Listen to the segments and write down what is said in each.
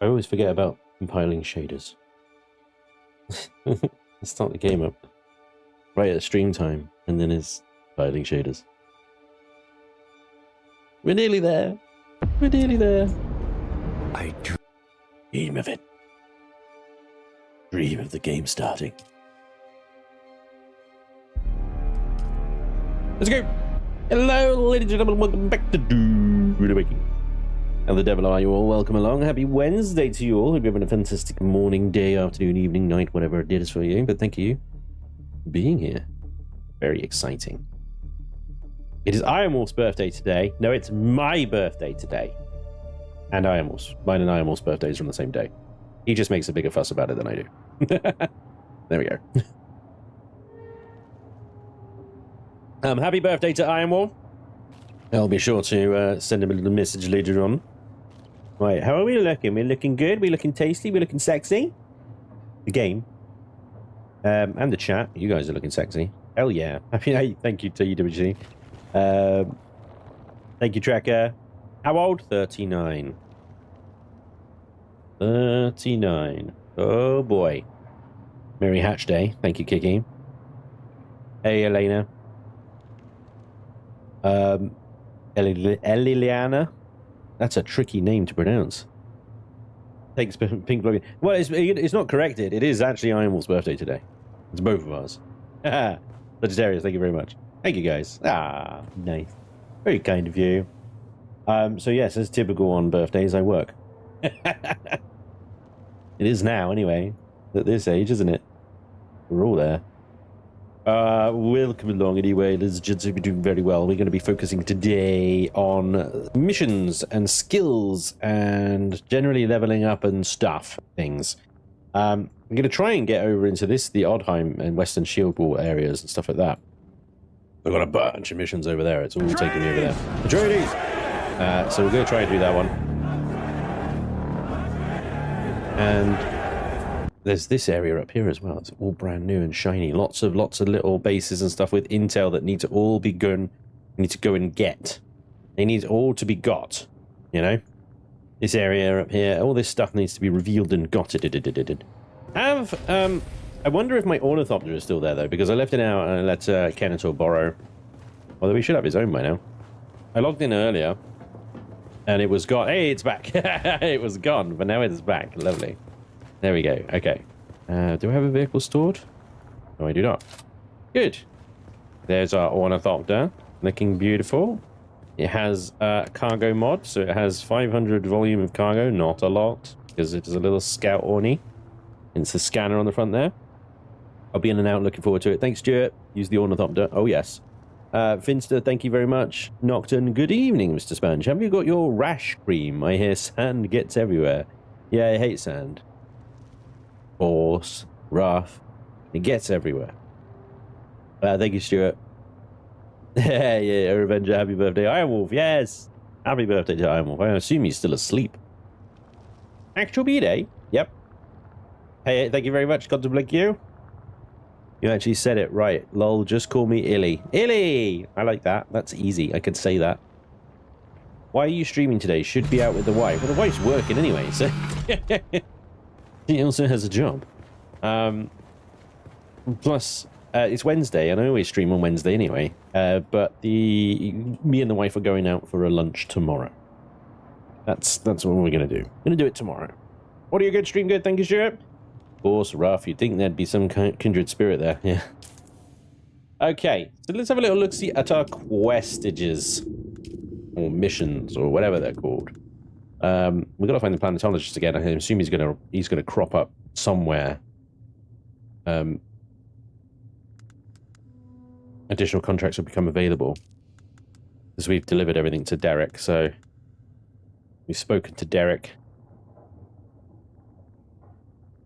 I always forget about compiling shaders. Start the game up right at stream time, and then it's compiling shaders. We're nearly there. We're nearly there. I dream of it. Dream of the game starting. Let's go. Hello, ladies and gentlemen. Welcome back to Dune Awakening. And the devil are you all? Welcome along. Happy Wednesday to you all. Hope you're having a fantastic morning, day, afternoon, evening, night, whatever it is for you. But thank you for being here. Very exciting. It is Iron Wolf's birthday today. No, it's my birthday today. And Iron Wolf's. Mine and Iron Wolf's birthdays are on the same day. He just makes a bigger fuss about it than I do. There we go. Happy birthday to Iron Wolf. I'll be sure to send him a little message later on. Right, how are we looking? We're looking good? We're looking tasty? We're looking sexy? The game. And the chat. You guys are looking sexy. Hell yeah. Happy, thank you to UWG. Thank you, Tracker. How old? 39. 39. Oh boy. Merry Hatch Day. Thank you, Kiki. Hey, Elena. Eliliana. That's a tricky name to pronounce. Thanks, Pink Blogging. Well, it's not corrected. It is actually Iron Wolf's birthday today. It's both of ours. Sagittarius, thank you very much. Thank you, guys. Ah, nice. Very kind of you. So yes, as typical on birthdays, I work. It is now, anyway. At this age, isn't it? We're all there. Welcome along anyway, ladies and gents. We're doing very well. We're going to be focusing today on missions and skills and generally leveling up and stuff things. I'm going to try and get over into the Oddheim and Western Shield Wall areas and stuff like that. I've got a bunch of missions over there. It's all taking me over there. Atreides! So we're going to try and do that one. And there's this area up here as well. It's all brand new and shiny. Lots of little bases and stuff with intel that need to all be need to go and get. They need all to be got, you know? This area up here, all this stuff needs to be revealed and got. I wonder if my ornithopter is still there, though, because I left it out and I let Kenator borrow. Although he should have his own by now. I logged in earlier, and it was gone. Hey, it's back. It was gone, but now it's back. Lovely. There we go. Okay. Do I have a vehicle stored? No, I do not. Good. There's our ornithopter. Looking beautiful. It has a cargo mod, so it has 500 volume of cargo. Not a lot, because it is a little scout orny. It's a scanner on the front there. I'll be in and out. Looking forward to it. Thanks, Stuart. Use the ornithopter. Oh, yes. Finster, thank you very much. Nocturne, good evening, Mr. Sponge. Have you got your rash cream? I hear sand gets everywhere. Yeah, I hate sand. Coarse, rough, it gets everywhere. Thank you, Stuart. Yeah, Revenger, happy birthday. Iron Wolf, yes. Happy birthday to Iron Wolf. I assume he's still asleep. Actual B-Day? Yep. Hey, thank you very much. Got to blink you. You actually said it right. Lol, just call me Illy. Illy! I like that. That's easy. I could say that. Why are you streaming today? Should be out with the wife. Well, the wife's working anyway, so... He also has a job. Plus, it's Wednesday, and I always stream on Wednesday anyway. But me and the wife are going out for a lunch tomorrow. That's what we're going to do. Going to do it tomorrow. What are you good? Stream good? Thank you, Stuart. Of course, rough. You'd think there'd be some kindred spirit there. Yeah. Okay, so let's have a little look-see at our questages. Or missions, or whatever they're called. We've got to find the planetologist again. I assume he's gonna crop up somewhere. Additional contracts will become available as we've delivered everything to Derek. So we've spoken to Derek.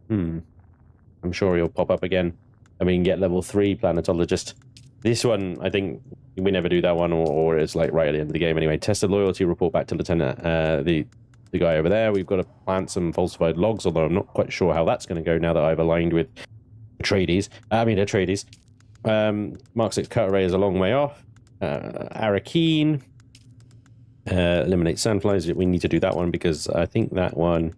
I'm sure he'll pop up again, and we can get level 3 planetologist. This one, I think we never do that one, or it's like right at the end of the game anyway. Tested loyalty report back to Lieutenant the guy over there. We've got to plant some falsified logs, although I'm not quite sure how that's going to go now that I've aligned with Atreides. Mark 6 cut array is a long way off. Arrakeen. Eliminate sandflies. We need to do that one because I think that one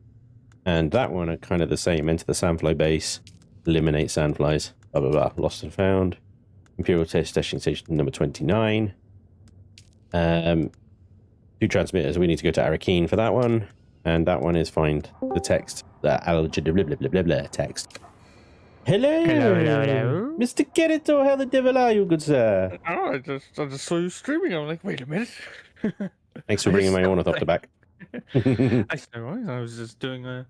And that one are kind of the same. Enter the sandfly base, eliminate sandflies, blah, blah, blah. Lost and found. Imperial testing station number 29. 2 transmitters. We need to go to Arrakeen for that one. And that one is find the text. The blah, blah, blah, blah, blah, text. Hello. Hello. Mr. Kirito, how the devil are you, good sir? Oh, I just saw you streaming. I'm like, wait a minute. Thanks for bringing my ornithopter back. I was just doing a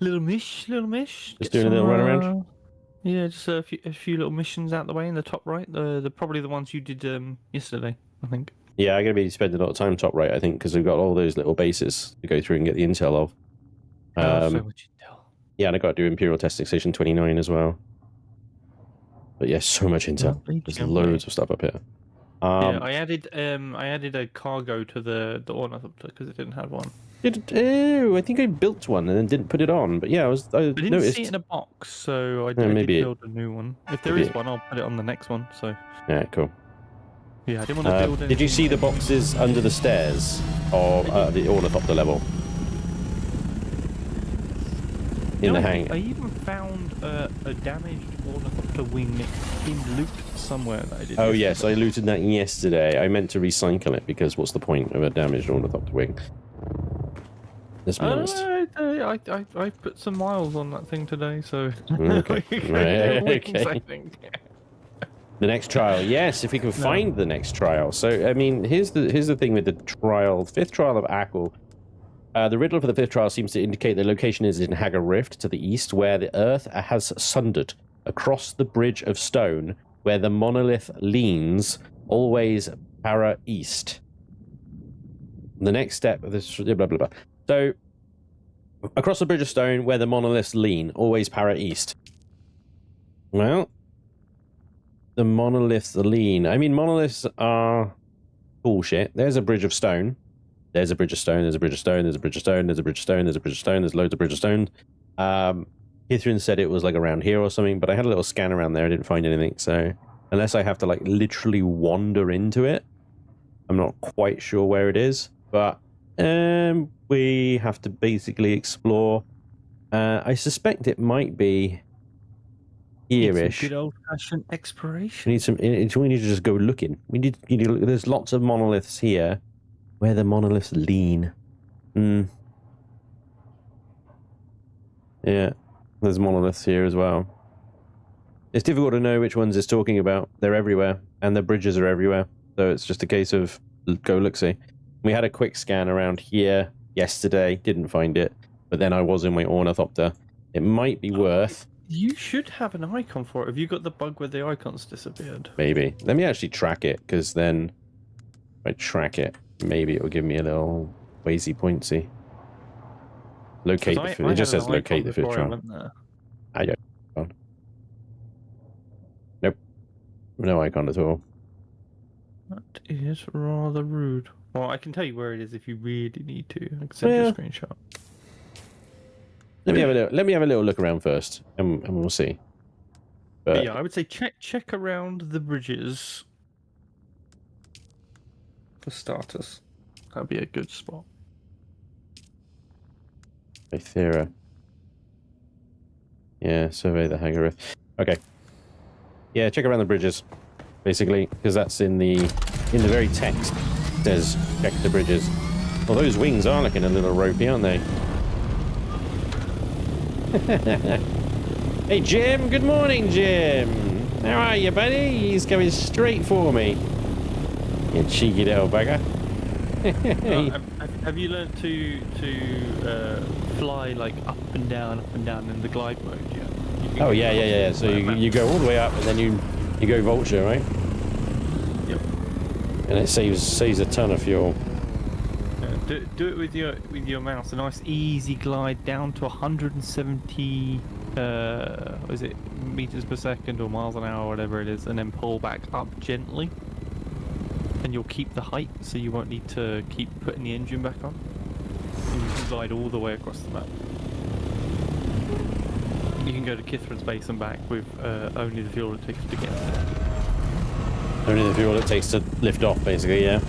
little mish. Just doing a little run around? Yeah, just a few little missions out the way in the top right. The probably the ones you did yesterday, I think. Yeah, I'm going to be spending a lot of time top right, I think, because we've got all those little bases to go through and get the intel of. So much intel. Yeah, and I got to do Imperial testing station 29 as well. But yeah, so much intel. There's loads of stuff up here. Yeah, I added a cargo to the ornithopter because it didn't have one. I think I built one and then didn't put it on. But yeah, I didn't noticed. see it in a box, so I did build a new one. If there is one, I'll put it on the next one. So. Yeah, cool. Yeah, I didn't want to build it. Did you see the boxes under the stairs of the ornithopter level? In the hang. I even found a damaged ornithopter wing in loot somewhere that I did. Oh yes, I looted that yesterday. I meant to recycle it because what's the point of a damaged ornithopter wing? Let's be honest. I put some miles on that thing today, so. Okay. Okay. I think. The next trial, yes, if we can find the next trial. So, I mean, here's the thing with the trial, 5th trial of Ackle. The riddle for the 5th trial seems to indicate the location is in Hagar Rift to the east, where the earth has sundered across the bridge of stone, where the monolith leans, always para east. The next step of this, blah, blah, blah. So, across the bridge of stone, where the monoliths lean, always para east. Well, the monoliths lean. I mean, monoliths are bullshit. There's a bridge of stone. There's a bridge of stone, there's a bridge of stone, there's a bridge of stone, there's a bridge of stone, there's a bridge of stone, there's loads of bridge of stone. Hithrin said it was like around here or something, but I had a little scan around there, I didn't find anything, so unless I have to like literally wander into it, I'm not quite sure where it is, but we have to basically explore. I suspect it might be here-ish. Good old-fashioned exploration. We need to just go looking. We need to look. There's lots of monoliths here. Where the monoliths lean. Yeah, there's monoliths here as well. It's difficult to know which ones it's talking about. They're everywhere, and the bridges are everywhere. So it's just a case of go look-see. We had a quick scan around here yesterday, didn't find it, but then I was in my ornithopter. It might be worth... You should have an icon for it. Have you got the bug where the icons disappeared? Maybe. Let me actually track it, because then if I track it, maybe it will give me a little wazy pointsy. Locate the food. It just says locate the food trial. I don't. Nope. No icon at all. That is rather rude. Well, I can tell you where it is if you really need to. I can send you a screenshot. Let me have a little look around first, and we'll see. But yeah, I would say check around the bridges for starters. That'd be a good spot. Ithera. Yeah, survey the Hagar Rift. Okay. Yeah, check around the bridges, basically, because that's in the very text. It says check the bridges. Well, those wings are looking a little ropey, aren't they? Hey, Jim. Good morning, Jim. How are you, buddy? He's coming straight for me. You cheeky little bugger. Have you learned to fly like up and down in the glide mode yet? Oh yeah. So you go all the way up and then you go vulture, right? Yep. And it saves a ton of fuel. Do it with your mouse. A nice easy glide down to 170 is it meters per second or miles an hour or whatever it is, and then pull back up gently. And you'll keep the height, so you won't need to keep putting the engine back on. And you can glide all the way across the map. You can go to Kithrin's base and back with only the fuel it takes to get there. Only the fuel it takes to lift off, basically, yeah.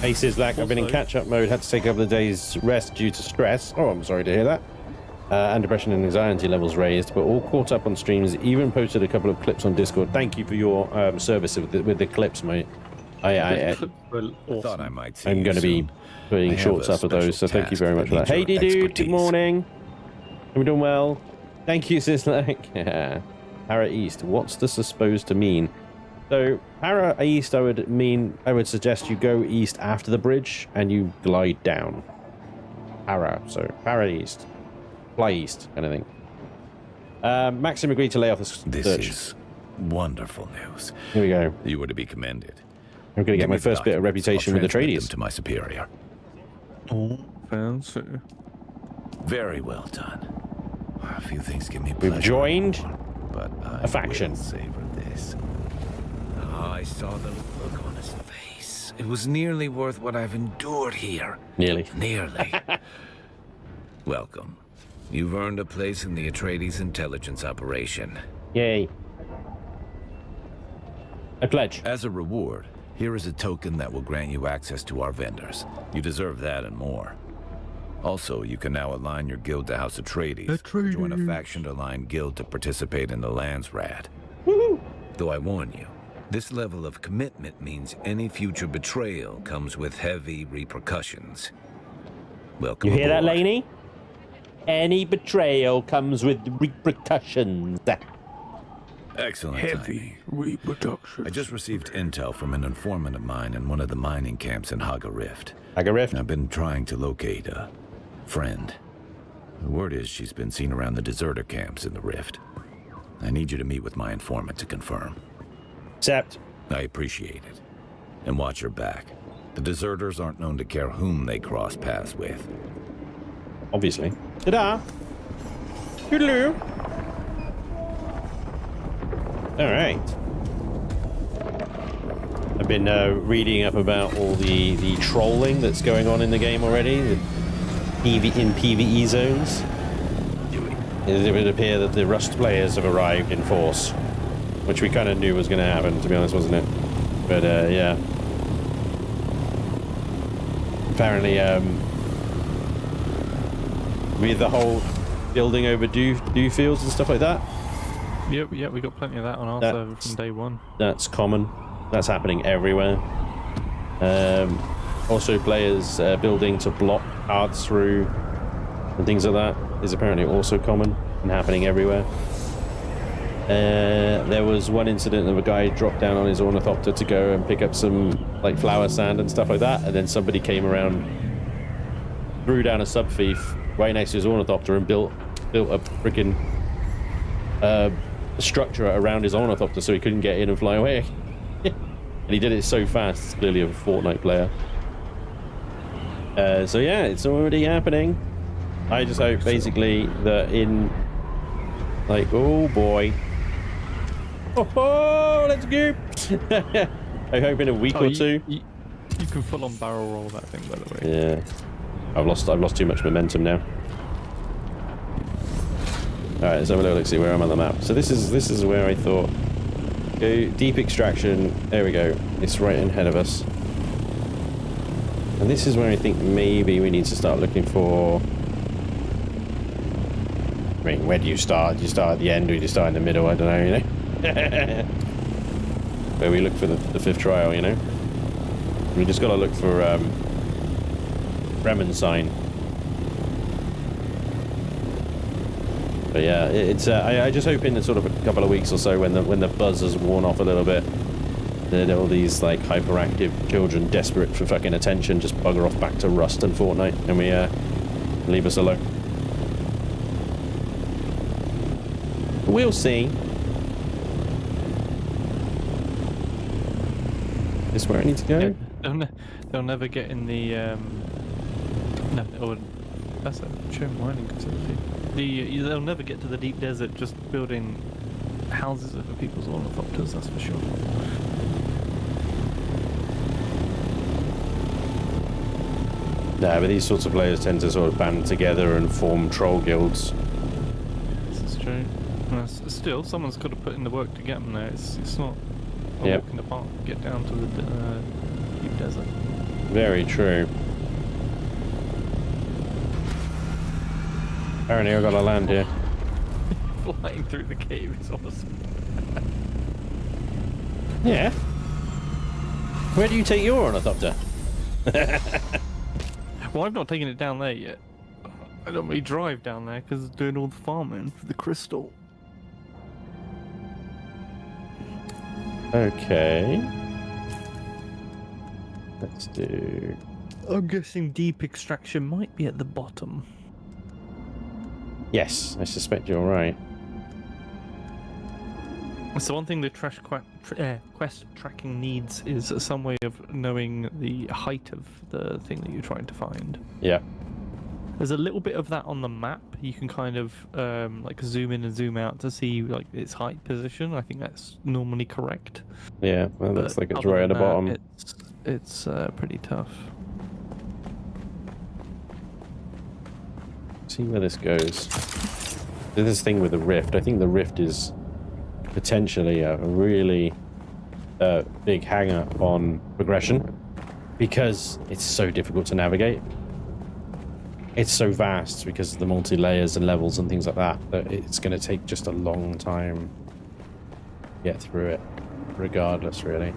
Hey, Sizzlack, I've been in Also- catch-up mode, had to take a couple of days rest due to stress. Oh, I'm sorry to hear that. And depression and anxiety levels raised, but all caught up on streams, even posted a couple of clips on Discord. Thank you for your service with the clips, mate. Those clips were Thought I awesome. might see I'm you going to be soon. putting I have shorts a up of those, so special thank you task very that much for that. needs Hey, your dude, good expertise. morning. Are we doing well? Thank you, Sizzlack. Yeah. Para East, what's this supposed to mean? So, Para East, I would suggest you go east after the bridge and you glide down. So Para East. Fly east, kind of thing. Maxim agreed to lay off the search. This is wonderful news. Here we go. You were to be commended. I'm going to get Give my me the first bit of documents. reputation I'll with the transmit them Atreides. to my superior. Oh, fancy. Very well done. A few things give me We've pleasure, joined but I a faction. will savor this. I saw the look on his face. It was nearly worth what I've endured here. Nearly. Nearly. Welcome. You've earned a place in the Atreides intelligence operation. Yay. I pledge. As a reward, here is a token that will grant you access to our vendors. You deserve that and more. Also, you can now align your guild to House Atreides. Join a faction-aligned guild to participate in the Lands Rad. Though I warn you, this level of commitment means any future betrayal comes with heavy repercussions. Welcome You hear that, aboard. Laney? Any betrayal comes with repercussions. Excellent timing. reproduction. I just received intel from an informant of mine in one of the mining camps in Haga Rift. Haga Rift? I've been trying to locate a friend. The word is she's been seen around the deserter camps in the Rift. I need you to meet with my informant to confirm. Accept. I appreciate it. And watch your back. The deserters aren't known to care whom they cross paths with. Obviously. Ta-da! Toodaloo! Alright. I've been reading up about all the trolling that's going on in the game already, in PvE zones. It would appear that the Rust players have arrived in force, which we kind of knew was going to happen, to be honest, wasn't it? But, yeah. Apparently, with the whole building over dew fields and stuff like that, Yep, we got plenty of that on our server from day one. that's common. That's happening everywhere. Also, players building to block paths through and things like that is apparently also common and happening everywhere. There was one incident of a guy dropped down on his ornithopter to go and pick up some like flower sand and stuff like that, and then somebody came around, threw down a subfief right next to his ornithopter and built a freaking structure around his ornithopter so he couldn't get in and fly away. And he did it so fast, it's clearly a Fortnite player. So yeah, it's already happening. I just hope basically that in like, oh boy. Oh, let's go. I hope in a week or two. You can full on barrel roll that thing, by the way. Yeah. I've lost too much momentum now. Alright, let's have a little look, see where I'm on the map. So this is where I thought. Go deep extraction. There we go. It's right ahead of us. And this is where I think maybe we need to start looking for. I mean, where do you start? Do you start at the end or do you start in the middle? I don't know, you know? Where we look for the fifth trial, you know? We just gotta look for Fremen sign. But yeah, it's I just hope in sort of a couple of weeks or so when the buzz has worn off a little bit, that all these like hyperactive children desperate for fucking attention just bugger off back to Rust and Fortnite and we leave us alone. We'll see. Is this where I need to go? Yeah, they'll never get in the no, or that's a Chone mining facility. They'll never get to the deep desert just building houses over people's ornithopters, that's for sure. Nah, but these sorts of players tend to sort of band together and form troll guilds. This is true. Still, someone's got to put in the work to get them there. It's not a Yep. walk in the park. Get down to the deep desert. Very true. Apparently I gotta land here. Flying through the cave is awesome. Yeah. Where do you take your ornithopter? Well, I've not taken it down there yet. I don't really drive down there because it's doing all the farming for the crystal. Okay. Let's do... I'm guessing deep extraction might be at the bottom. Yes, I suspect you're right. So one thing the quest tracking needs is some way of knowing the height of the thing that you're trying to find. Yeah. There's a little bit of that on the map. You can kind of like zoom in and zoom out to see like its height position. I think that's normally correct. Yeah, well, looks like it's other right at than the that, bottom. It's pretty tough. See where this goes. This thing with the rift. I think the rift is potentially a really big hanger on progression because it's so difficult to navigate. It's so vast because of the multi-layers and levels and things like that that it's going to take just a long time to get through it, regardless, really.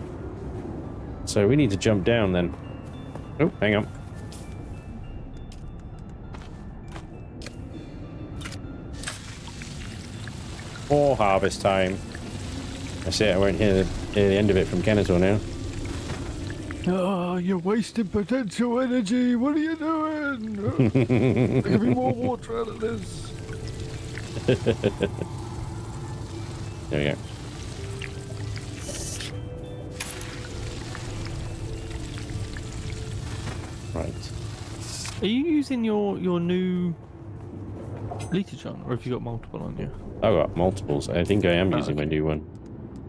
So we need to jump down then. Oh, hang on. More harvest time. That's it, I won't hear the end of it from Kenetor now. Oh, you're wasting potential energy. What are you doing? Give me more water out of this. There we go. Right. Are you using your new Leetachon, or have you got multiple on you? I've got multiples. I think I am using my new one.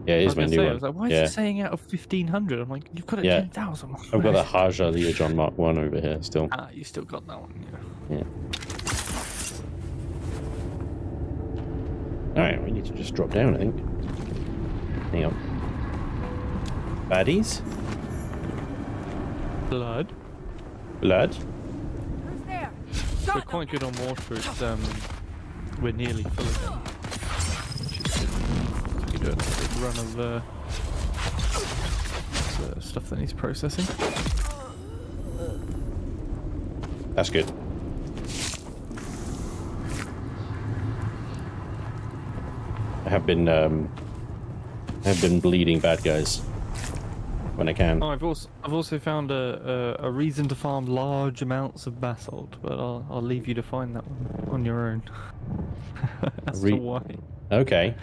Yeah, it is my new one. I was like, why is it saying out of 1500? I'm like, you've got it 10,000. I've got a Haja Leojon Mark 1 over here still. Ah, you still got that one, yeah. Yeah. Alright, we need to just drop down, I think. Hang on. Baddies? Blood. Blood? Who's there? We're quite good on water. It's we're nearly full again. We do a big run of stuff that needs processing. That's good. I have been bleeding bad guys when I can. Oh, I've also found a reason to farm large amounts of basalt, but I'll leave you to find that one on your own. As to why. Okay.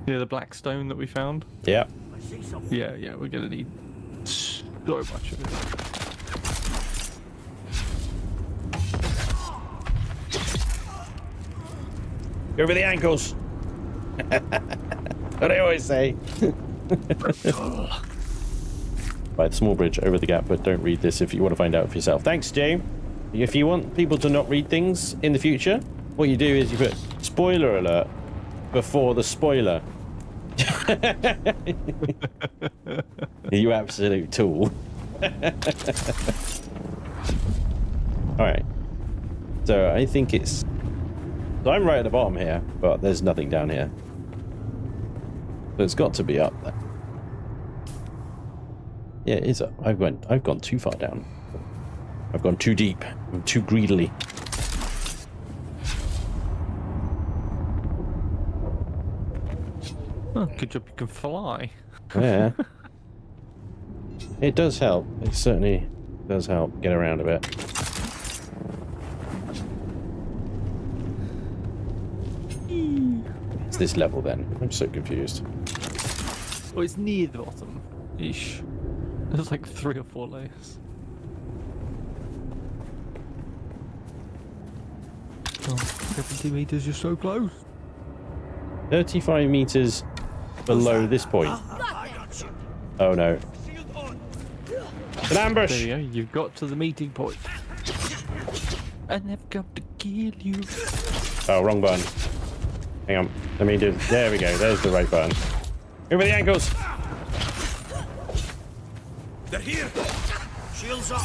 Yeah, the black stone that we found. Yeah. Yeah, we're gonna need so much of it. Go over the ankles. What I always say. Right, the small bridge over the gap, but don't read this if you want to find out for yourself. Thanks, Jay. If you want people to not read things in the future, what you do is you put spoiler alert before the spoiler. You absolute tool. Alright. So I think it's... So I'm right at the bottom here, but there's nothing down here. So it's got to be up there. Yeah, it is up. I've gone too far down. I've gone too deep. I'm too greedily. Oh, good job you can fly. Yeah. It does help. It certainly does help get around a bit. It's this level then. I'm so confused. Oh, it's near the bottom. Ish. There's like 3 or 4 layers. Oh, 70 meters, you're so close. 35 meters below this point. Oh no. An ambush! There you go, you've got to the meeting point. And they've come to kill you. Oh, wrong button. Hang on. Let me do... There we go. There's the right button. Over the ankles! They're here! Shields up.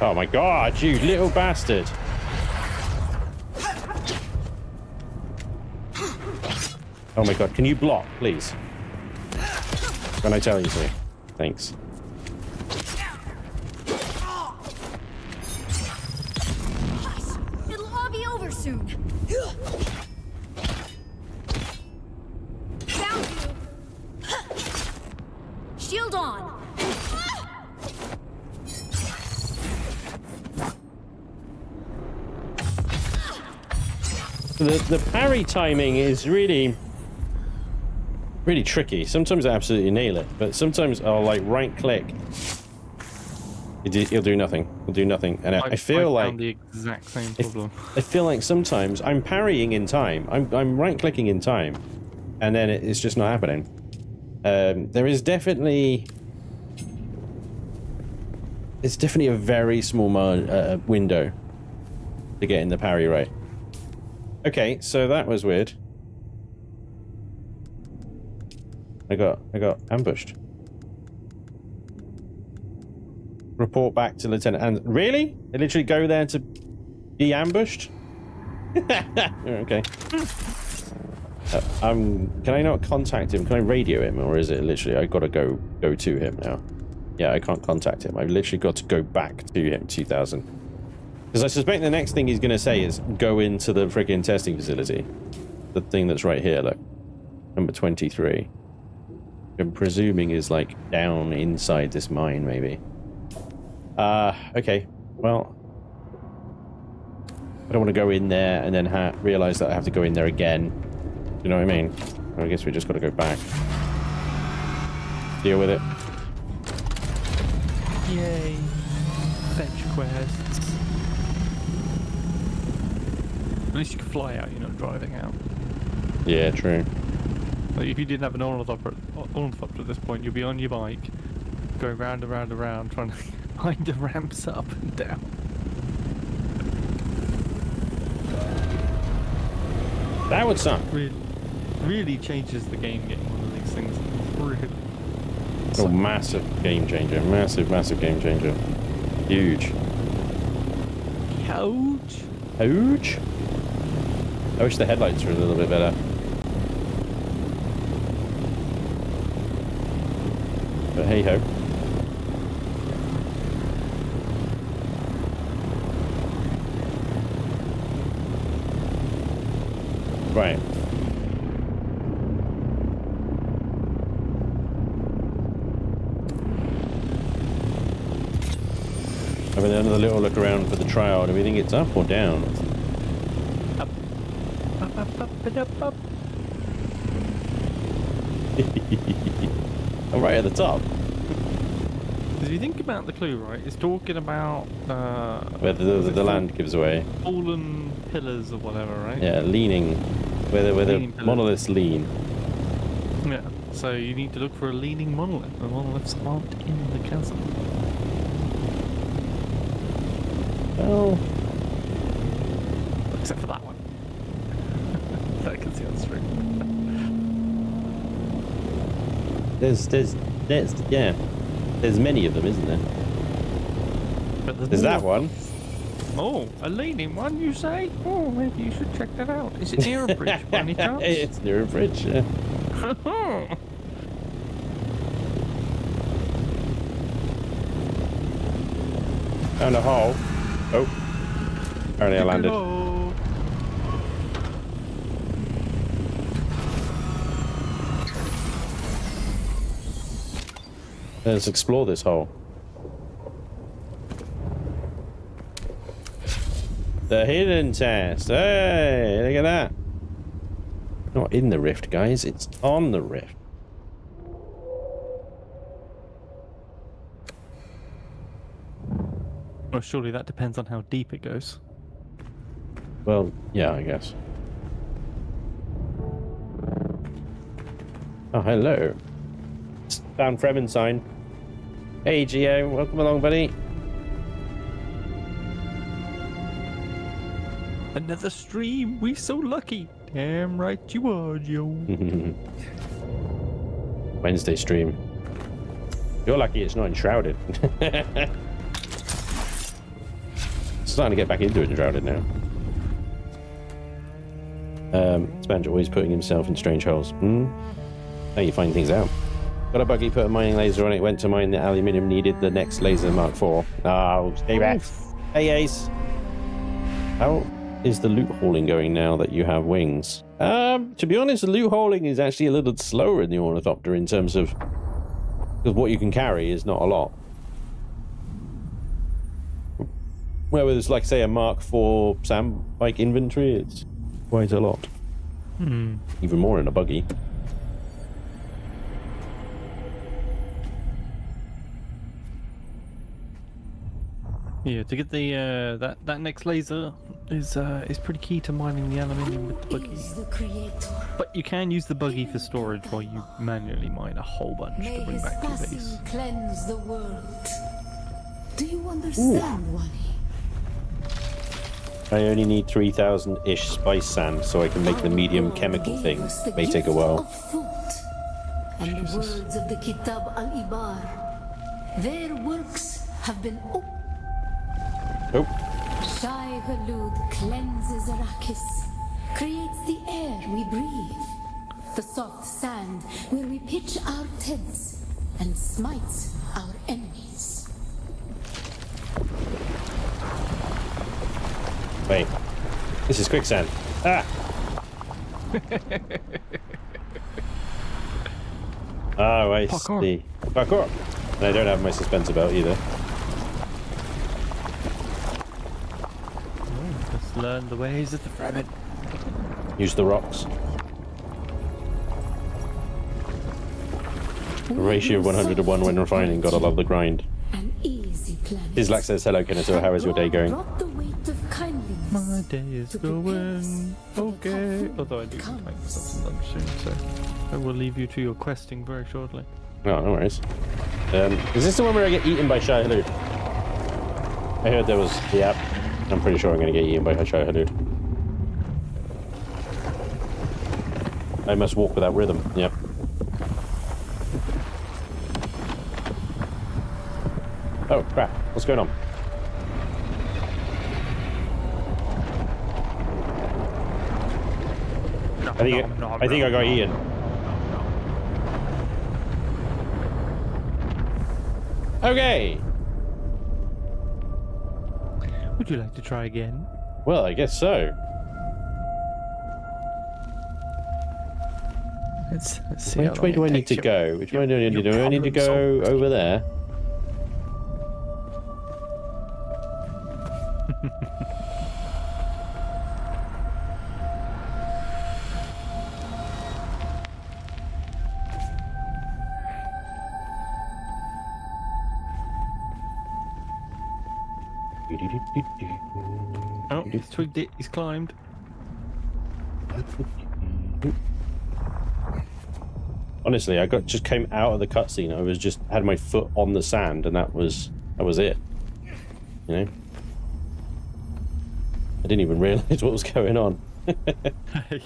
Oh my god, you little bastard. Oh my god, can you block, please? When I tell you to. Thanks. It'll all be over soon. Found you. Shield on. The parry timing is really tricky. Sometimes I absolutely nail it, but sometimes I'll like right click. He'll do nothing. He'll do nothing, and I feel like the exact same problem. I feel like sometimes I'm parrying in time. I'm right clicking in time, and then it's just not happening. There is definitely. It's definitely a very small window to get in the parry right. Okay, so that was weird. I got ambushed. Report back to Lieutenant. And really? They literally go there to be ambushed? Okay. Can I not contact him? Can I radio him, or is it literally I gotta go to him now? Yeah, I can't contact him. I've literally got to go back to him. 2000. Because I suspect the next thing he's going to say is go into the freaking testing facility. The thing that's right here, look. Number 23. I'm presuming is like down inside this mine, maybe. Okay. Well, I don't want to go in there and then realize that I have to go in there again. You know what I mean? I guess we just got to go back. Deal with it. Yay. Fetch quests. At least you can fly out, you're not driving out. Yeah, true. Like if you didn't have an ornithopter at this point, you'd be on your bike, going round and round and round, trying to find the ramps up and down. That would suck. Really changes the game getting one of these things. Really. Oh, massive game changer. Massive game changer. Huge. Huge. Huge? I wish the headlights were a little bit better. But hey ho. Right. Having another little look around for the trial. Do we think it's up or down? Up. Up. I'm right at the top. If you think about the clue, right, it's talking about Where the land gives away. Fallen pillars or whatever, right? Yeah, leaning. Where the monoliths lean. Yeah. So you need to look for a leaning monolith. The monoliths aren't in the chasm. Well, Except for that one. I can see on stream. There's many of them, isn't there? But There's that one. Oh, a leaning one, you say? Oh, maybe you should check that out. Is it near a bridge by any chance? It's near a bridge, yeah. Found a hole. Oh. Apparently I landed. Let's explore this hole. The hidden test. Hey, look at that. Not in the rift, guys. It's on the rift. Well, surely that depends on how deep it goes. Well, yeah, I guess. Oh, hello. Found Fremen sign. Hey, Geo. Welcome along, buddy. Another stream. We so lucky. Damn right you are, Joe. Wednesday stream. You're lucky it's not enshrouded. Starting to get back into it enshrouded now. Sponge always putting himself in strange holes. Now you find things out. Got a buggy, put a mining laser on it, went to mine the aluminium needed, the next laser Mark IV. Oh, stay back. Hey, Ace. How is the loot hauling going now that you have wings? To be honest, the loot hauling is actually a little slower in the ornithopter in terms of... because what you can carry is not a lot. Whereas, like, say, a Mark IV sand bike inventory, it's quite a lot. Even more in a buggy. Yeah, to get the that next laser is pretty key to mining the aluminium with the buggy. But you can use the buggy for storage while you manually mine a whole bunch to bring back to your base. Cleanse the world. Do you understand, Wani? I only need 3,000-ish spice sand so I can make the medium chemical thing. May take a while. And the words of the Kitab al-Ibar, their works have been opened. Oh. Shai Hulud cleanses Arrakis, creates the air we breathe, the soft sand where we pitch our tents, and smites our enemies. Wait. This is quicksand. Ah! Oh, I see. Parkour! And I don't have my suspense belt either. Let's learn the ways of the Fremen. Use the rocks. A ratio of 100 to 1 when refining. Gotta love the grind. An easy planet. Islak says, hello, Kenneto. How is your day going? My day is going okay. Although I do need to make myself some lunch soon, so I will leave you to your questing very shortly. Oh, no worries. Is this the one where I get eaten by Shai Hulud? I heard there was the app. I'm pretty sure I'm going to get eaten by Shai Hulud. I must walk without rhythm. Yep. Oh, crap. What's going on? I think I got eaten. Okay. Would you like to try again? Well, I guess so. Let's see. Which way do I need to go? Which way do I need to go? Do I need to go over there? Oh, he's twigged it. He's climbed. Honestly, I just came out of the cutscene. I was just had my foot on the sand, and that was it. You know, I didn't even realize what was going on.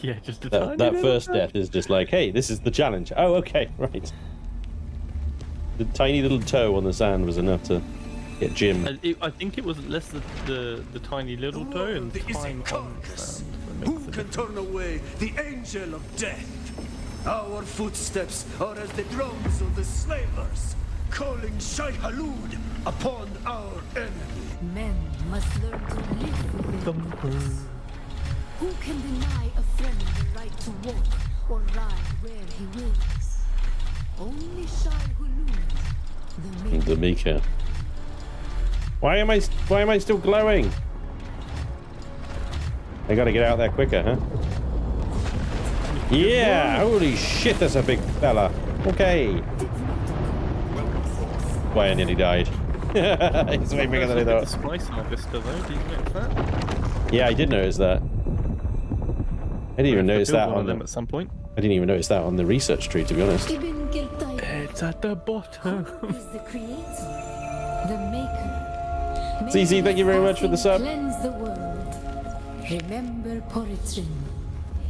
Yeah, just a that first death is just like, hey, this is the challenge. Oh, okay, right. The tiny little toe on the sand was enough to get Jim. I think it was less the tiny little toe and time on the sand. Who can turn away the angel of death? Our footsteps are as the drums of the slavers, calling Shai Hulud upon our enemy. Men must learn to live with their purpose. Who can deny a friend the right to walk or ride where he wills? Only Shai Hulud, The Mika. Why am I still glowing? I gotta get out there quicker, huh? Yeah! Holy shit, that's a big fella. Okay. Why I nearly died. It's way bigger than I thought. Spice in my vista, though. Did you notice that? Yeah, I did notice that. I didn't even notice that on them at some point. I didn't even notice that on the research tree, to be honest. It's at the bottom. is the creator, the maker. CC, thank you very much for the sub. Cleanse the world. Remember Poritrin.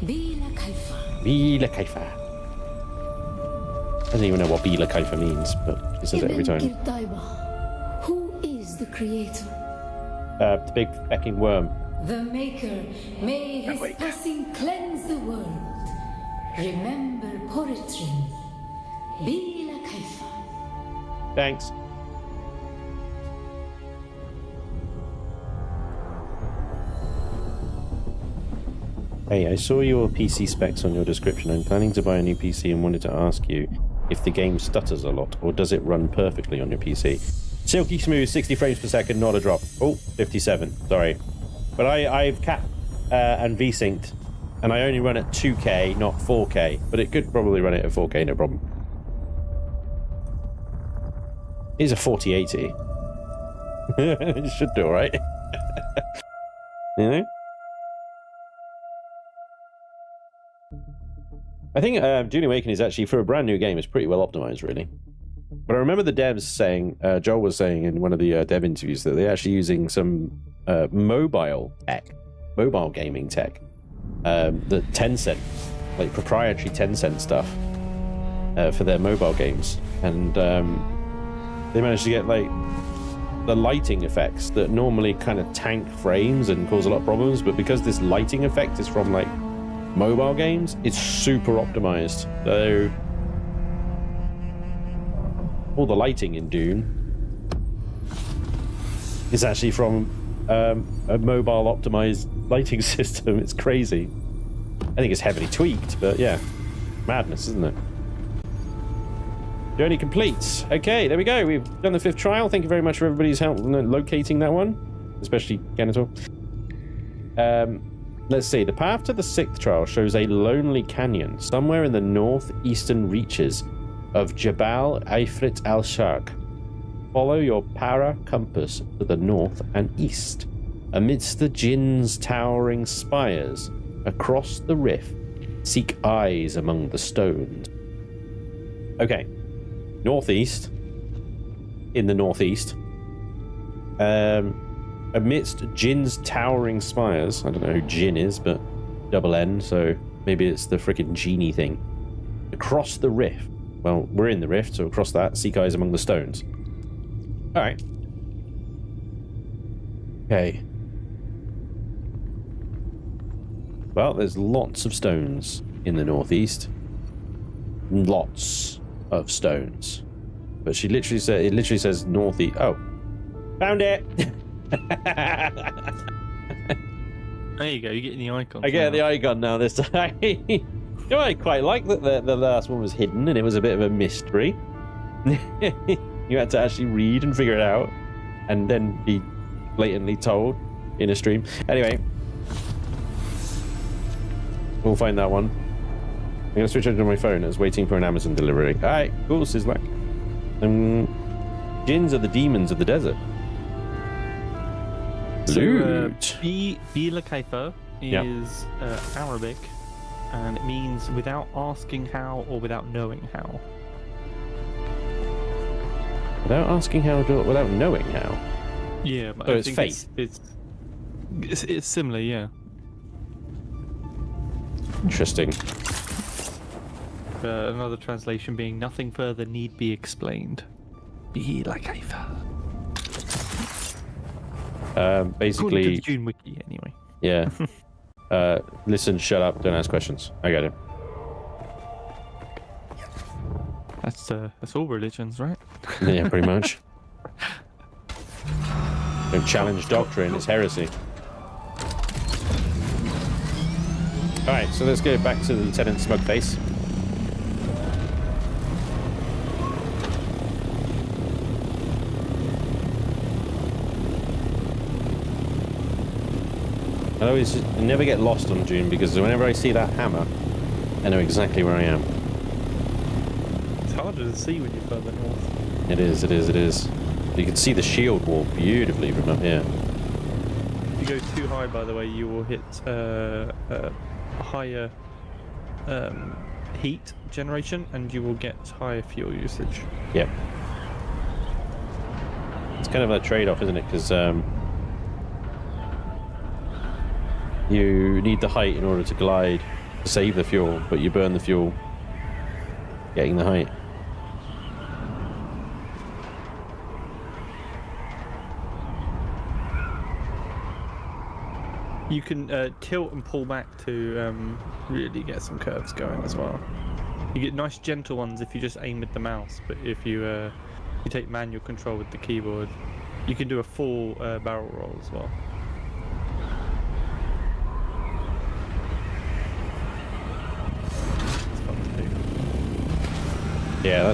Bila Kaifa. Bila Kaifa. don't even know what Bila Kaifa means, but he says it every time. Who is the creator? The big fecking worm. The maker. May his passing cleanse the world. Remember Poritrin. Bila Kaifa. Thanks. Hey, I saw your PC specs on your description. I'm planning to buy a new PC and wanted to ask you if the game stutters a lot, or does it run perfectly on your PC? Silky smooth, 60 frames per second, not a drop. Oh, 57, sorry. But I've capped and V-synced, and I only run at 2K, not 4K, but it could probably run it at 4K, no problem. Here's a 4080. It should do alright. You know? I think Dune Awakening is actually, for a brand new game, is pretty well optimized, really. But I remember the devs saying, Joel was saying in one of the dev interviews that they're actually using some mobile gaming tech, the Tencent, like proprietary Tencent stuff for their mobile games. And they managed to get like the lighting effects that normally kind of tank frames and cause a lot of problems, but because this lighting effect is from like mobile games, it's super optimized. So all the lighting in Dune is actually from a mobile optimized lighting system. It's crazy. I think it's heavily tweaked, but yeah, madness, isn't it? Journey complete. Okay, there we go. We've done the 5th trial. Thank you very much for everybody's help locating that one, especially Genital. Let's see. The path to the 6th trial shows a lonely canyon somewhere in the northeastern reaches of Jabal Ifrit al-Sharq. Follow your para compass to the north and east. Amidst the jinn's towering spires, across the rift, seek eyes among the stones. Okay. Northeast. In the northeast. Amidst jinn's towering spires. I don't know who jinn is, but double N, so maybe it's the freaking genie thing. Across the rift. Well, we're in the rift, so across that, seek eyes among the stones. Alright. Okay. Well, there's lots of stones in the northeast. Lots of stones. But she literally said, it literally says northeast. Oh. Found it! There you go, you're getting the icon. I get the icon now this time. You know, I quite like that the last one was hidden and it was a bit of a mystery. You had to actually read and figure it out and then be blatantly told in a stream. Anyway, we'll find that one. I'm going to switch over to my phone. I was waiting for an Amazon delivery. Alright, cool, Sizzlack. Jinns are the demons of the desert. Loot. Bila Kaifa is Arabic, and it means without asking how or without knowing how. Without asking how, without knowing how? Yeah, but so I it's think faith. It's similar, yeah. Interesting. Another translation being nothing further need be explained. Bila Kaifa. Basically, according to the Dune Wiki, anyway. Yeah. Listen, shut up, don't ask questions. I got it. That's all religions, right? Yeah, pretty much. Don't challenge doctrine, it's heresy. Alright, so let's go back to the Lieutenant Smugface. I never get lost on Dune because whenever I see that hammer, I know exactly where I am. It's harder to see when you're further north. It is, it is, it is. You can see the shield wall beautifully from up here. If you go too high, by the way, you will hit a higher heat generation and you will get higher fuel usage. Yeah. It's kind of a trade-off, isn't it? Because you need the height in order to glide to save the fuel, but you burn the fuel getting the height. You can tilt and pull back to really get some curves going as well. You get nice gentle ones if you just aim with the mouse, but if you take manual control with the keyboard, you can do a full barrel roll as well. It's fun to do. Yeah,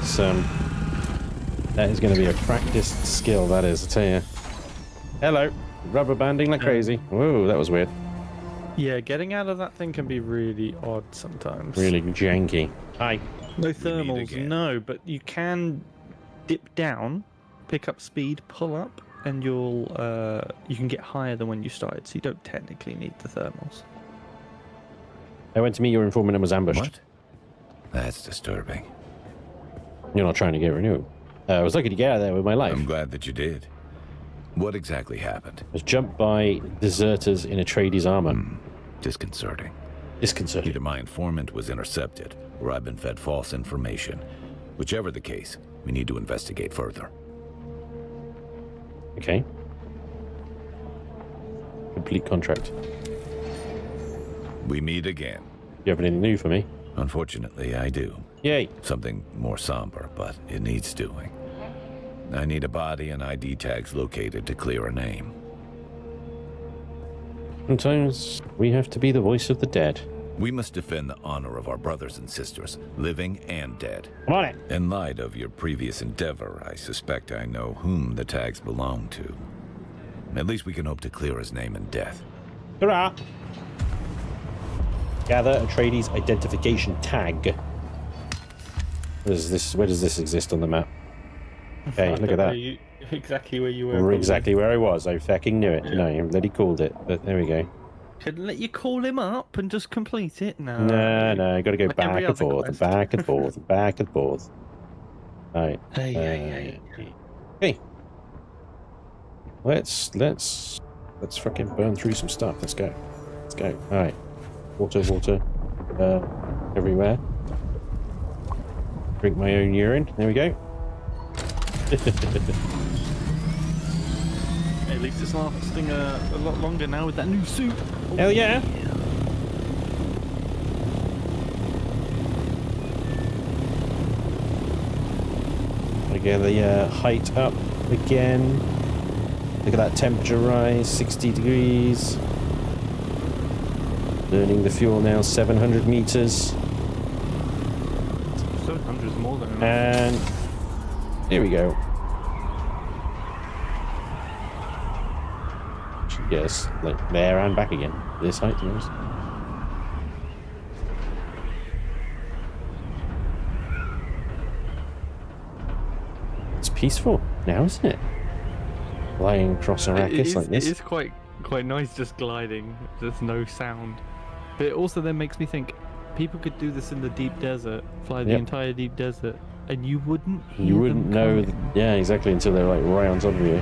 that is going to be a practiced skill. That is, I tell you. Hello, rubber banding like crazy. Whoa, that was weird. Yeah, getting out of that thing can be really odd sometimes. Really janky. Hi. No meet thermals, again. no, but you can dip down, pick up speed, pull up, and you can get higher than when you started, so you don't technically need the thermals. I went to meet your informant and was ambushed. What? That's disturbing. You're not trying to get renewed. I was lucky to get out of there with my life. I'm glad that you did. What exactly happened? I was jumped by deserters in Atreides armor. Disconcerting. Disconcerting. Either my informant was intercepted, or I've been fed false information. Whichever the case, we need to investigate further. Okay. Complete contract. We meet again. You have anything new for me? Unfortunately, I do. Yay. Something more somber, but it needs doing. I need a body and ID tags located to clear a name. Sometimes we have to be the voice of the dead. We must defend the honor of our brothers and sisters, living and dead. Come on it. In light of your previous endeavor, I suspect I know whom the tags belong to. At least we can hope to clear his name in death. Hurrah! Gather Atreides identification tag. Where does this exist on the map? Okay, look at that. Exactly where you were. We're exactly where I was. I fucking knew it. No, I bloody called it. But there we go. Shouldn't let you call him up and just complete it. No. No, got to go Like back every and other forth, quest. back and forth, back and forth. Right. Hey. Okay. Let's fucking burn through some stuff. Let's go. Let's go. All right. Water. Everywhere. Drink my own urine. There we go. At least it's lasting a lot longer now with that new suit. Hell yeah. I get the height up again. Look at that temperature rise, 60 degrees. Burning the fuel now, 700 meters. 700 is more than enough. And here we go. Should get us like there and back again. This height, to be honest. It's peaceful now, isn't it? Flying across Arrakis like this. It is quite nice just gliding. There's no sound. But it also then makes me think people could do this in the deep desert, fly the Yep. entire deep desert, and you wouldn't hear You wouldn't them know. coming, Yeah, exactly, until they're like right on top of you.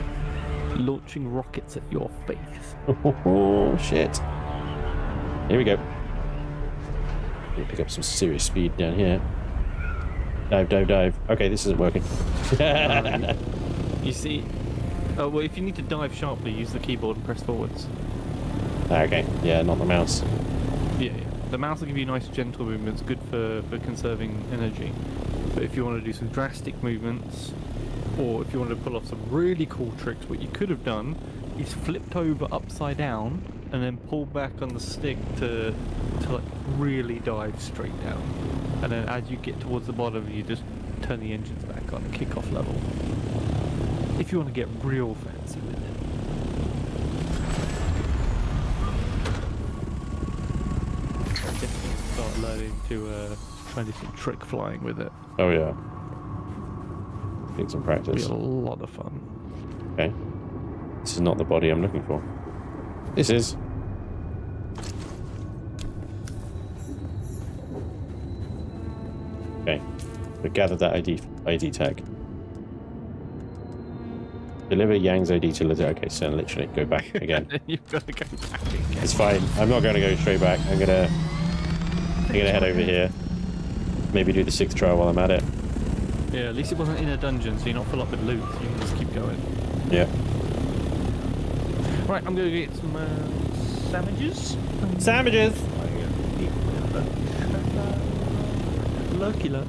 launching rockets at your face. Oh, shit. Here we go. Gonna pick up some serious speed down here. Dive. Okay, this isn't working. You see, well, if you need to dive sharply, use the keyboard and press forwards. Okay, yeah, not the mouse. Yeah. The mouse will give you nice gentle movements, good for conserving energy. But if you want to do some drastic movements, or if you want to pull off some really cool tricks, what you could have done is flipped over upside down and then pulled back on the stick to like really dive straight down. And then as you get towards the bottom, you just turn the engines back on and kick off level. If you want to get real fancy with it. Definitely start learning to try and do some trick flying with it. Oh, yeah. Get some It'll practice. be a lot of fun. Okay. This is not the body I'm looking for. This is. Okay. We gather that ID tag. Deliver Yang's ID to Litter. Okay, so literally go back again. You've got to go back again. It's fine. I'm not going to go straight back. I'm gonna head over here. Maybe do the 6th trial while I'm at it. Yeah, at least it wasn't in a dungeon, so you're not full up with loot. You can just keep going. Yeah. Right, I'm gonna get some Sandwiches? Sandwiches! Lucky luck.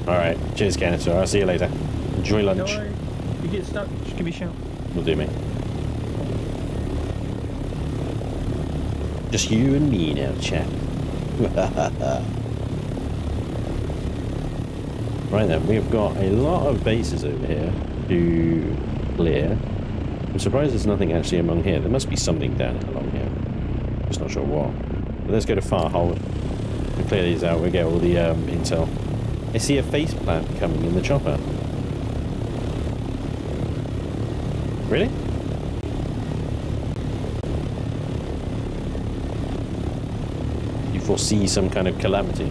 Alright, cheers, Canister. I'll see you later. Enjoy lunch. Don't worry. If you get stuck, just give me a shout. Will do, mate. Just you and me now, chat. Right then, we've got a lot of bases over here to clear. I'm surprised there's nothing actually among here. There must be something down along here. Just not sure what. But let's go to Farhold and clear these out. We'll get all the intel. I see a faceplant coming in the chopper. Really? You foresee some kind of calamity.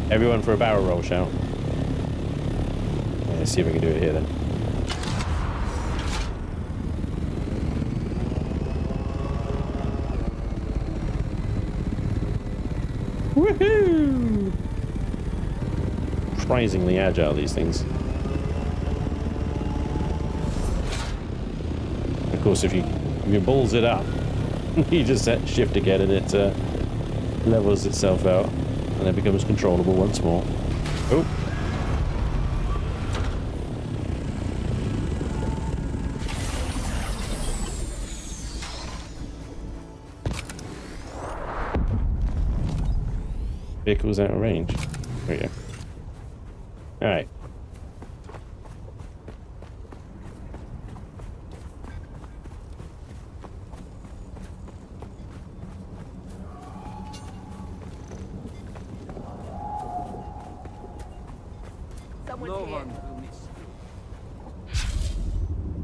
Everyone for a barrel roll, shout. Let's see if we can do it here then. Woohoo! Surprisingly agile, these things. Of course, if you balls it up, you just set shift again and it levels itself out and it becomes controllable once more. Oh. Vehicle's out of range. There we go. Alright.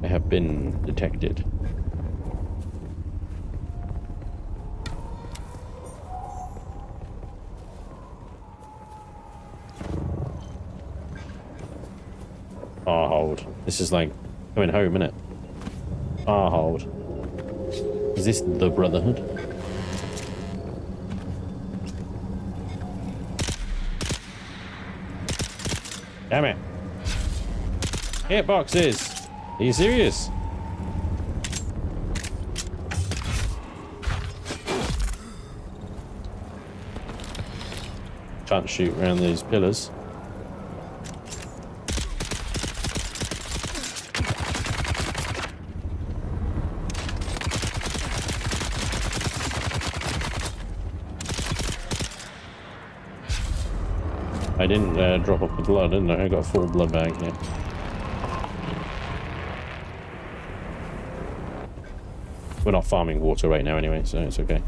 I have been detected. Farhold. This is like coming home, isn't it? Farhold. Is this the Brotherhood? Damn it. Hitboxes! Are you serious? Can't shoot around these pillars. I didn't drop off the blood, didn't I? I got a full blood bag here. We're not farming water right now anyway, so it's okay.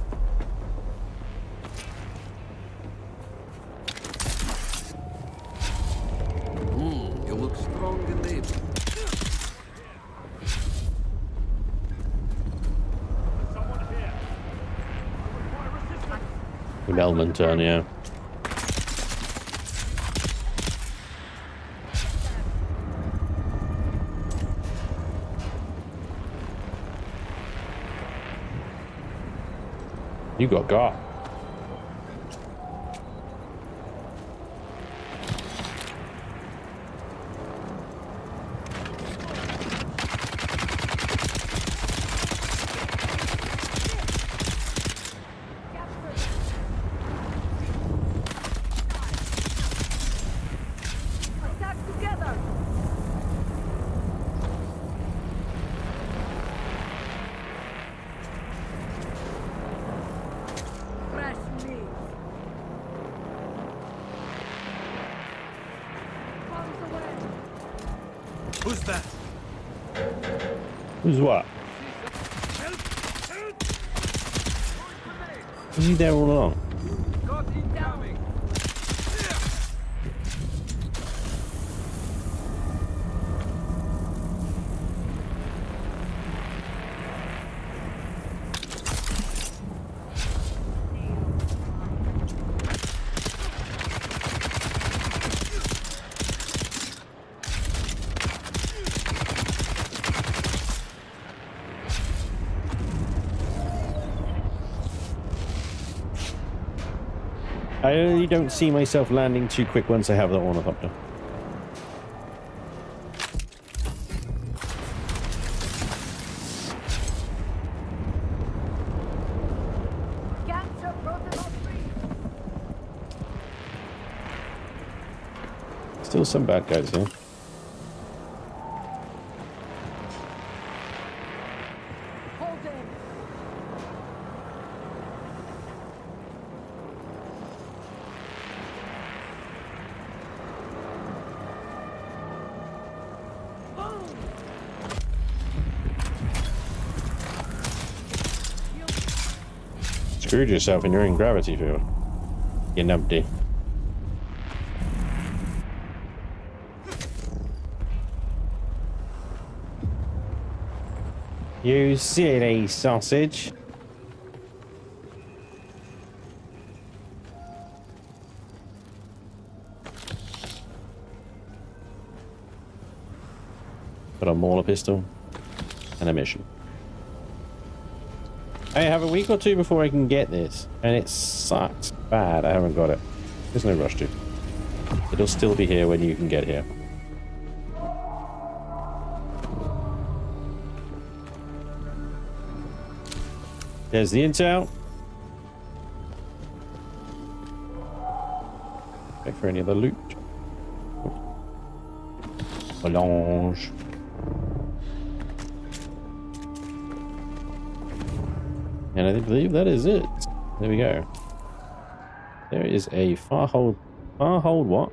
You look strong and able. With element turn, yeah. You got. Who's that? Who's what? Was he there all along? Got incoming. I only don't see myself landing too quick once I have the ornithopter. Still some bad guys here. Screwed yourself in your own gravity field. You numpty. You silly sausage. Got a Mauler pistol and a mission. I have a week or two before I can get this, and it sucks bad. I haven't got it. There's no rush to. It'll still be here when you can get here. There's the intel. Check for any other loot. Melange. And I believe that is it. There we go. There is a Farhold what?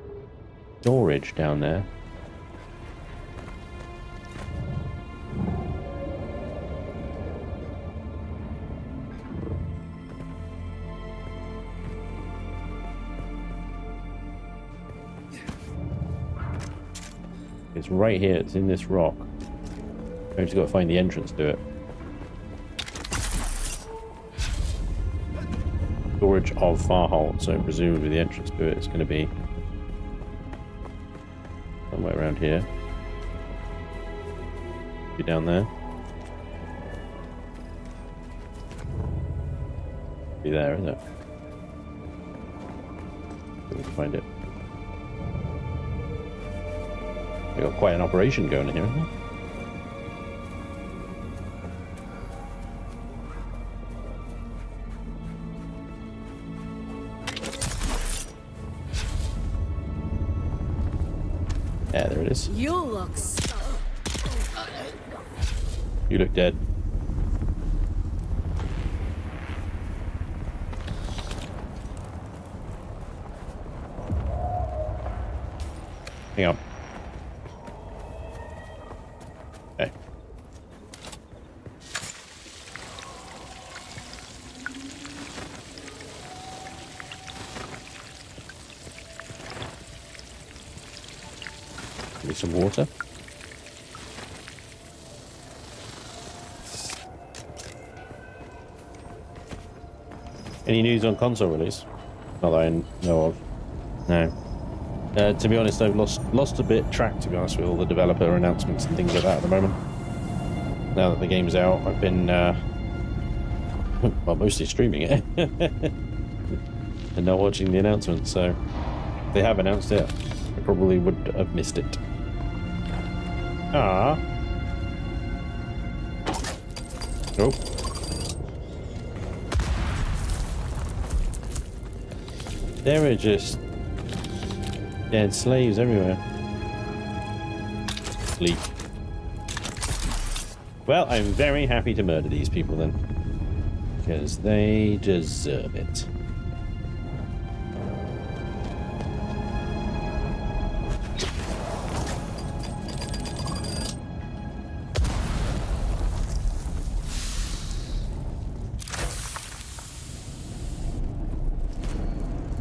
Storage down there. It's right here. It's in this rock. I've just got to find the entrance to it. Storage of Farhold, so presumably the entrance to it is going to be somewhere around here. Be down there. Be there, isn't it? We can find it. We got quite an operation going here, isn't it? Yeah, there it is. You look so... You look dead. Hang on. Okay. Give me some water. Any news on console release? Not that I know of. No. To be honest, I've lost a bit track, to be honest, with all the developer announcements and things like that at the moment. Now that the game's out, I've been, well, mostly streaming it. And not watching the announcements, so if they have announced it, I probably would have missed it. Ah. Nope. There are just dead slaves everywhere. Sleep. Well, I'm very happy to murder these people then. Because they deserve it.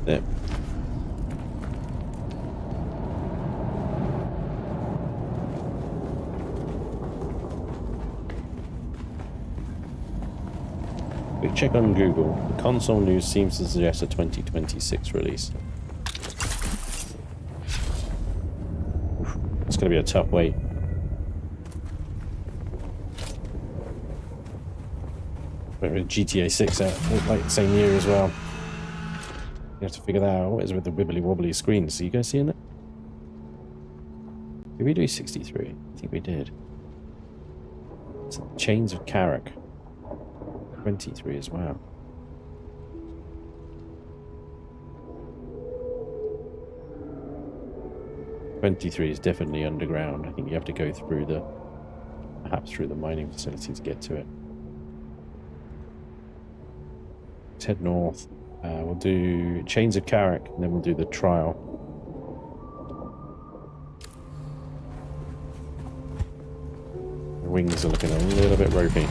There. Quick check on Google. The console news seems to suggest a 2026 release. Oof, it's going to be a tough wait. But with GTA 6 out like the same year as well. You have to figure that out. What is with the wibbly wobbly screen? So you guys seeing it? Did we do 63? I think we did. It's Chains of Karak. 23 as well. 23 is definitely underground. I think you have to go through the, perhaps through the mining facility to get to it. Let's head north. We'll do Chains of Karak, and then we'll do the trial. The wings are looking a little bit ropey.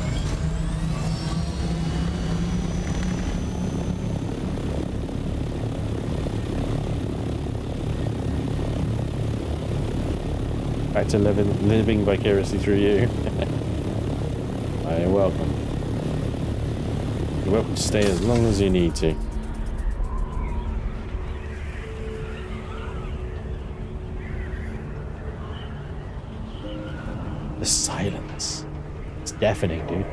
Back to living vicariously through you. You're welcome. You're welcome to stay as long as you need to. The silence. It's deafening, dude.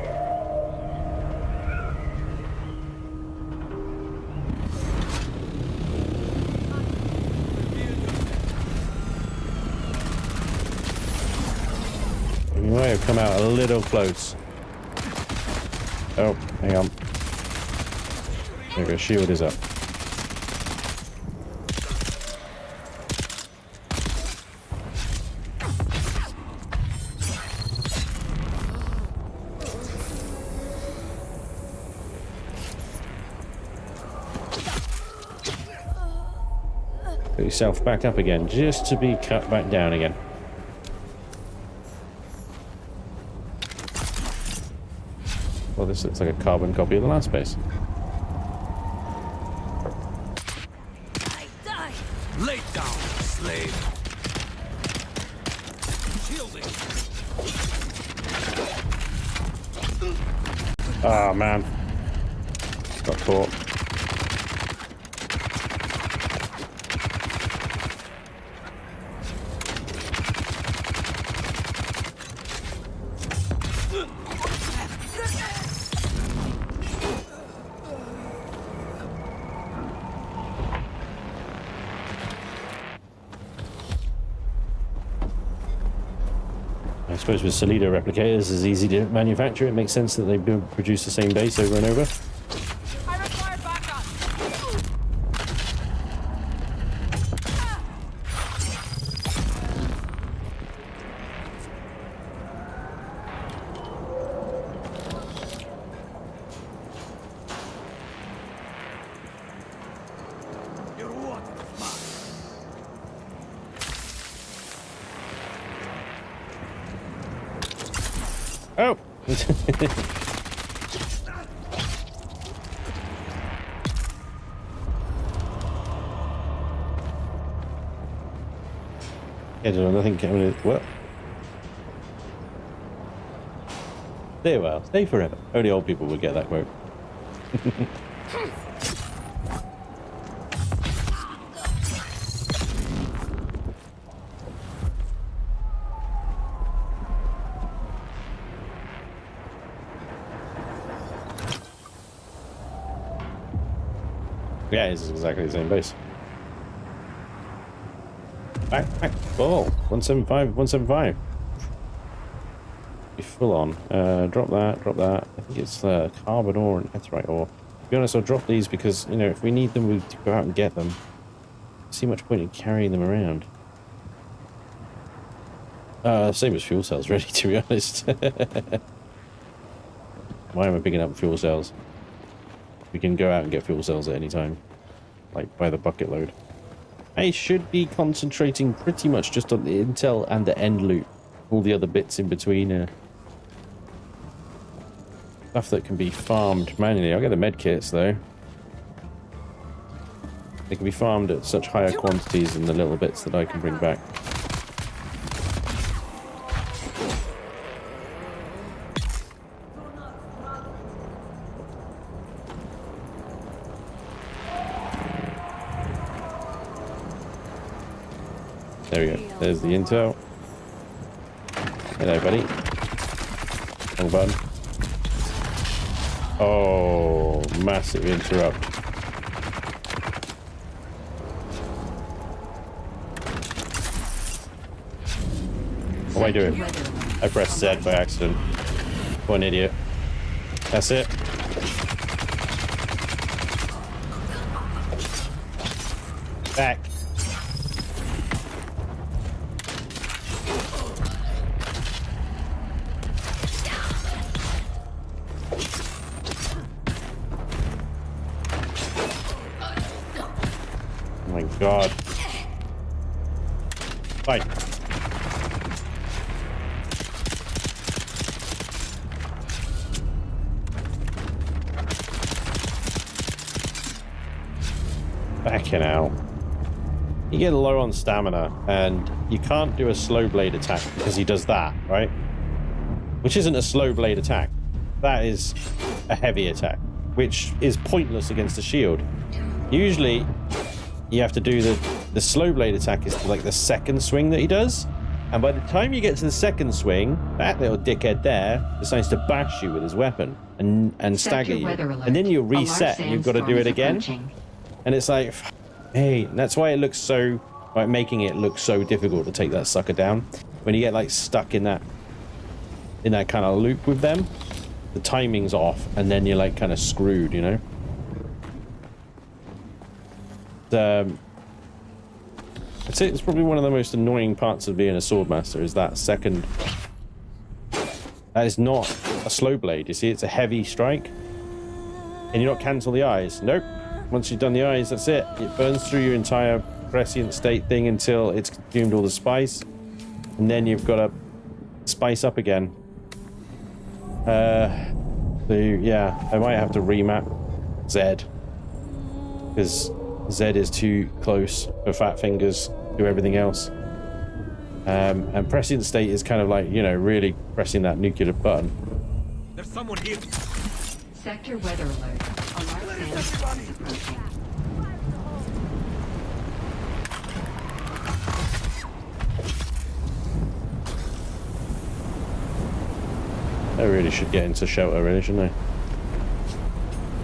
You might have come out a little close. Oh, hang on. There we go, shield is up. Put yourself back up again, just to be cut back down again. Well, this looks like a carbon copy of the last base. Lay down, slave. Shielding. Ah, man. Got caught. I suppose with Solido replicators, it's easy to manufacture. It makes sense that they produce the same base over and over. I require backup. Your water is mine. Oh! Yeah, nothing coming. What? Stay a while, stay forever. Only old people would get that quote. Yeah, it's exactly the same base. Back, ball. 175, 175. Be full on. Drop that, drop that. I think it's carbon ore and Atreides ore. To be honest, I'll drop these because, you know, if we need them, we go out and get them. I see much point in carrying them around. Same as fuel cells, really, to be honest. Why am I picking up fuel cells? We can go out and get fuel cells at any time, like by the bucket load. I should be concentrating pretty much just on the intel and the end loot. All the other bits in between. Stuff that can be farmed manually. I'll get the med kits though. They can be farmed at such higher quantities than the little bits that I can bring back. There we go. There's the intel. Hello, buddy. Wrong button. Oh, massive interrupt. What am I doing? I pressed Z by accident. What an idiot. That's it. God. Bye. Backing out. You get low on stamina, and you can't do a slow blade attack because he does that, right? Which isn't a slow blade attack. That is a heavy attack, which is pointless against a shield. Usually, you have to do the slow blade attack is like the second swing that he does, and by the time you get to the second swing, that little dickhead there decides to bash you with his weapon and stagger you, and then you reset and you've got to do it again. And it's like, hey, that's why it looks so, like, making it look so difficult to take that sucker down. When you get like stuck in that kind of loop with them, the timing's off, and then you're like kind of screwed, you know. I'd say it's probably one of the most annoying parts of being a swordmaster is that second. That is not a slow blade. You see, it's a heavy strike, and you not cancel the eyes. Nope. Once you've done the eyes, that's it. It burns through your entire prescient state thing until it's consumed all the spice, and then you've got to spice up again. So yeah, I might have to remap Z, because Z is too close for fat fingers to everything else. And prescient state is kind of like, you know, really pressing that nuclear button. There's someone here. Sector weather alert. Alarm sound approaching. I really should get into shelter, really, shouldn't I?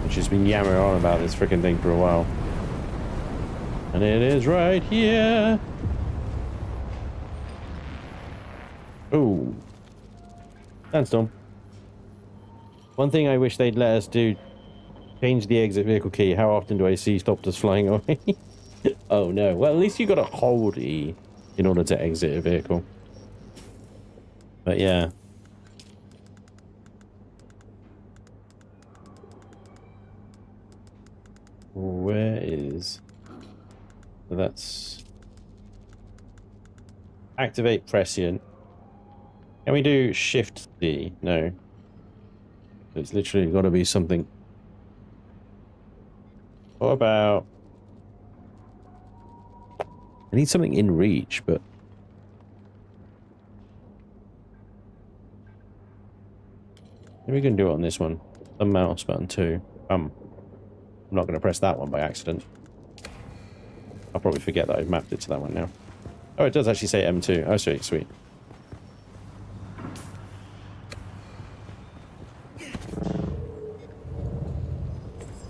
And she's been yammering on about this freaking thing for a while. And it is right here. Oh. Sandstorm. One thing I wish they'd let us do, change the exit vehicle key. How often do I see Stopters flying away? Oh no. Well, at least you got to hold E in order to exit a vehicle. But yeah. Where is... So that's... Activate prescient. Can we do Shift D? No. It's literally got to be something. What about... I need something in reach, but... Maybe we can do it on this one. The mouse button too. I'm not going to press that one by accident. I'll probably forget that I've mapped it to that one now. Oh, it does actually say M2. Oh, sweet, sweet.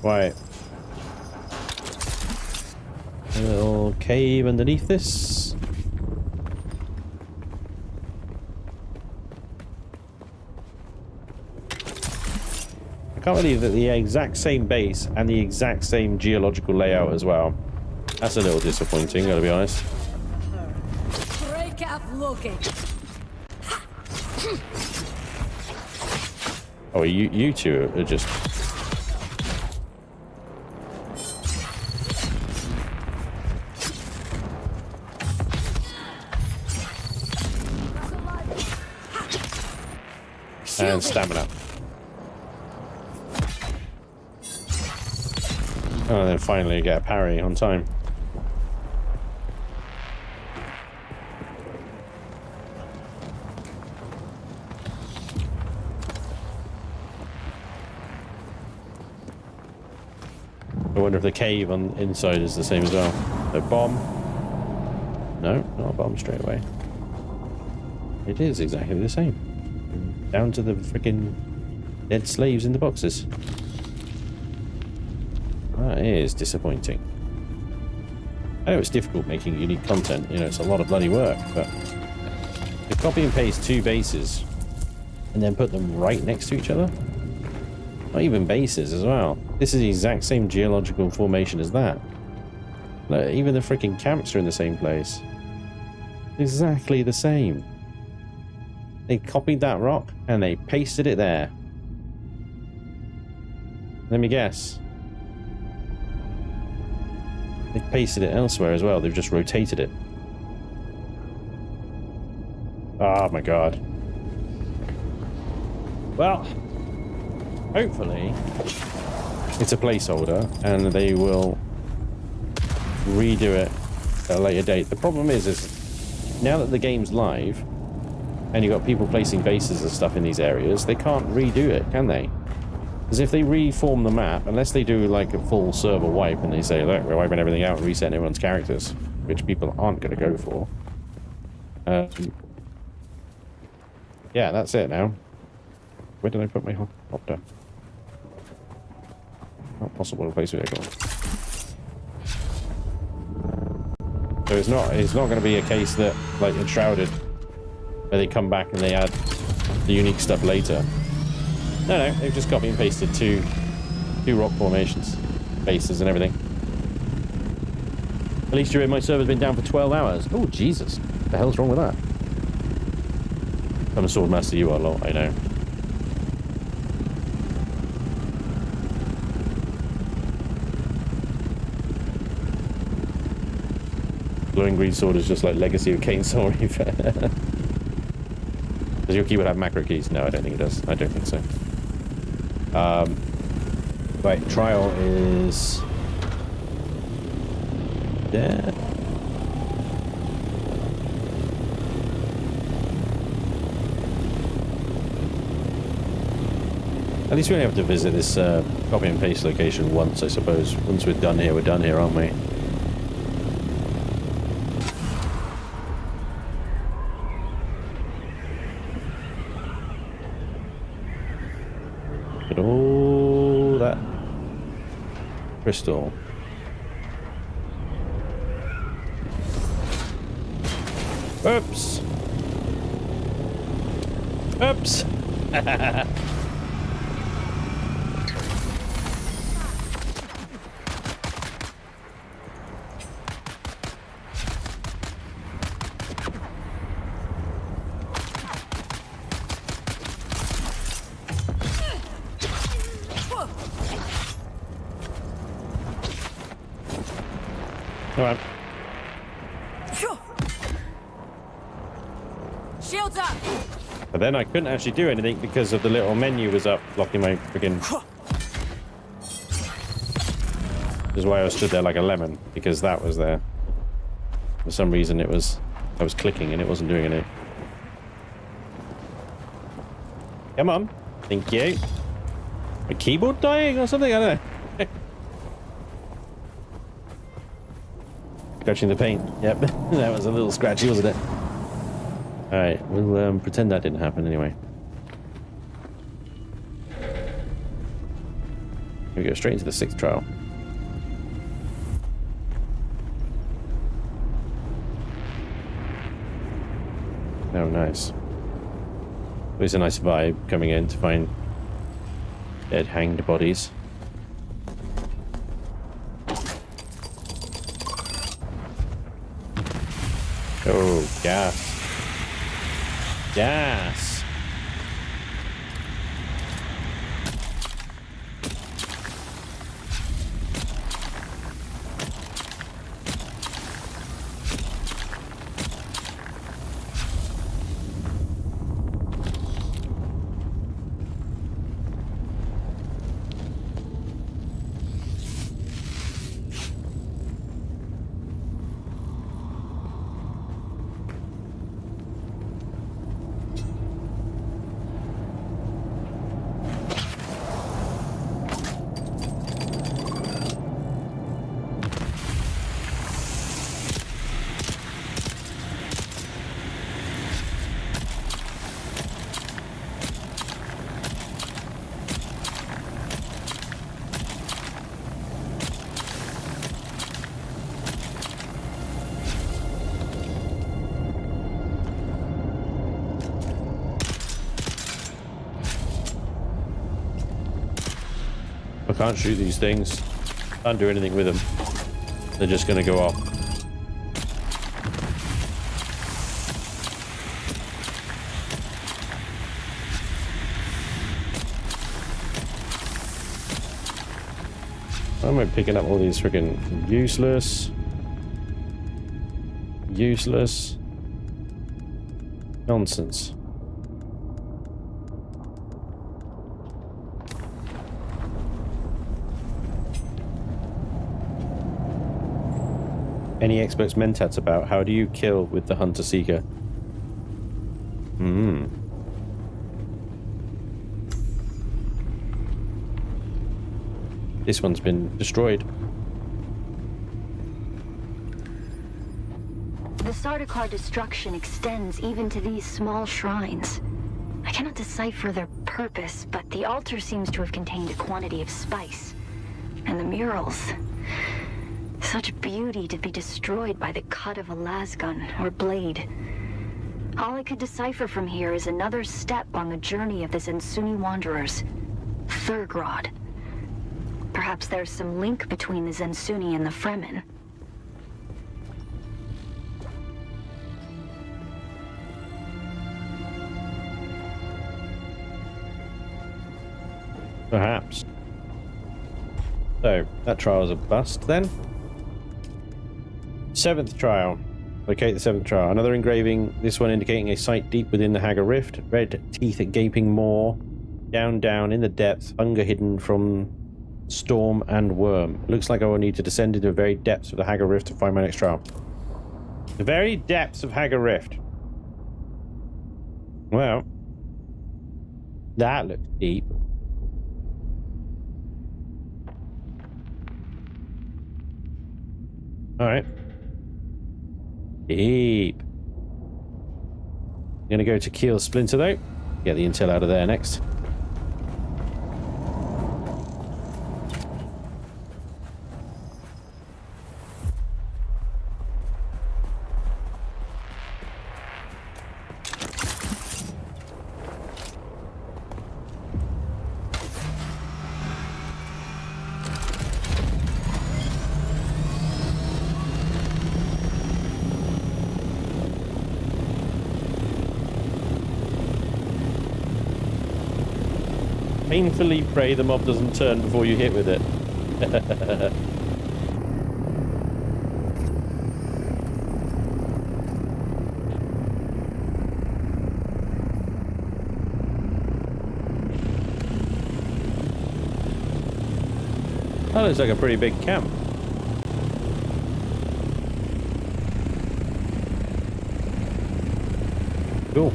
Right. A little cave underneath this. I can't believe that the exact same base and the exact same geological layout as well. That's a little disappointing, gotta be honest. Oh, you two are just... And stamina. Oh, and then finally get a parry on time. I wonder if the cave on inside is the same as well. A bomb? No, not a bomb straight away. It is exactly the same. Down to the freaking dead slaves in the boxes. That is disappointing. I know it's difficult making unique content, you know, it's a lot of bloody work, but to copy and paste two bases and then put them right next to each other? Not even bases as well. This is the exact same geological formation as that. Look, even the freaking camps are in the same place. Exactly the same. They copied that rock and they pasted it there. Let me guess. They pasted it elsewhere as well. They've just rotated it. Oh my god. Well, hopefully it's a placeholder and they will redo it at a later date. The problem is now that the game's live and you've got people placing bases and stuff in these areas, they can't redo it, can they? Because if they reform the map, unless they do like a full server wipe and they say, look, we're wiping everything out and resetting everyone's characters, which people aren't going to go for. Yeah, that's it now. Where did I put my helicopter? Not possible to place vehicle. So it's not going to be a case that, like Enshrouded, where they come back and they add the unique stuff later. No, they've just copy and pasted two rock formations, bases and everything. At least my server's been down for 12 hours. Oh, Jesus. What the hell's wrong with that? I'm a Swordmaster, you are, lol, I know. Glowing green sword is just like Legacy of Kain Soul Reaver. Does your keyboard have macro keys? No, I don't think it does. I don't think so. Right, trial is there. At least we only have to visit this copy and paste location once, I suppose. Once we're done here, aren't we? Look at all that crystal. Oops! Oops! Alright. Shields up. But then I couldn't actually do anything because of the little menu was up blocking my freaking. This is why I stood there like a lemon, because that was there. For some reason I was clicking and it wasn't doing anything. Come on. Thank you. My keyboard dying or something? I don't know. Scratching the paint. Yep. That was a little scratchy, wasn't it? Alright, we'll pretend that didn't happen anyway. We go straight into the 6th trial. Oh, nice. It's a nice vibe coming in to find dead hanged bodies. Oh, gas. Gas. I can't shoot these things. Can't do anything with them. They're just going to go off. Why am I picking up all these freaking useless? Useless. Nonsense. Any experts mentats about how do you kill with the Hunter Seeker? This one's been destroyed. The Sardaukar destruction extends even to these small shrines. I cannot decipher their purpose, but the altar seems to have contained a quantity of spice. And the murals. Such beauty to be destroyed by the cut of a lasgun or blade. All I could decipher from here is another step on the journey of the Zensuni wanderers. Thurgrod. Perhaps there's some link between the Zensuni and the Fremen. Perhaps. So, that trial's a bust then. 7th trial. Locate the 7th trial. Another engraving, this one indicating a site deep within the Hagar Rift. Red teeth at gaping maw. Down, down, in the depths. Hunger hidden from storm and worm. It looks like I will need to descend into the very depths of the Hagar Rift to find my next trial. The very depths of Hagar Rift. Well, that looks deep. Alright. Deep. I'm gonna go to K Splinter though. Get the intel out of there next. Painfully pray the mob doesn't turn before you hit with it. That looks like a pretty big camp. Cool.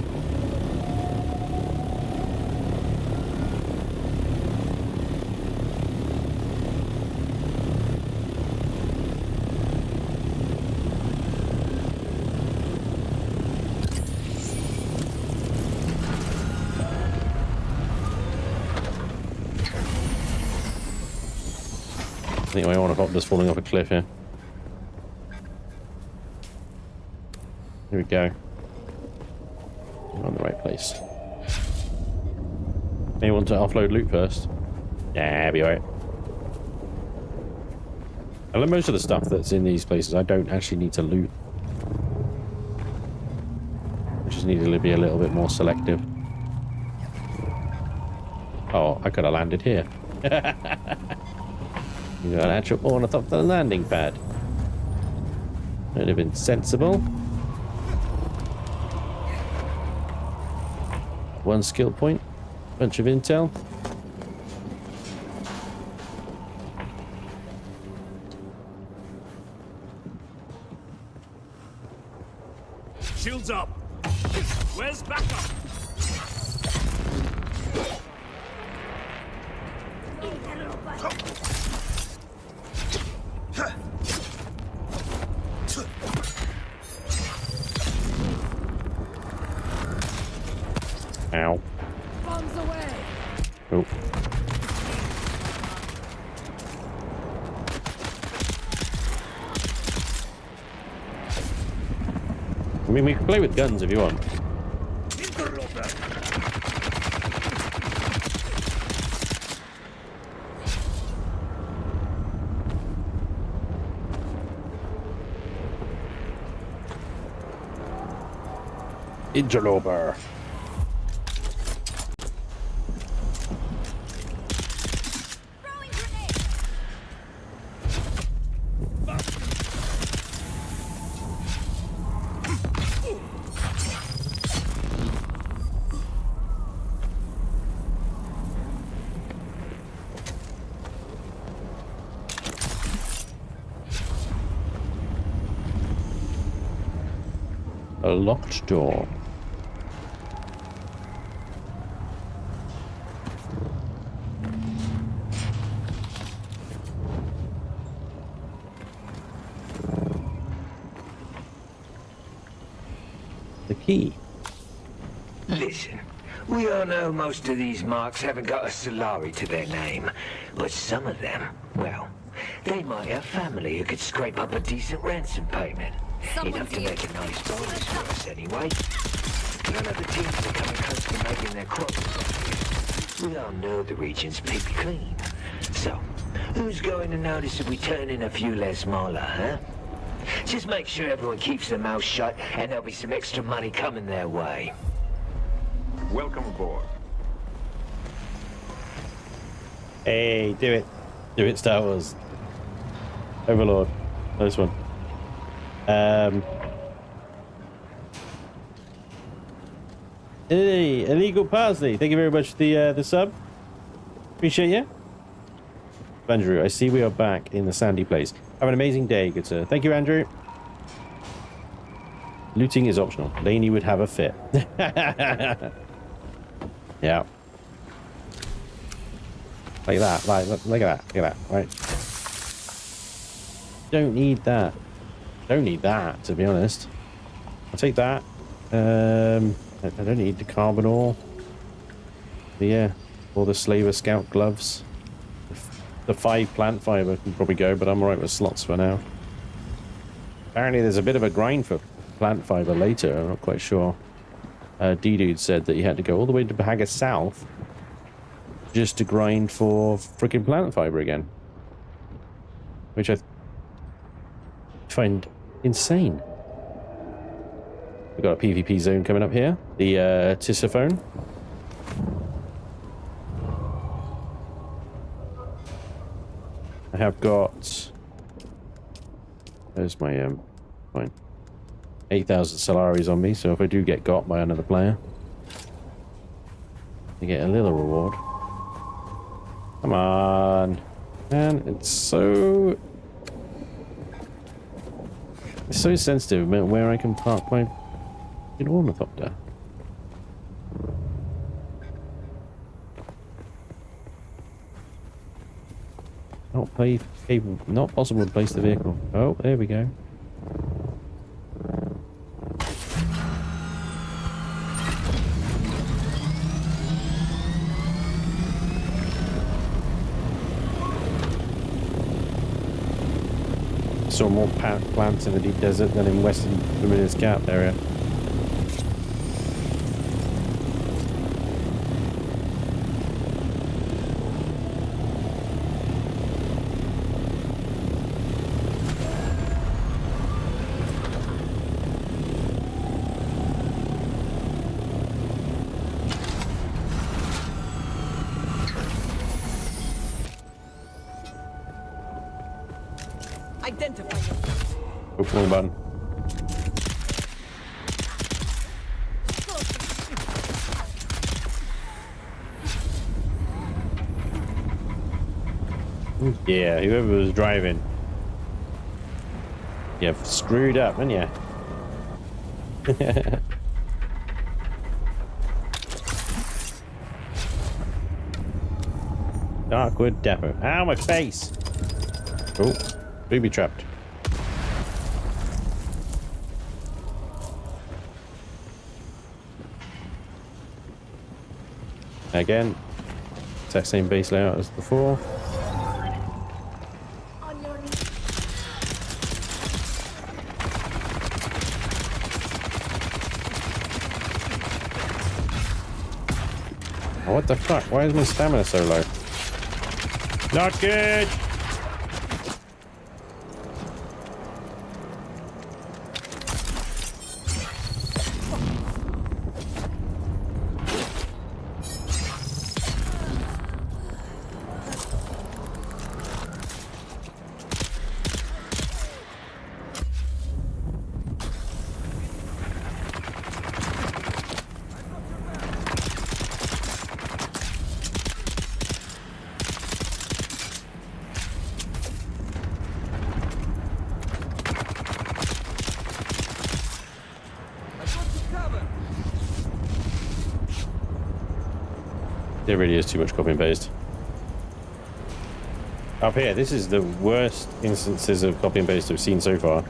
I think my ornithopter's falling off a cliff here. Here we go. We're on the right place. May want to offload loot first. Yeah, be alright. I love most of the stuff that's in these places. I don't actually need to loot. I just need to be a little bit more selective. Oh, I could have landed here. You got an actual ornithopter landing pad. Would have been sensible. One skill point. Bunch of intel. Shields up. Where's backup? Ow. Bombs away. Oh. I mean, we can play with guns if you want. Interloper. Throwing grenade. A locked door. The key. Listen, we all know most of these marks haven't got a Solari to their name, but some of them, well, they might have family who could scrape up a decent ransom payment. Enough to make a nice bonus for us anyway. None of the teams are coming close to making their crops. We all know the region's picked clean. So, who's going to notice if we turn in a few less mola, huh? Just make sure everyone keeps their mouth shut, and there'll be some extra money coming their way. Welcome aboard. Hey, do it. Do it, Star Wars. Overlord. Nice one. Hey, Illegal Parsley. Thank you very much for the sub. Appreciate you. Andrew, I see we are back in the sandy place. Have an amazing day, good sir. Thank you, Andrew. Looting is optional. Laney would have a fit. Yeah. Like that. Like, look at that. Look at that. Right. Don't need that. Don't need that, to be honest. I'll take that. I don't need the carbon ore. But yeah. Or the Slaver Scout gloves. The 5 plant fiber can probably go, but I'm alright with slots for now. Apparently there's a bit of a grind for plant fiber later. I'm not quite sure. D-Dude said that you had to go all the way to Bahaga South just to grind for freaking plant fiber again. Which I find insane. We've got a PvP zone coming up here. The Tisiphone. I have got... There's my fine. 8,000 Solaris on me, so if I do get got by another player, I get a little reward. Come on. Man, it's so sensitive about where I can park my ornithopter. Not possible to place the vehicle. Oh, there we go. Saw more plants in the deep desert than in western Vermilius Cap area. Identify yourself. Oops, wrong button. Yeah, whoever was driving. You've screwed up, haven't you? Darkwood Depot. Ow, my face! Oh, booby trapped. Again, exact same base layout as before. Oh, what the fuck? Why is my stamina so low? Not good! There really is too much copy and paste. Up here, this is the worst instances of copy and paste I've seen so far.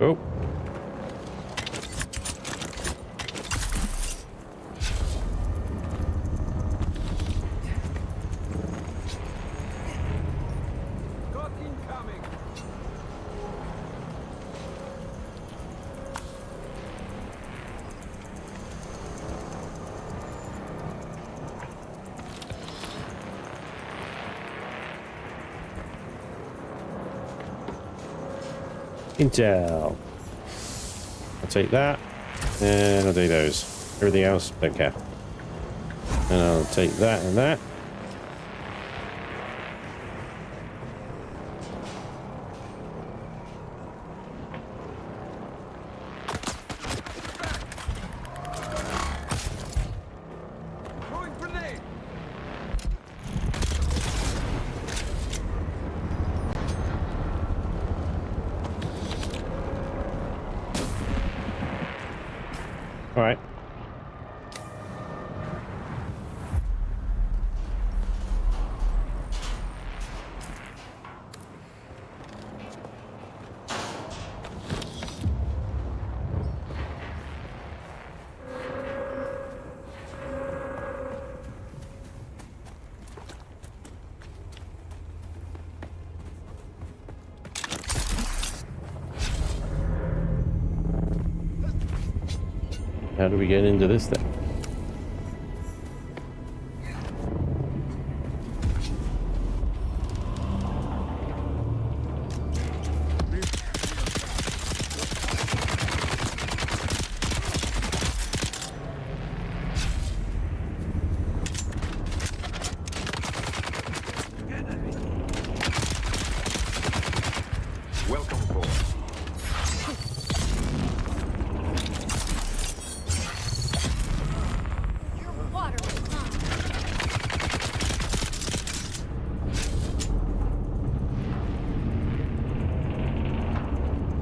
Oh. Intel. I'll take that, and I'll do those. Everything else, don't care. And I'll take that and that. All right. How do we get into this thing? Welcome aboard.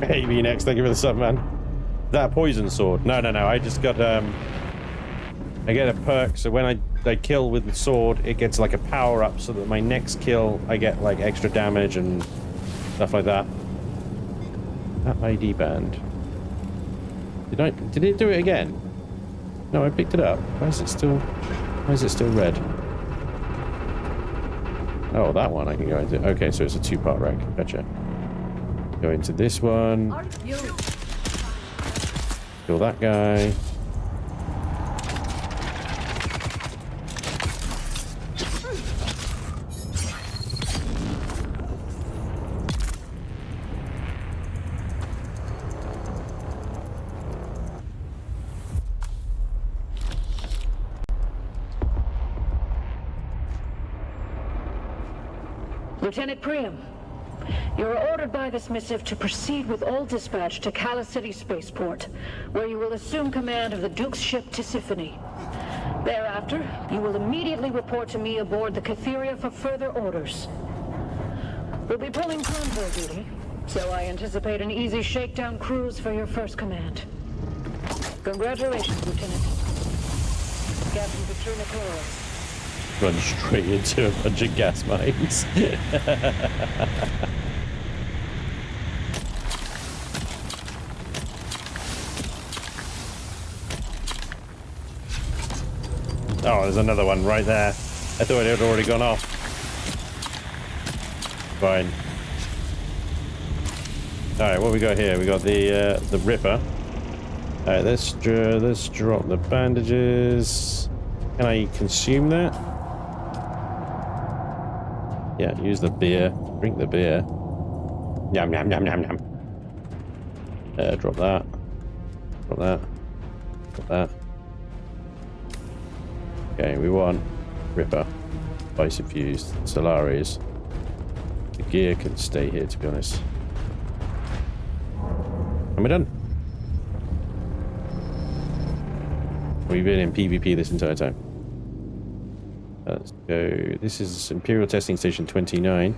Hey, V-Nex, thank you for the sub, man. That poison sword. No. I just got, I get a perk, so when I kill with the sword, it gets like a power up so that my next kill, I get like extra damage and stuff like that. That ID band. Did it do it again? No, I picked it up. Why is it still red? Oh, that one I can go into. Okay, so it's a two-part rack. Gotcha. Go into this one. Kill that guy. Lieutenant Priam, you are ordered by this missive to proceed with all dispatch to Kala City Spaceport, where you will assume command of the Duke's ship Tisiphone. Thereafter, you will immediately report to me aboard the Kytheria for further orders. We'll be pulling convoy duty, so I anticipate an easy shakedown cruise for your first command. Congratulations, Lieutenant. Captain Petrunicora. Run straight into a bunch of gas mines. Oh, there's another one right there. I thought it had already gone off. Fine. All right, what we got here? We got the Ripper. All right, let's drop the bandages. Can I consume that? Yeah, use the beer. Drink the beer. Yum, yum, yum, yum, yum. Drop that. Drop that. Drop that. Okay, we want Ripper. Spice infused. Solaris. The gear can stay here, to be honest. And we're done. We've been in PvP this entire time. Let's go. This is Imperial Testing Station 29.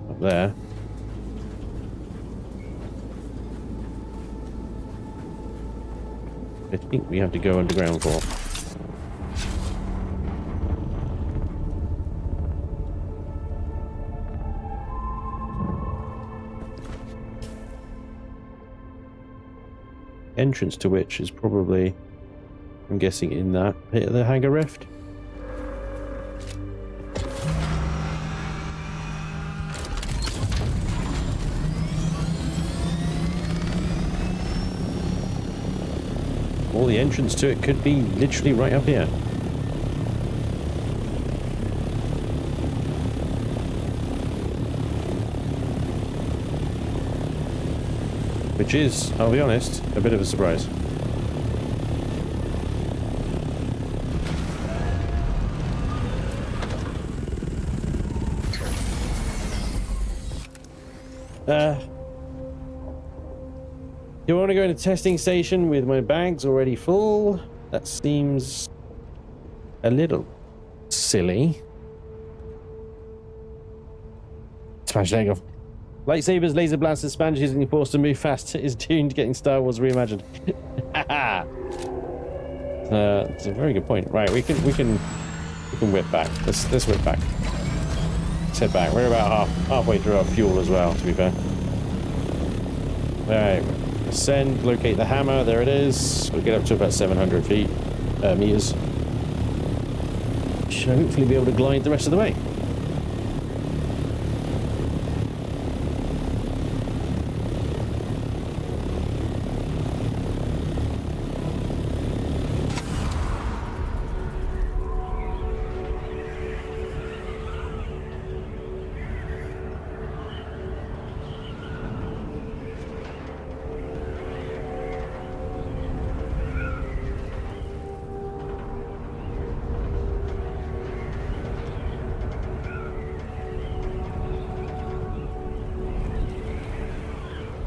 Up there. I think we have to go underground for. Entrance to which is probably, I'm guessing, in that bit of the hangar rift. Or the entrance to it could be literally right up here. Which is, I'll be honest, a bit of a surprise. Do I want to go into testing station with my bags already full? That seems a little silly. Smash leg off. Lightsabers, laser blasters, Spanish using force to move fast is Dune getting Star Wars reimagined. It's a very good point. Right, we can whip back. Let's whip back. Let's head back. We're about halfway through our fuel as well, to be fair. Alright, ascend, locate the hammer. There it is. We'll get up to about 700 meters. Should hopefully be able to glide the rest of the way.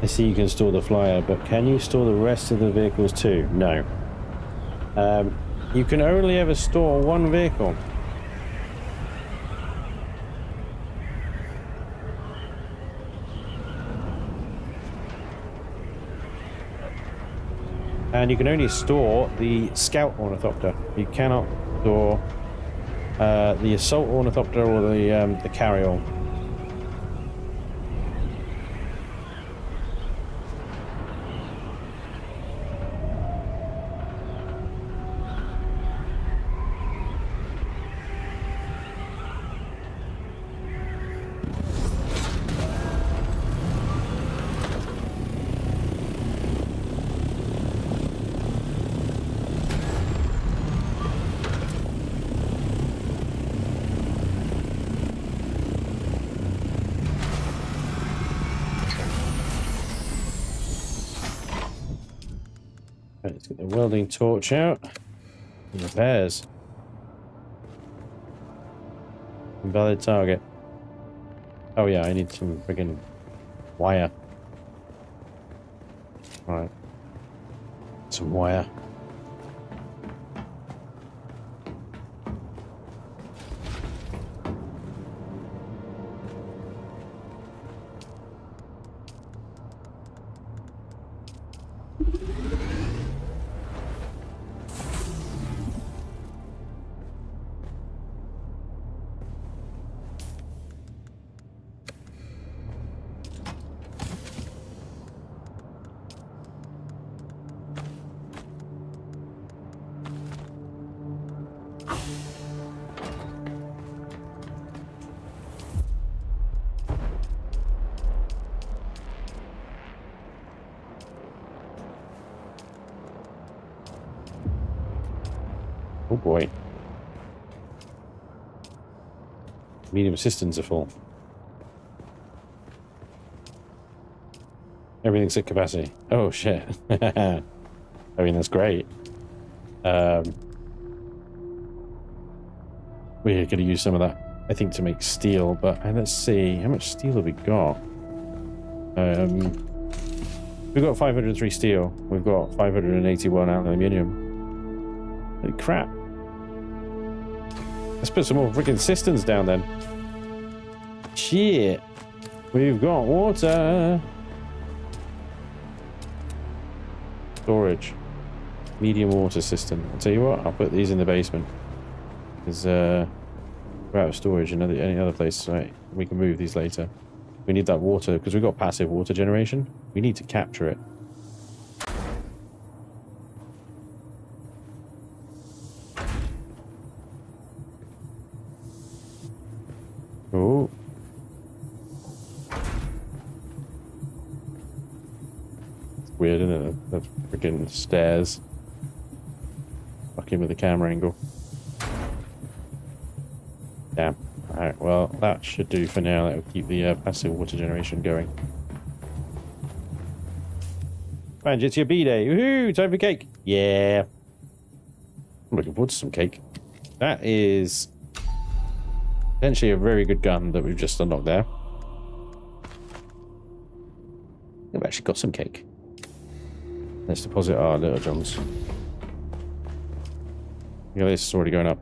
I see you can store the flyer, but can you store the rest of the vehicles too? No. You can only ever store one vehicle. And you can only store the scout ornithopter. You cannot store the assault ornithopter or the carry-all. Let's get the welding torch out. Repairs. Invalid target. Oh yeah, I need some friggin' wire. Alright. Some wire. Oh boy. Medium systems are full. Everything's at capacity. Oh shit. I mean, that's great. We're going to use some of that, I think, to make steel, but let's see. How much steel have we got? We've got 503 steel. We've got 581 aluminium. Holy crap. Let's put some more freaking cisterns down then. Shit. We've got water. Storage. Medium water cistern. I'll tell you what, I'll put these in the basement. Because we're out of storage in any other place. Right, we can move these later. We need that water because we've got passive water generation. We need to capture it. Oh. It's weird, isn't it? That's freaking stairs. Fucking with the camera angle. Damn. Alright, well, that should do for now. That will keep the passive water generation going. Man, it's your B-Day. Woohoo! Time for cake! Yeah. I'm looking forward to some cake. That is potentially a very good gun that we've just unlocked there. We've actually got some cake. Let's deposit our little johns. Yeah, this is already going up.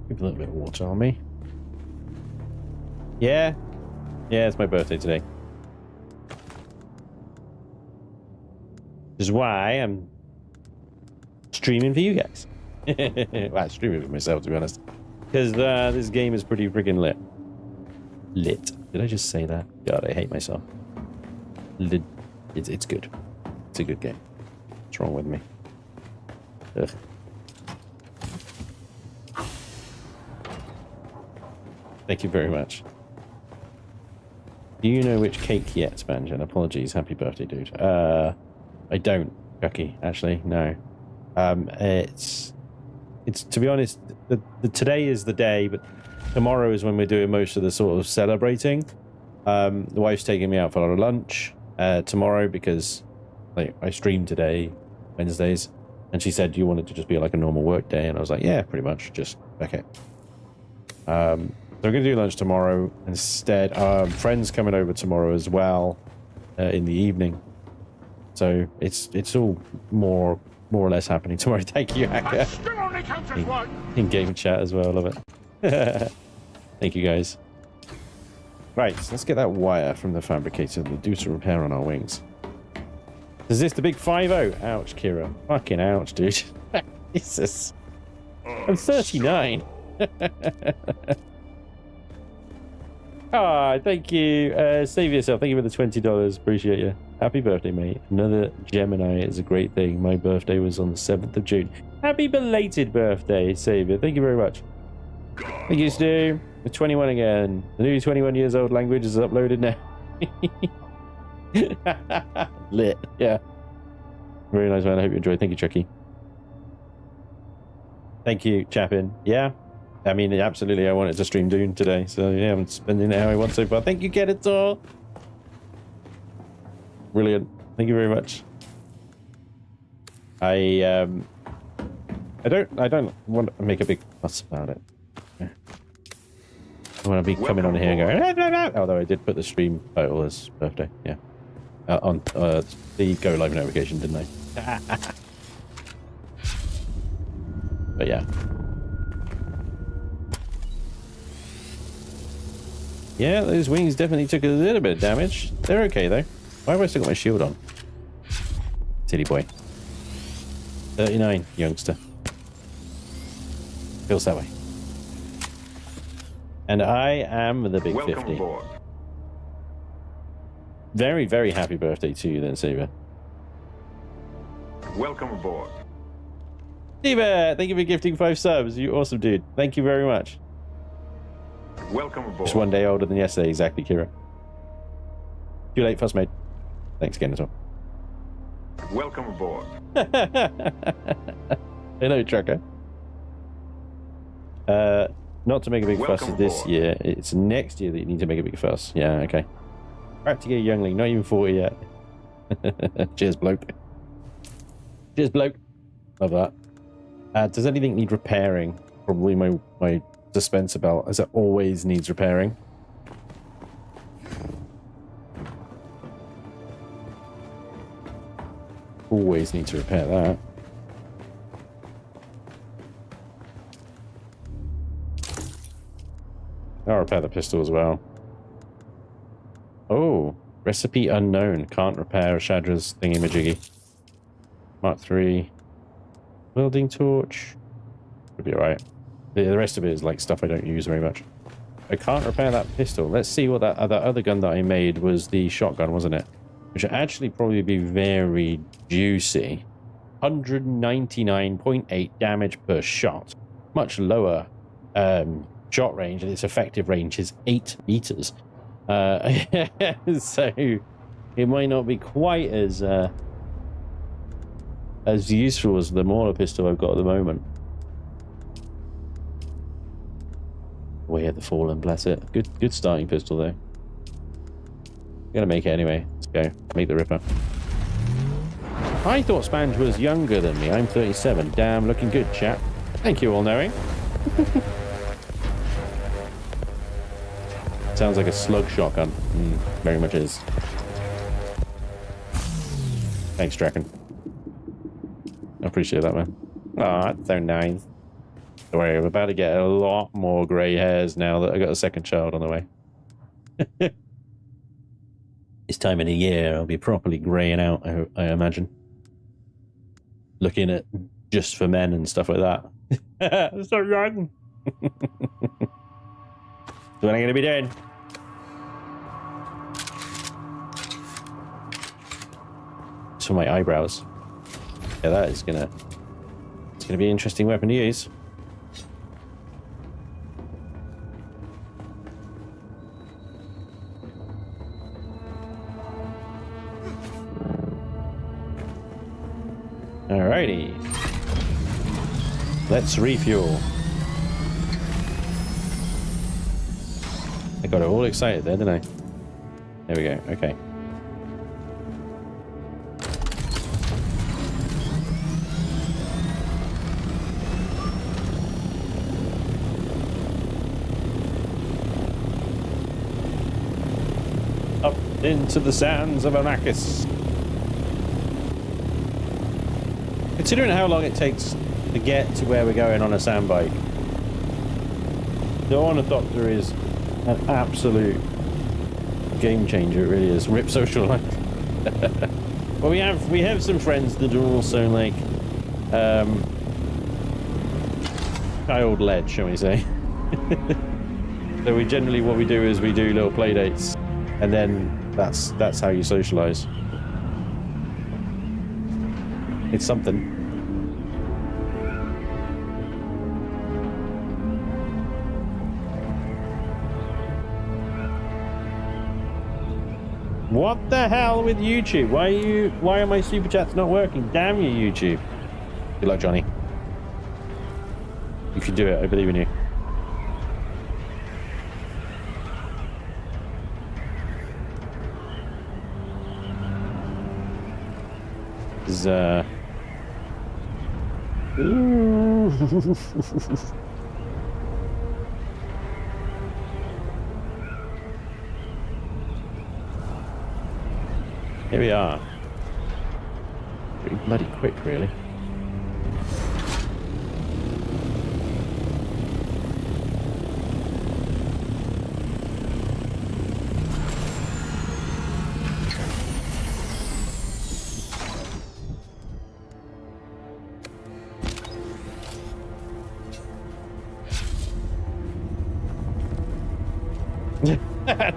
Give a little bit of water on me. Yeah? Yeah, it's my birthday today. Which is why I'm streaming for you guys. Well, I'm streaming for myself, to be honest. Because this game is pretty freaking lit. Lit. Did I just say that? God, I hate myself. Lit. It's good. It's a good game. What's wrong with me? Ugh. Thank you very much. Do you know which cake yet, Spanjan? Apologies. Happy birthday, dude. I don't, Chucky, actually, no. It's to be honest, today is the day, but tomorrow is when we're doing most of the sort of celebrating. The wife's taking me out for a lunch tomorrow because like I stream today, Wednesdays, and she said you wanted to just be like a normal work day, and I was like, yeah, pretty much, just okay. So we're going to do lunch tomorrow instead. Friends coming over tomorrow as well in the evening. So it's all more or less happening tomorrow. Thank you, Hacker. In game chat as well. I love it. Thank you, guys. Right, so let's get that wire from the fabricator and do some repair on our wings. Is this the big 5-0? Ouch, Kira. Fucking ouch, dude. Jesus. I'm 39. Ah, thank you. Save yourself. Thank you for the $20. Appreciate you. Happy birthday, mate. Another Gemini is a great thing. My birthday was on the 7th of June. Happy belated birthday, Savior. Thank you very much. Thank you, Stu. We're 21 again. The new 21 years old language is uploaded now. Lit. Yeah. Very nice, man. I hope you enjoyed. Thank you, Chucky. Thank you, Chapin. Yeah. I mean, absolutely, I wanted to stream Dune today, so yeah, I'm spending it how I want so far. Thank you, Keditor. Brilliant. Thank you very much. I don't want to make a big fuss about it. I want to be coming on here and going, although I did put the stream title as birthday, yeah. On the Go Live notification, didn't I? But yeah. Yeah, those wings definitely took a little bit of damage. They're okay, though. Why have I still got my shield on? Silly boy. 39, youngster. Feels that way. And I am the big 50. Aboard. Very, very happy birthday to you then, Saber. Welcome aboard. Saber, thank you for gifting 5 subs. You awesome, dude. Thank you very much. Welcome aboard. Just one day older than yesterday, exactly, Kira. Too late, fuss mate. Thanks again as well. Welcome aboard. Hello, trucker. Not to make a big fuss this year. It's next year that you need to make a big fuss. Yeah, okay. Practically a youngling, not even 40 yet. Cheers, bloke. Cheers, bloke. Love that. Does anything need repairing? Probably my dispenser belt, as it always needs repairing. always need to repair that. I'll repair the pistol as well. Oh, recipe unknown. Can't repair Shadra's thingy-majiggy. Mark 3. Welding torch. Should be alright. The rest of it is like stuff I don't use very much. I can't repair that pistol. Let's see what that other gun that I made was. The shotgun, wasn't it? Which should actually probably be very juicy. 199.8 damage per shot. Much lower shot range, and its effective range is 8 meters. So it might not be quite as useful as the Mauler pistol I've got at the moment. Way of the Fallen, bless it. Good starting pistol though. Gonna make it anyway. Let's go. Make the Ripper. I thought Spange was younger than me. I'm 37. Damn, looking good, chap. Thank you, all knowing. Sounds like a slug shotgun. Very much is. Thanks, Draken. I appreciate that, man. Oh, that's so nice. Don't worry, I'm about to get a lot more grey hairs now that I got a second child on the way. This time in a year, I'll be properly greying out, I imagine. Looking at Just for Men and stuff like that. So young. What am I going to be doing? It's for my eyebrows. Yeah, that is gonna... It's gonna be an interesting weapon to use. Alrighty. Let's refuel. I got it all excited there, didn't I? There we go. Okay. Up into the sands of Arrakis. Considering how long it takes to get to where we're going on a sand bike, the ornithopter is an absolute game changer. It really is. Rip social life. Well, we have some friends that are also like child led, shall we say? So we generally, what we do is we do little play dates, and then that's how you socialize. It's something. What the hell with YouTube? Why are my super chats not working? Damn you, YouTube. Good luck, Johnny. You can do it. I believe in you. This is, Here we are. Pretty bloody quick, really.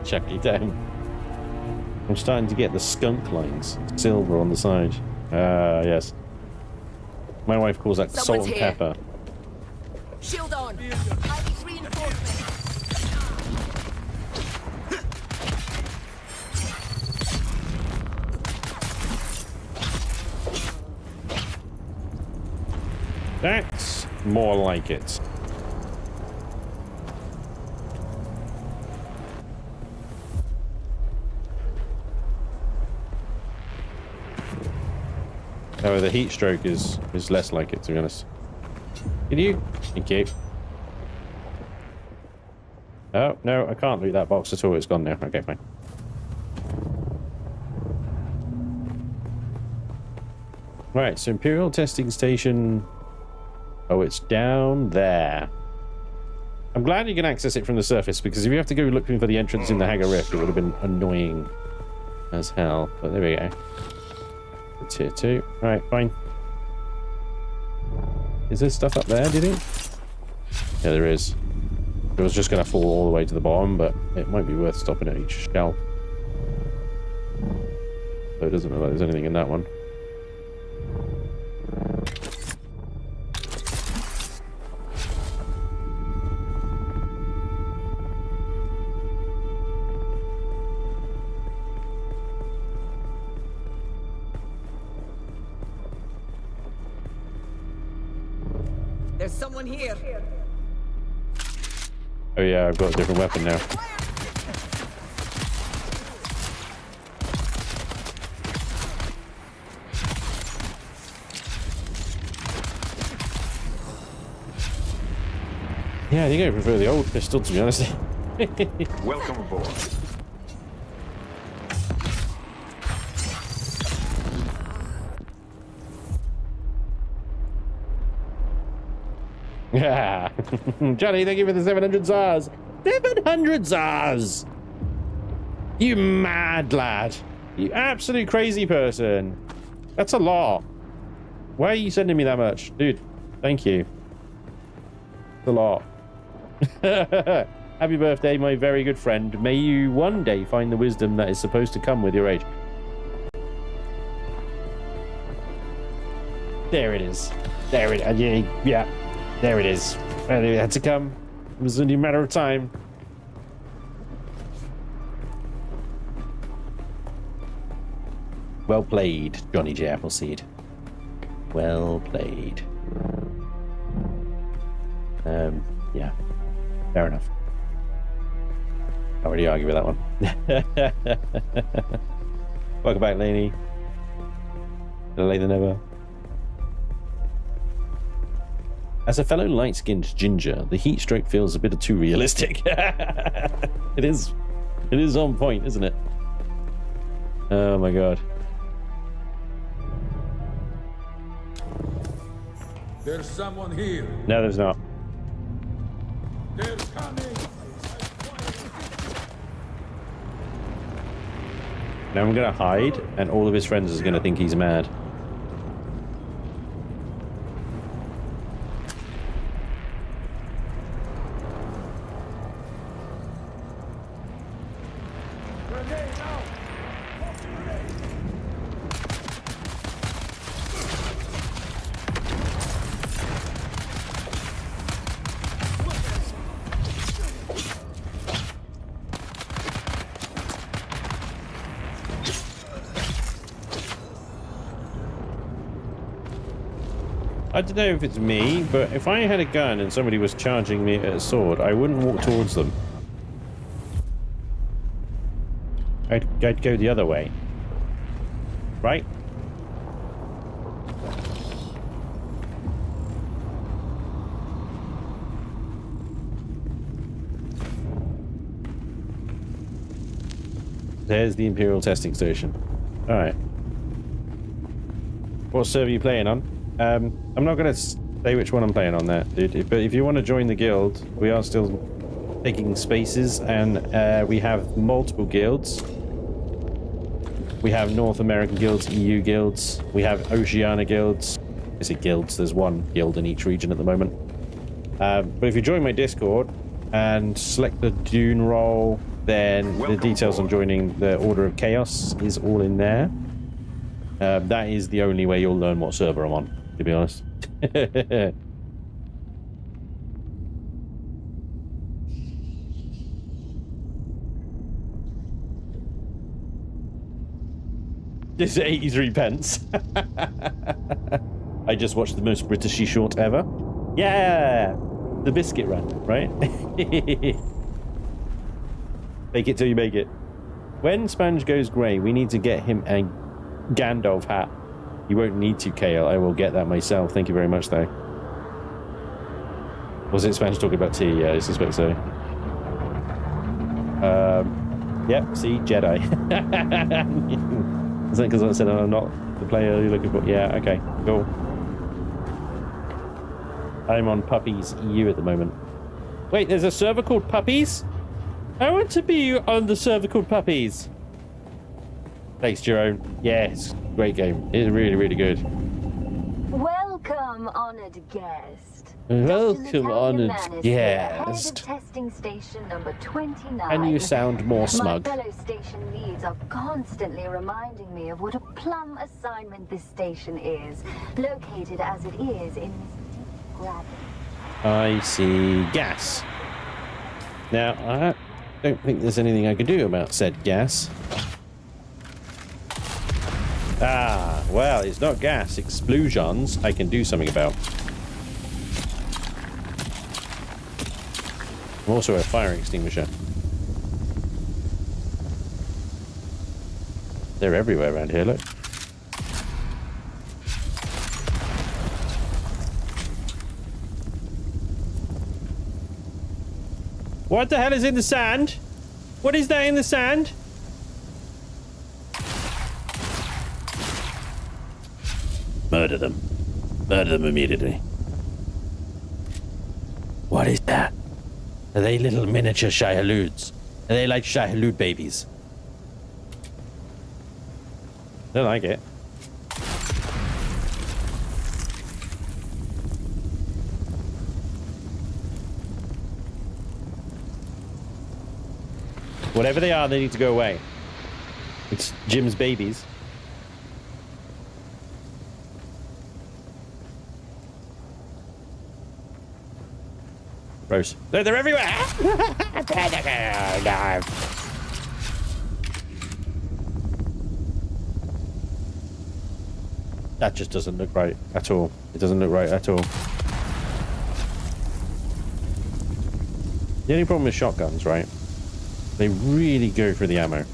Chucky down. I'm starting to get the skunk lines. Silver on the side. Yes. My wife calls that salt and pepper. Shield on. I need reinforcements. That's more like it. Oh, the heat stroke is less like it, to be honest. Can you? Thank you. Oh, no, I can't loot that box at all. It's gone now. Okay, fine. Right, so Imperial testing station. Oh, it's down there. I'm glad you can access it from the surface, because if you have to go looking for the entrance in the Hagar Rift, it would have been annoying as hell. But there we go. It's here too. Alright, fine. Is there stuff up there, did it? Yeah, there is. It was just going to fall all the way to the bottom, but it might be worth stopping at each shelf. So it doesn't look like there's anything in that one. There's someone here. Oh yeah, I've got a different weapon now. Yeah, I think I prefer the old pistol, to be honest. Welcome aboard. Yeah. Johnny, thank you for the 700 ZARs. 700 ZARs! You mad lad. You absolute crazy person. That's a lot. Why are you sending me that much? Dude, thank you. It's a lot. Happy birthday, my very good friend. May you one day find the wisdom that is supposed to come with your age. There it is. There it is. Yeah. There it is. It had to come. It was only a matter of time. Well played, Johnny J. Appleseed. Well played. Yeah. Fair enough. Can't really argue with that one. Welcome back, Laney. Better late than ever. As a fellow light-skinned ginger, the heat stroke feels a bit too realistic. It is on point, isn't it? Oh my god. There's someone here. No, there's not. They're coming. Now I'm gonna hide, and all of his friends are gonna think he's mad. I don't know if it's me, but if I had a gun and somebody was charging me at a sword, I wouldn't walk towards them. I'd go the other way. Right? There's the Imperial testing station. Alright. What server are you playing on? I'm not going to say which one I'm playing on that, dude. But if you want to join the guild, we are still taking spaces, and we have multiple guilds. We have North American guilds, EU guilds. We have Oceania guilds. Is it guilds? There's one guild in each region at the moment. But if you join my Discord and select the Dune role, then the details on joining the Order of Chaos is all in there. That is the only way you'll learn what server I'm on, to be honest. This is 83 pence. I just watched the most Britishy short ever. Yeah! The biscuit run, right? Make it till you make it. When Sponge goes grey, we need to get him a Gandalf hat. You won't need to, Kale. I will get that myself. Thank you very much, though. Was it Sponge talking about tea? Yeah, I suspect so. Yep, see? Jedi. Is that because I said I'm not the player you're looking for? Yeah, okay, cool. I'm on Puppies EU at the moment. Wait, there's a server called Puppies? I want to be on the server called Puppies. Thanks, Jerome. Yes, great game. It's really, really good. Welcome, honored guest. Welcome, honored guest. Head of testing station number 29. Can you sound more smug? My fellow station leads are constantly reminding me of what a plum assignment this station is, located as it is in this deep gravity. I see gas. Now, I don't think there's anything I can do about said gas. Ah, well, it's not gas. Explosions I can do something about. I'm also a fire extinguisher. They're everywhere around here, look. What the hell is in the sand? What is that in the sand? Murder them. Murder them immediately. What is that? Are they little miniature Shai-Haluds? Are they like Shai-Halud babies? Don't like it. Whatever they are, they need to go away. It's Jim's babies. Gross. They're everywhere! That just doesn't look right at all. It doesn't look right at all. The only problem with shotguns, right? They really go for the ammo.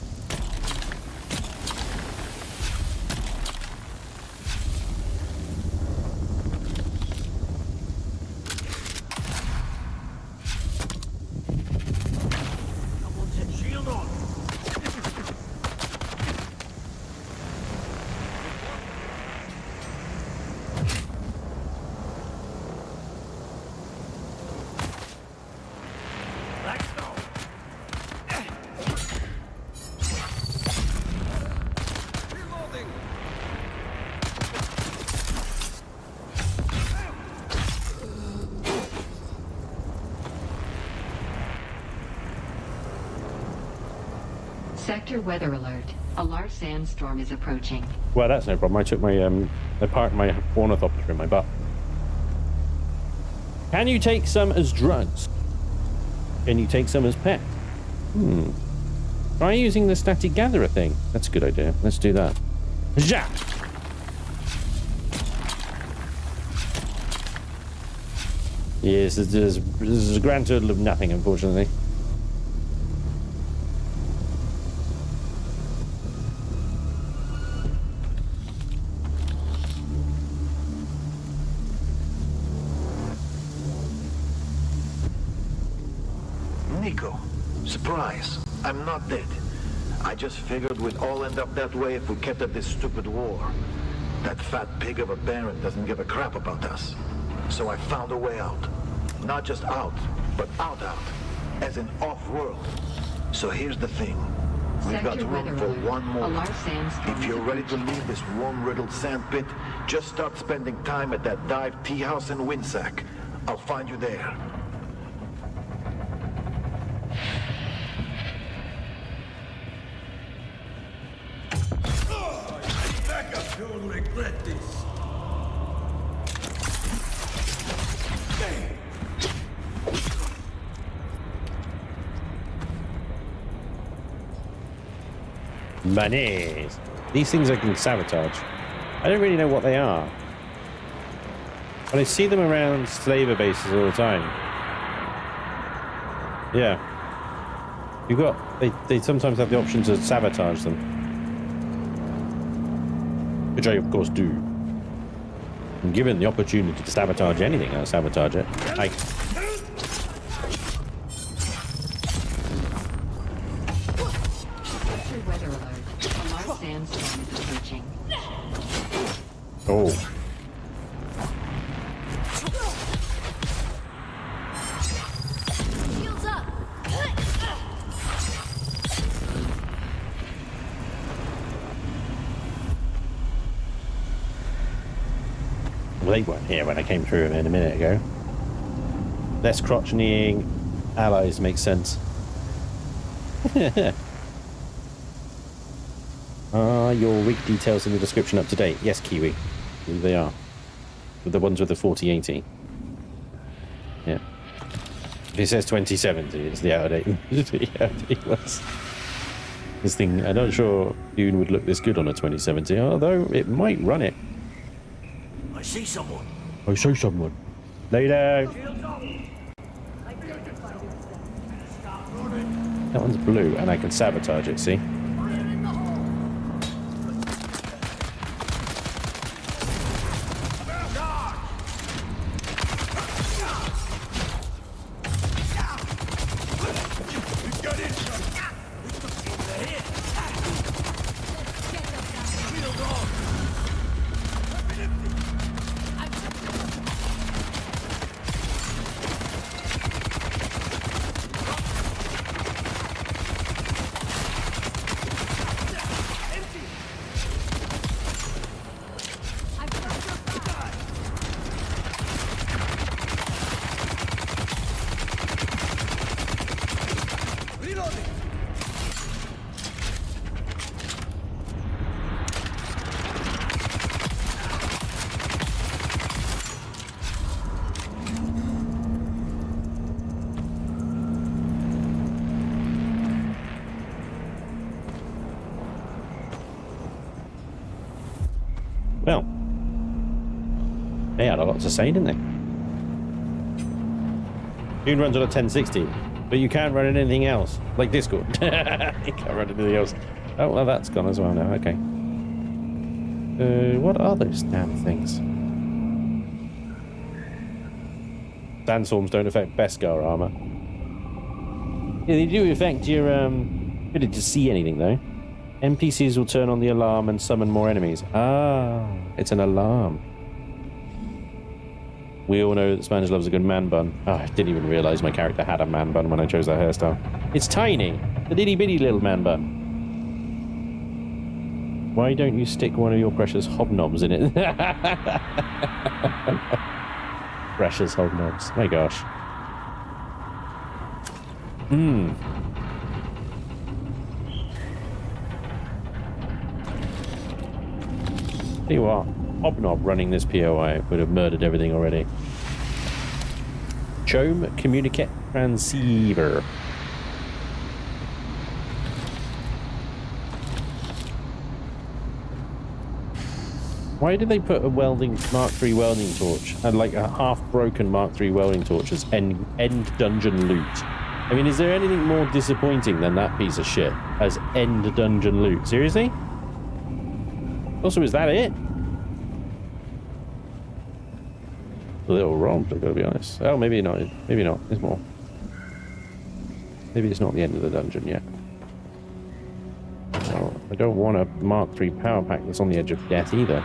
Sector weather alert. A large sandstorm is approaching. Well, that's no problem. I took my I parked my ornithopter in my butt. Can you take some as drugs? Can you take some as pet? Try using the static gatherer thing. That's a good idea. Let's do that. Ja! Yes, this is a grand total of nothing, unfortunately. Surprise. I'm not dead. I just figured we'd all end up that way if we kept up this stupid war. That fat pig of a Baron doesn't give a crap about us. So I found a way out. Not just out, but out. As in off-world. So here's the thing. We've got room for one more. If you're ready to leave this worm-riddled sand pit, just start spending time at that dive tea house in Windsack. I'll find you there. You'll regret this. Monies. These things I can sabotage. I don't really know what they are. But I see them around slaver bases all the time. Yeah. You've got... They sometimes have the option to sabotage them. Which I, of course, do. And given the opportunity to sabotage anything, I'll sabotage it. I... Weather alert. A large sandstorm is approaching. Oh. Shields up. Well, they weren't here when I came through a minute ago. Less crotcheting allies makes sense. Are your rig details in the description up to date? Yes, Kiwi. They are. With the ones with the 4080. Yeah. If it says 2070, it's the out of date. This thing, I'm not sure Dune would look this good on a 2070, although it might run it. I see someone. I see someone. Later. That one's blue, and I can sabotage it, see? Well, they had a lot to say, didn't they? Dune runs on a 1060, but you can't run anything else, like Discord. You can't run anything else. Oh, well, that's gone as well now. Okay. What are those damn things? Sandstorms don't affect Beskar armor. Yeah, they do affect your ability to see anything, though. NPCs will turn on the alarm and summon more enemies. Ah, it's an alarm. We all know that Spanish loves a good man bun. Oh, I didn't even realise my character had a man bun when I chose that hairstyle. It's tiny. The itty bitty little man bun. Why don't you stick one of your precious hobnobs in it? Precious hobnobs. My gosh. Tell you what, Hobnob running this POI would have murdered everything already. Chone Communicate Transceiver. Why did they put a welding Mark III welding torch and like a half-broken Mark III welding torch as end dungeon loot? I mean, is there anything more disappointing than that piece of shit as end dungeon loot? Seriously? Also, is that it? A little wrong, I've got to be honest. Oh, maybe not. Maybe not. There's more. Maybe it's not the end of the dungeon yet. Oh, I don't want a Mark III power pack that's on the edge of death either.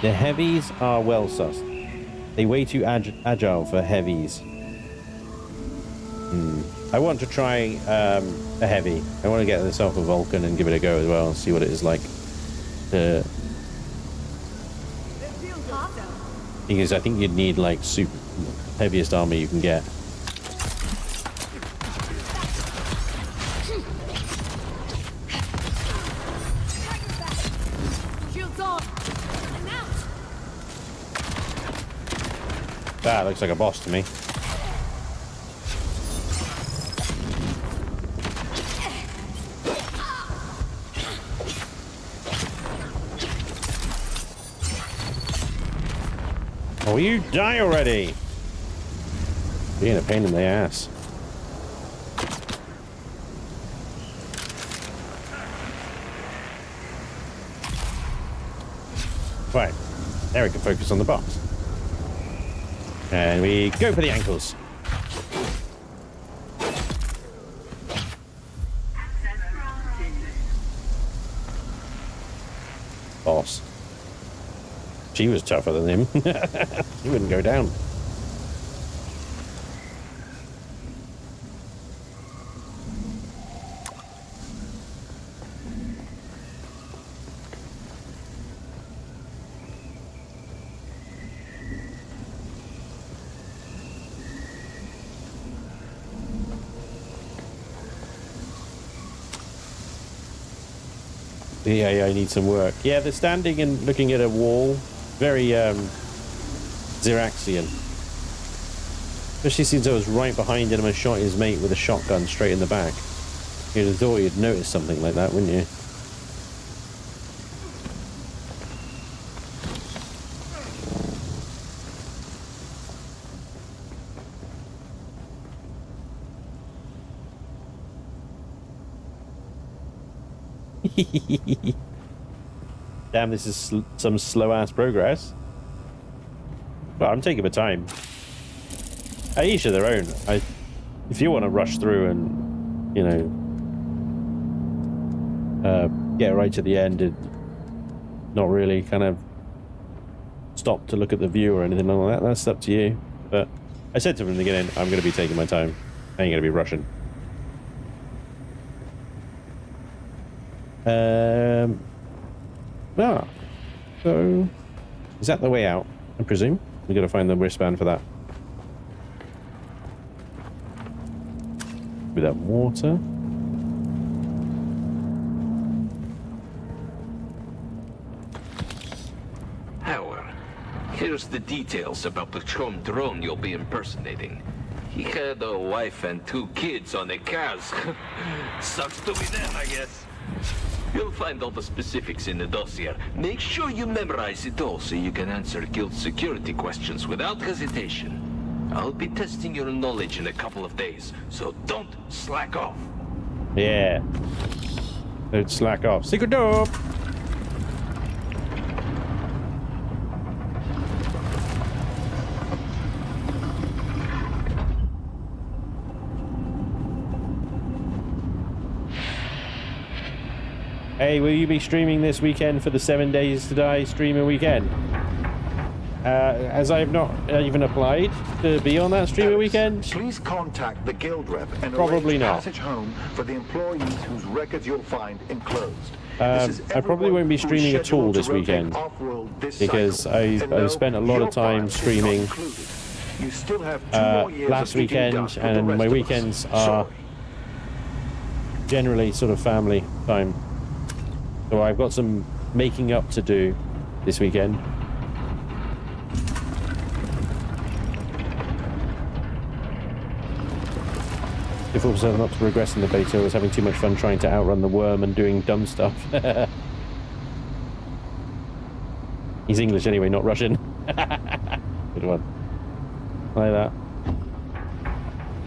The heavies are well sussed. They're way too agile for heavies. I want to try a heavy. I want to get this off of Vulcan and give it a go as well and see what it is like. Because I think you'd need like super heaviest armor you can get. That looks like a boss to me. Oh, you die already! Being a pain in the ass. Right, there we can focus on the box. And we go for the ankles. boss. She was tougher than him. He wouldn't go down. The AI needs some work. Yeah, they're standing and looking at a wall. Very Xeraxian. Especially since I was right behind him and I shot his mate with a shotgun straight in the back. You'd have thought you'd notice something like that, wouldn't you? Damn, this is some slow-ass progress. But I'm taking my time. Each of their own. If you want to rush through and, you know, get right to the end and not really kind of stop to look at the view or anything like that, that's up to you. But I said to them in the beginning, I'm going to be taking my time. I ain't going to be rushing. So is that the way out? I presume we got to find the wristband for that. With that water. Howard, here's the details about the Chone drone you'll be impersonating. He had a wife and 2 kids on the cars. Sucks to be them, I guess. You'll find all the specifics in the dossier. Make sure you memorize it all so you can answer guild security questions without hesitation. I'll be testing your knowledge in a couple of days, so don't slack off. Yeah. Don't slack off. Secret door! Hey, will you be streaming this weekend for the 7 Days to Die streamer weekend? As I have not even applied to be on that streamer weekend. Please contact the guild rep and probably arrange not. Passage home for the employees whose records you'll find enclosed. I probably won't be streaming at all this weekend because I've spent a lot of time streaming You still have 2 more years last of eating weekend, dust with the and rest my of us. weekends are generally sort of family time. So I've got some making up to do this weekend. If also not to progress in the beta, I was having too much fun trying to outrun the worm and doing dumb stuff. He's English anyway, not Russian. Good one. Like that.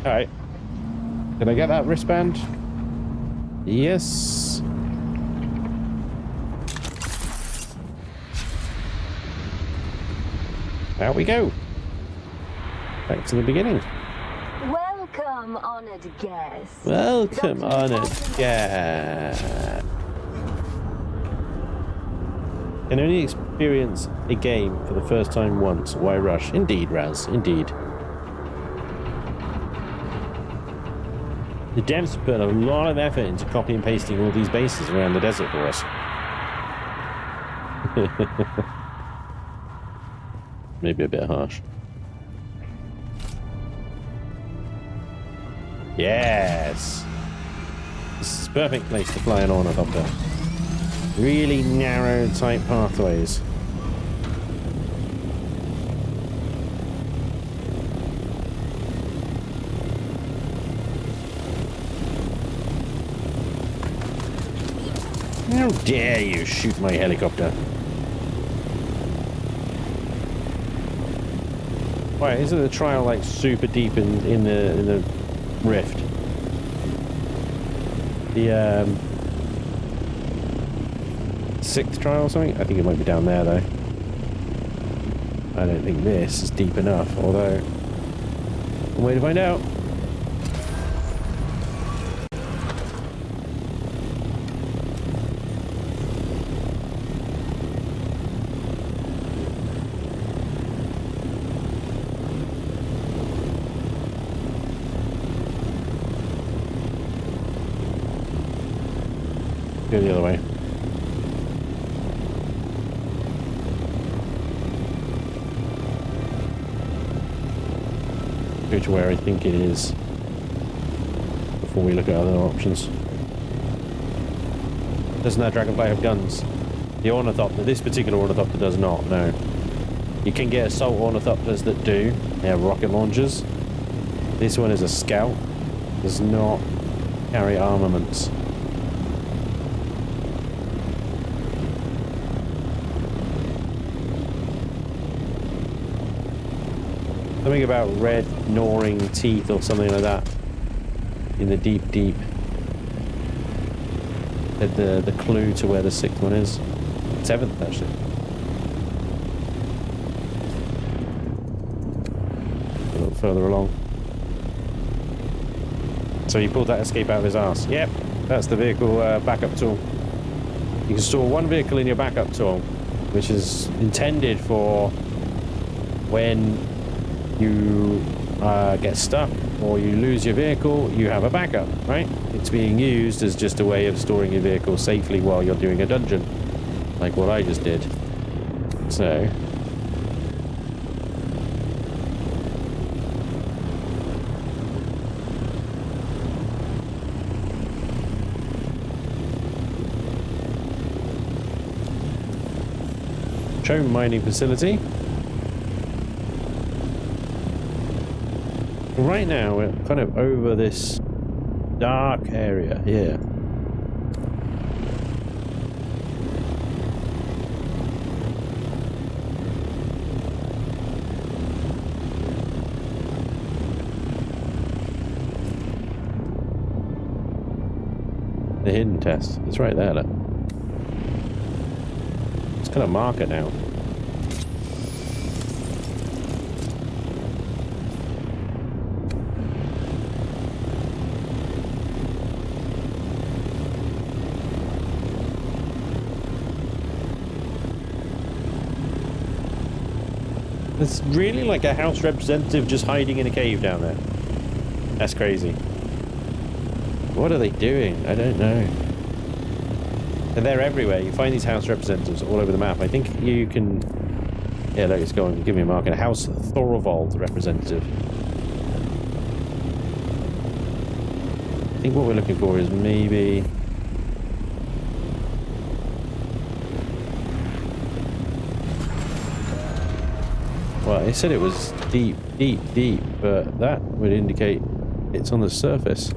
Alright. Did I get that wristband? Yes. Out we go. Back to the beginning. Welcome, honored guest. Welcome, honored guest. Can only experience a game for the first time once. Why rush? Indeed, Raz. Indeed. The devs put a lot of effort into copy and pasting all these bases around the desert for us. Maybe a bit harsh. Yes! This is a perfect place to fly an ornithopter. Really narrow, tight pathways. How dare you shoot my helicopter? Why isn't the trial like super deep in the rift? The 6th trial or something? I think it might be down there though. I don't think this is deep enough, although one way to find out. Go the other way. Go to where I think it is before we look at other options. Doesn't that dragonfly have guns? The ornithopter, this particular ornithopter does not, no. You can get assault ornithopters that do. They have rocket launchers. This one is a scout. Does not carry armaments. Something about red gnawing teeth or something like that in the deep. The clue to where the 6th one is. 7th actually. A little further along. So he pulled that escape out of his ass. Yep, that's the vehicle backup tool. You can store one vehicle in your backup tool, which is intended for when you get stuck or you lose your vehicle, you have a backup, right? It's being used as just a way of storing your vehicle safely while you're doing a dungeon, like what I just did. So Chone mining facility. Right now we're kind of over this dark area here. The hidden test. It's right there, look. It's gonna mark it now. It's really like a house representative just hiding in a cave down there. That's crazy. What are they doing? I don't know. And they're everywhere. You find these house representatives all over the map. I think you can... Yeah, look, it's going. Give me a mark. A House Farhold representative. I think what we're looking for is maybe... Well, it said it was deep, but that would indicate it's on the surface.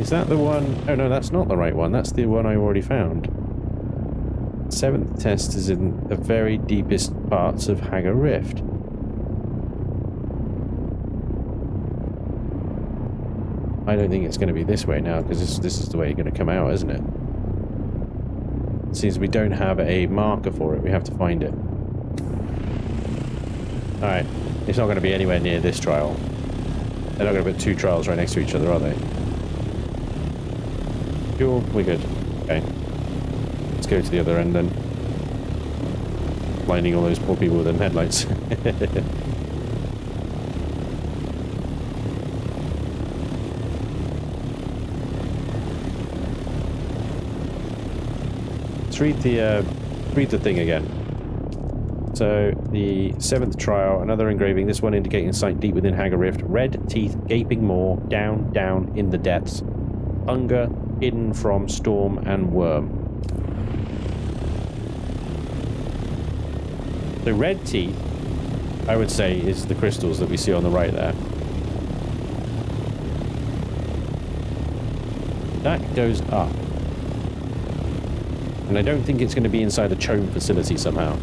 Is that the one? Oh no, that's not the right one. That's the one I already found. 7th test is in the very deepest parts of Hagar Rift. I don't think it's going to be this way now, because this is the way you're going to come out, isn't it? Since we don't have a marker for it, we have to find it. Alright, it's not going to be anywhere near this trial. They're not going to put 2 trials right next to each other, are they? Sure, we're good. Okay. Let's go to the other end then. Blinding all those poor people with them headlights. Let's read the thing again. So, the 7th trial, another engraving, this one indicating sight deep within Hagar Rift. Red teeth, gaping maw, down in the depths. Hunger, hidden from storm and worm. The red teeth, I would say, is the crystals that we see on the right there. That goes up. And I don't think it's going to be inside the Chone facility somehow.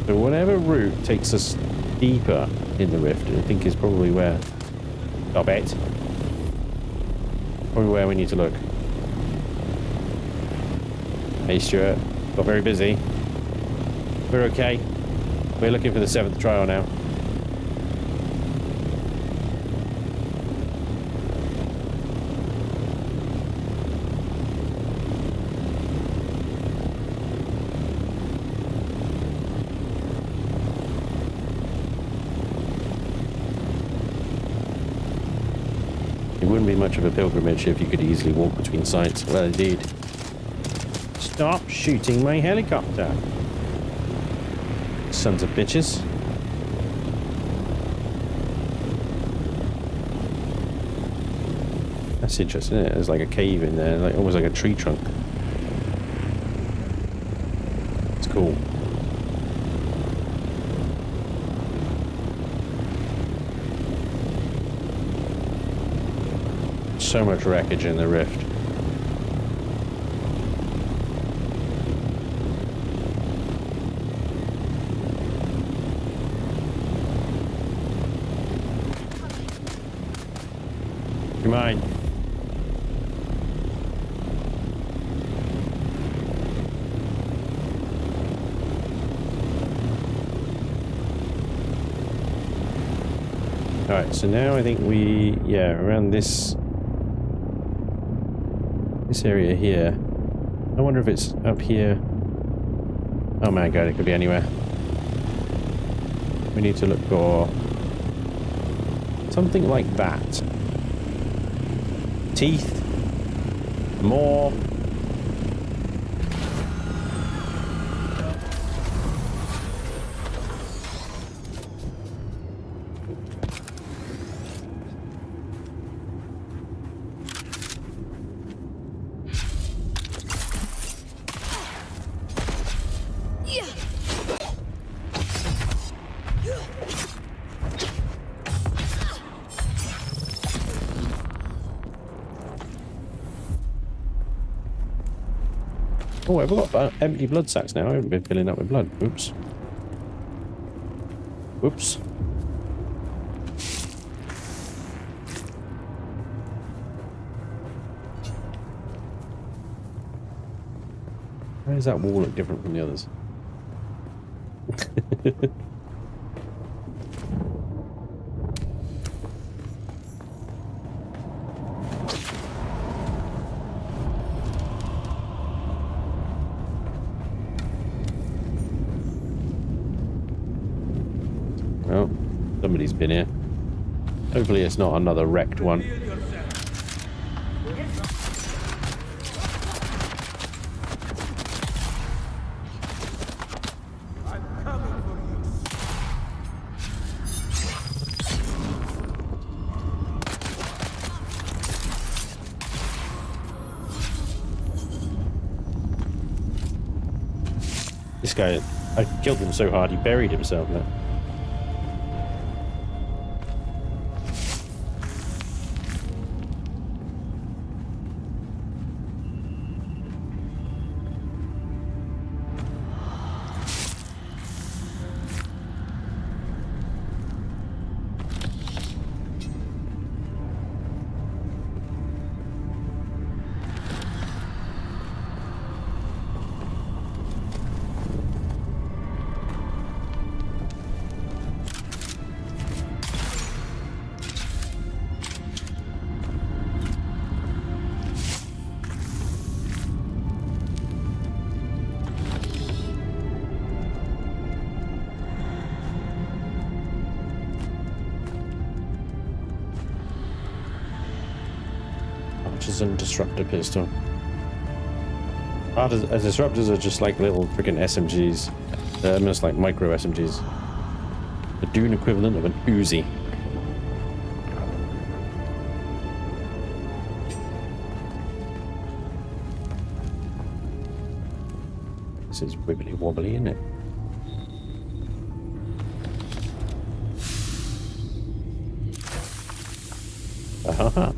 So whatever route takes us deeper in the rift, I think is probably where... Stop it. Probably where we need to look. Hey Stuart, got very busy. We're okay. We're looking for the 7th trial now. It wouldn't be much of a pilgrimage if you could easily walk between sites. Well, indeed. Stop shooting my helicopter. Sons of bitches. That's interesting, isn't it? There's like a cave in there, like almost like a tree trunk. It's cool. So much wreckage in the rift. Come on. Alright, so now I think around this area here. I wonder if it's up here. Oh my god, it could be anywhere. We need to look for something like that. Teeth. More. Oh, I've got empty blood sacks now. I haven't been filling up with blood. Oops. Whoops. Why does that wall look different from the others? Well, somebody's been here. Hopefully it's not another wrecked one. This guy, I killed him so hard he buried himself there. And disruptor pistol. Disruptors are just like little freaking SMGs. They're almost like micro SMGs. The Dune equivalent of an Uzi. This is wibbly wobbly, isn't it? Aha.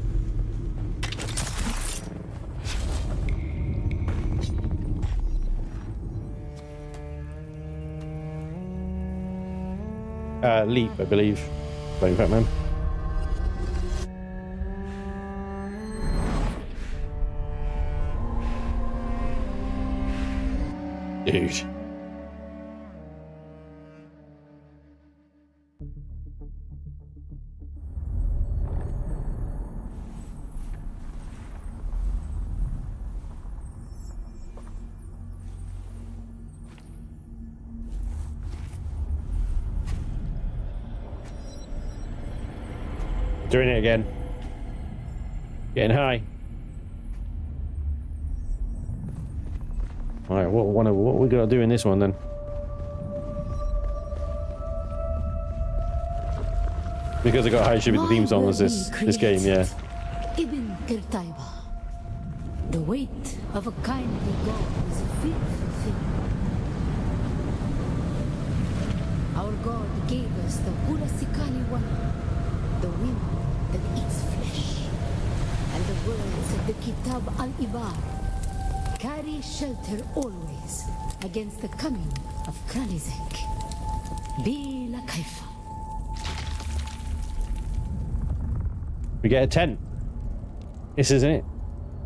Leap, I believe. Playing Batman. Dude. Doing it again. Getting high. All right, what we got to do in this one then? Because I got high, should be the theme song was this game, yeah. Ibn Kirtaiba. The weight of a kindly god is a fearful thing. Our god gave us the Hulasikali Wana, the wind that eats flesh, and the words of the Kitab al-Ibar carry shelter always against the coming of Kralizek. Bila Kaifa. We get a 10. This isn't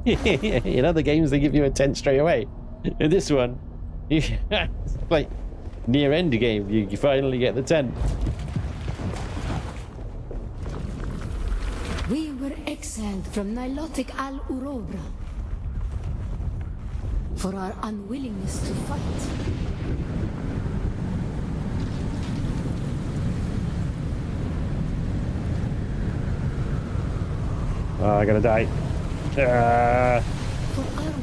it. In other games, they give you a 10 straight away. In this one, it's like near end game, you finally get the 10. We were exiled from Nilotic al-Urobra for our unwillingness to fight. Oh, I gotta die. For our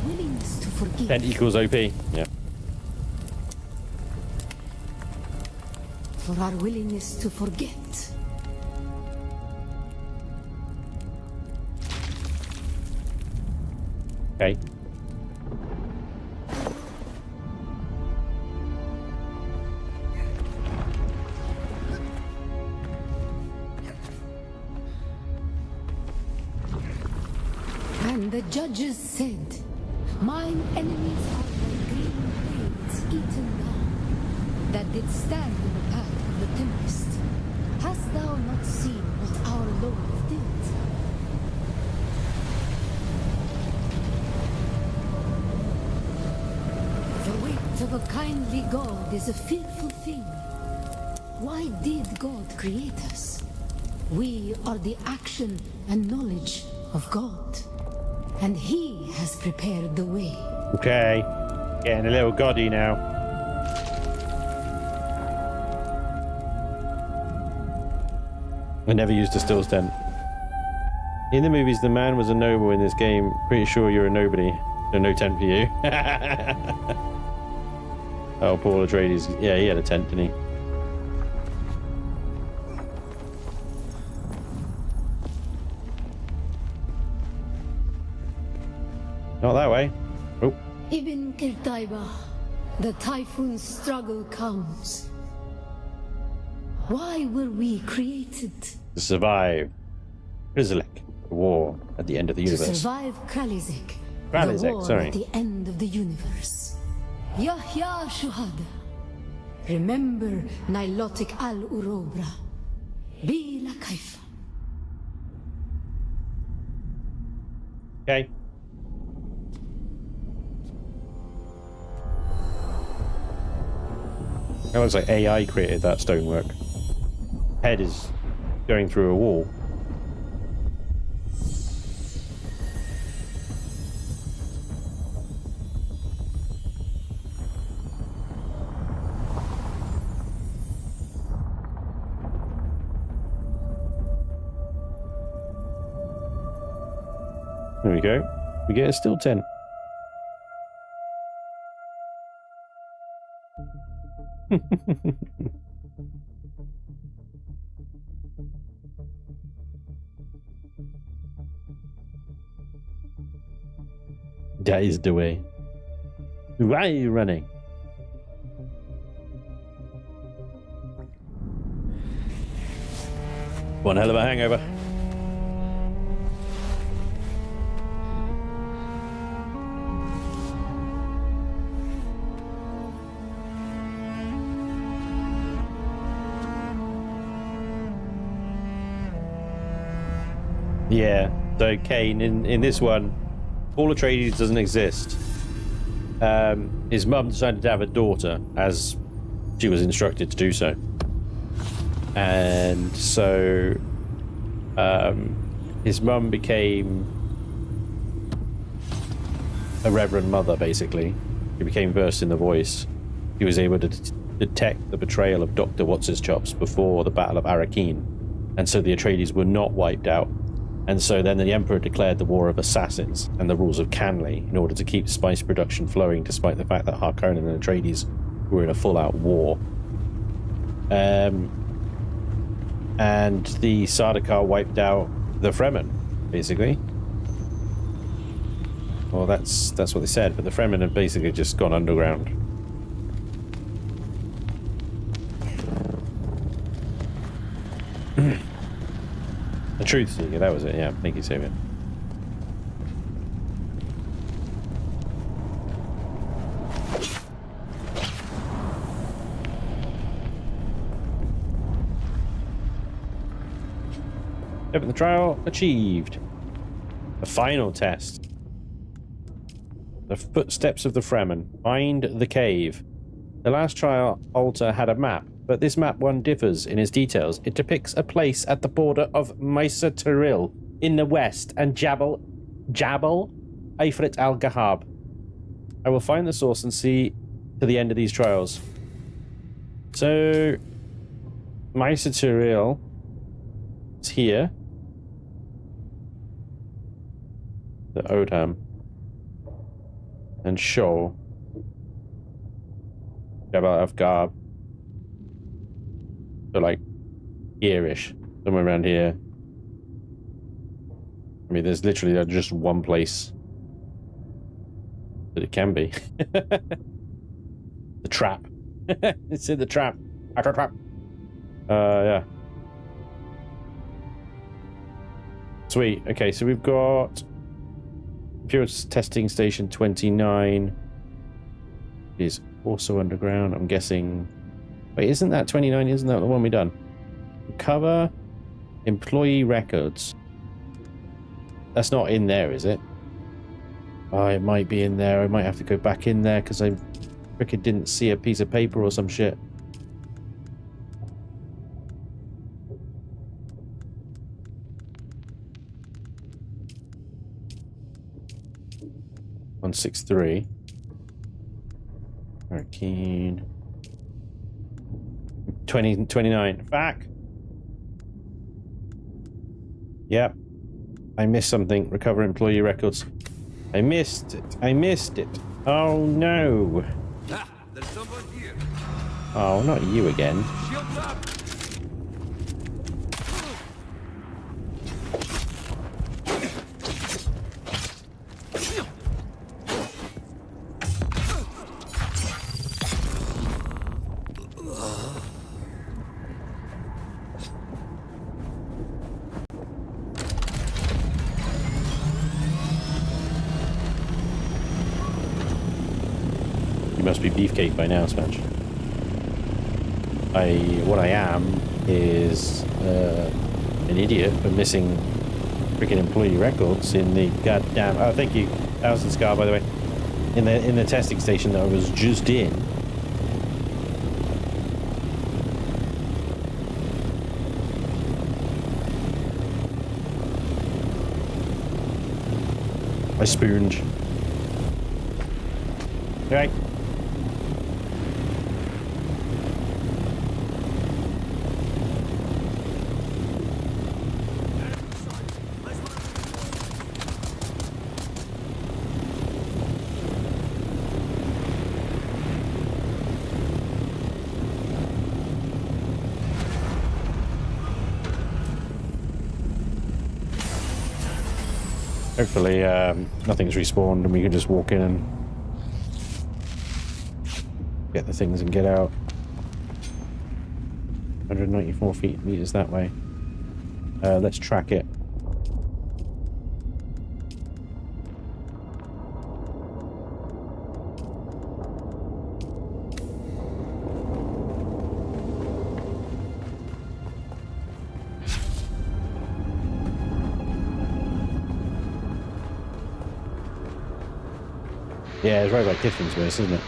willingness to forgive. 10 equals OP. Yeah. For our willingness to forget. Okay. And the judges said, mine enemies are like green blades eaten down, that did stand in the path of the tempest. Hast thou not seen what our Lord did? The weight of a kindly God is a fearful thing. Why did God create us? We are the action and knowledge of God. And he has prepared the way. Okay. Getting a little goddy now. I never used a stills tent. In the movies, the man was a noble. In this game, pretty sure you're a nobody. So no tent for you. Oh, poor Atreides. Yeah, he had a tent, didn't he? Not that way. Oh. Ibn Kirtaiba, the typhoon's struggle comes. Why were we created? To survive Kralizek, the war at the end of the universe. To survive Kralizek, the war at the end of the universe. Yahya Shuhada. Remember Nilotic al-Urobra. Bila Kaifa. Okay. It looks like AI created that stonework. Head is going through a wall. There we go. We get a still 10. That is the way. Why are you running? One hell of a hangover. Yeah, so Kane, in this one, Paul Atreides doesn't exist. His mum decided to have a daughter, as she was instructed to do so. And so his mum became a reverend mother, basically. She became versed in the voice. He was able to detect the betrayal of Dr. What's-His-Chops before the Battle of Arrakeen. And so the Atreides were not wiped out. And so then the Emperor declared the War of Assassins and the rules of Canley in order to keep spice production flowing, despite the fact that Harkonnen and Atreides were in a full-out war. And the Sardaukar wiped out the Fremen, basically. Well, that's what they said, but the Fremen have basically just gone underground. The Truth Seeker, that was it, yeah. Thank you, Savior. Open the trial achieved. The final test. The footsteps of the Fremen. Find the cave. The last trial altar had a map, but this map one differs in its details. It depicts a place at the border of Maesa Tiril in the west and Jabal Ifrit al-Gahab. I will find the source and see to the end of these trials. So, Maesa Tiril is here. The Odham. And Shol. Jabal al-Gahab. So like here-ish, somewhere around here. I mean, there's literally just one place that it can be. The trap. It's in the trap. Trap. Yeah. Sweet. Okay, so we've got Imperial Testing Station 29 is also underground. I'm guessing. Wait, isn't that 29? Isn't that the one we done? Cover employee records. That's not in there, is it? Oh, it might be in there. I might have to go back in there because I frickin' didn't see a piece of paper or some shit. (163) Arrakeen. 29. Back. Yep. I missed something. Recover employee records. I missed it. I missed it. Oh no. Ah, there's someone here. Oh, not you again. Shields up. You must be beefcake by now, Smash. What I am is an idiot for missing freaking employee records in the goddamn. Oh, thank you, Thousand Scar, by the way. In the testing station that I was just in. I spooned. Right. Hopefully nothing's respawned and we can just walk in and get the things and get out. 194 meters that way. Let's track it. Yeah, it's right by Kiffin's base, isn't it?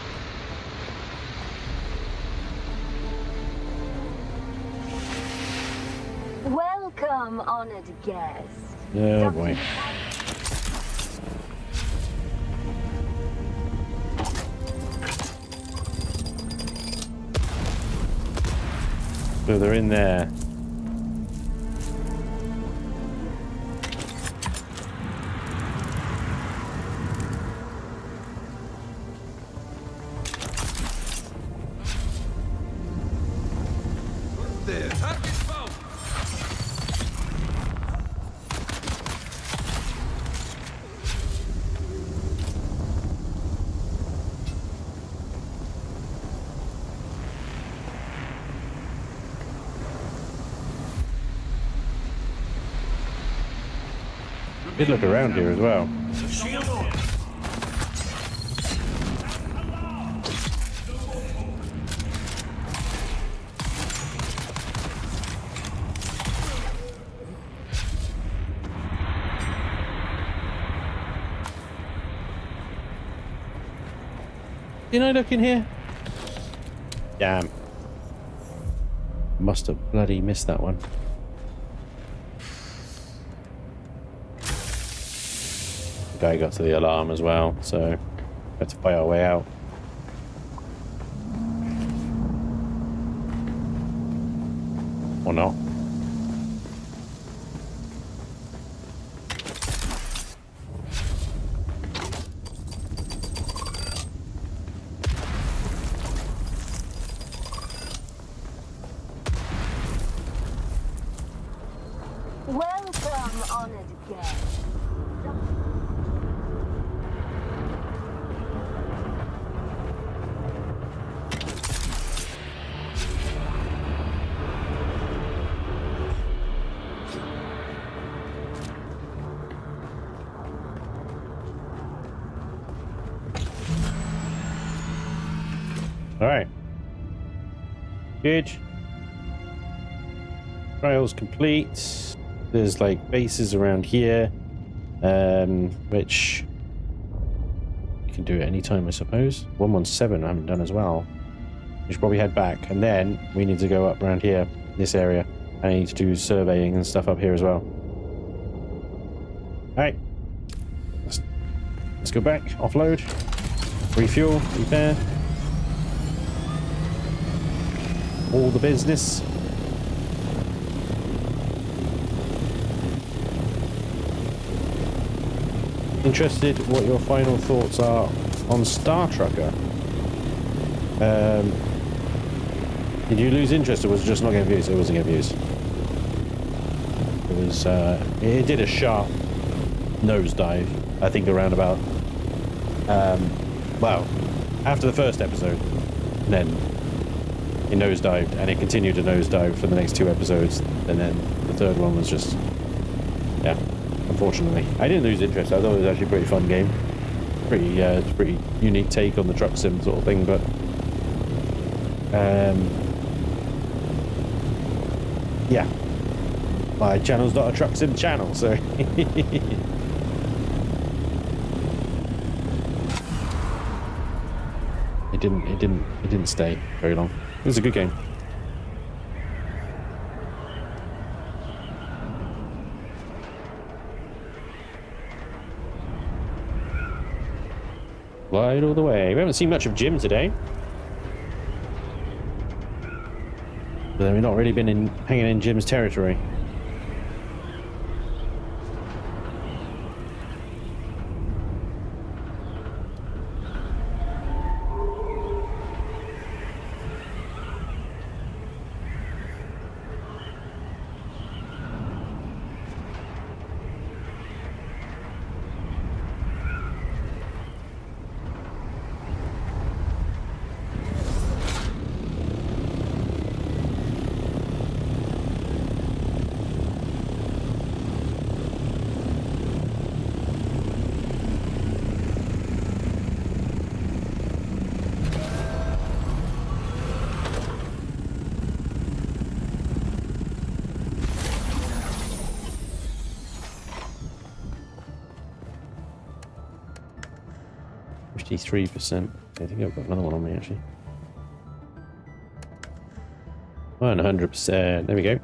Welcome, honored guest. Oh boy. So they're in there. Did look around here as well. Didn't I look in here? Damn. Must have bloody missed that one. The guy got to the alarm as well, so we had to fight our way out. Or not. Welcome, honored guest. All right. Good. Trials complete. There's like bases around here, which you can do at any time, I suppose. 117 I haven't done as well. We should probably head back, and then we need to go up around here, this area. I need to do surveying and stuff up here as well. All right. Let's go back, offload, refuel, repair. All the business. Interested what your final thoughts are on Star Trucker. Did you lose interest, or was it just not getting views? It wasn't getting views. It was. It did a sharp nosedive. I think around about. Well, after the first episode, and then it nosedived, and it continued to nosedive for the next 2 episodes, and then the third one was just. Yeah. Unfortunately, I didn't lose interest. I thought it was actually a pretty fun game. Pretty unique take on the truck sim sort of thing, but yeah, my channel's not a truck sim channel, so it didn't stay very long. It was a good game. Glide all the way. We haven't seen much of Jim today. But we've not really been hanging in Jim's territory. %. I think I've got another one on me actually. 100%. There we go.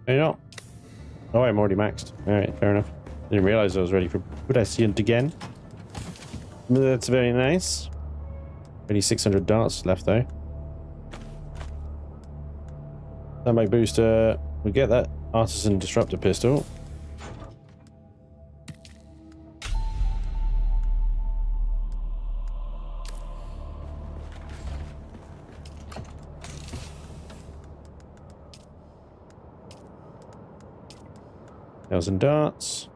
Are you not? Oh, I'm already maxed. Alright, fair enough. Didn't realize I was ready for pedestrian again. That's very nice. Only 600 darts left though. That might boost. We get that artisan disruptor pistol. 1,000 darts.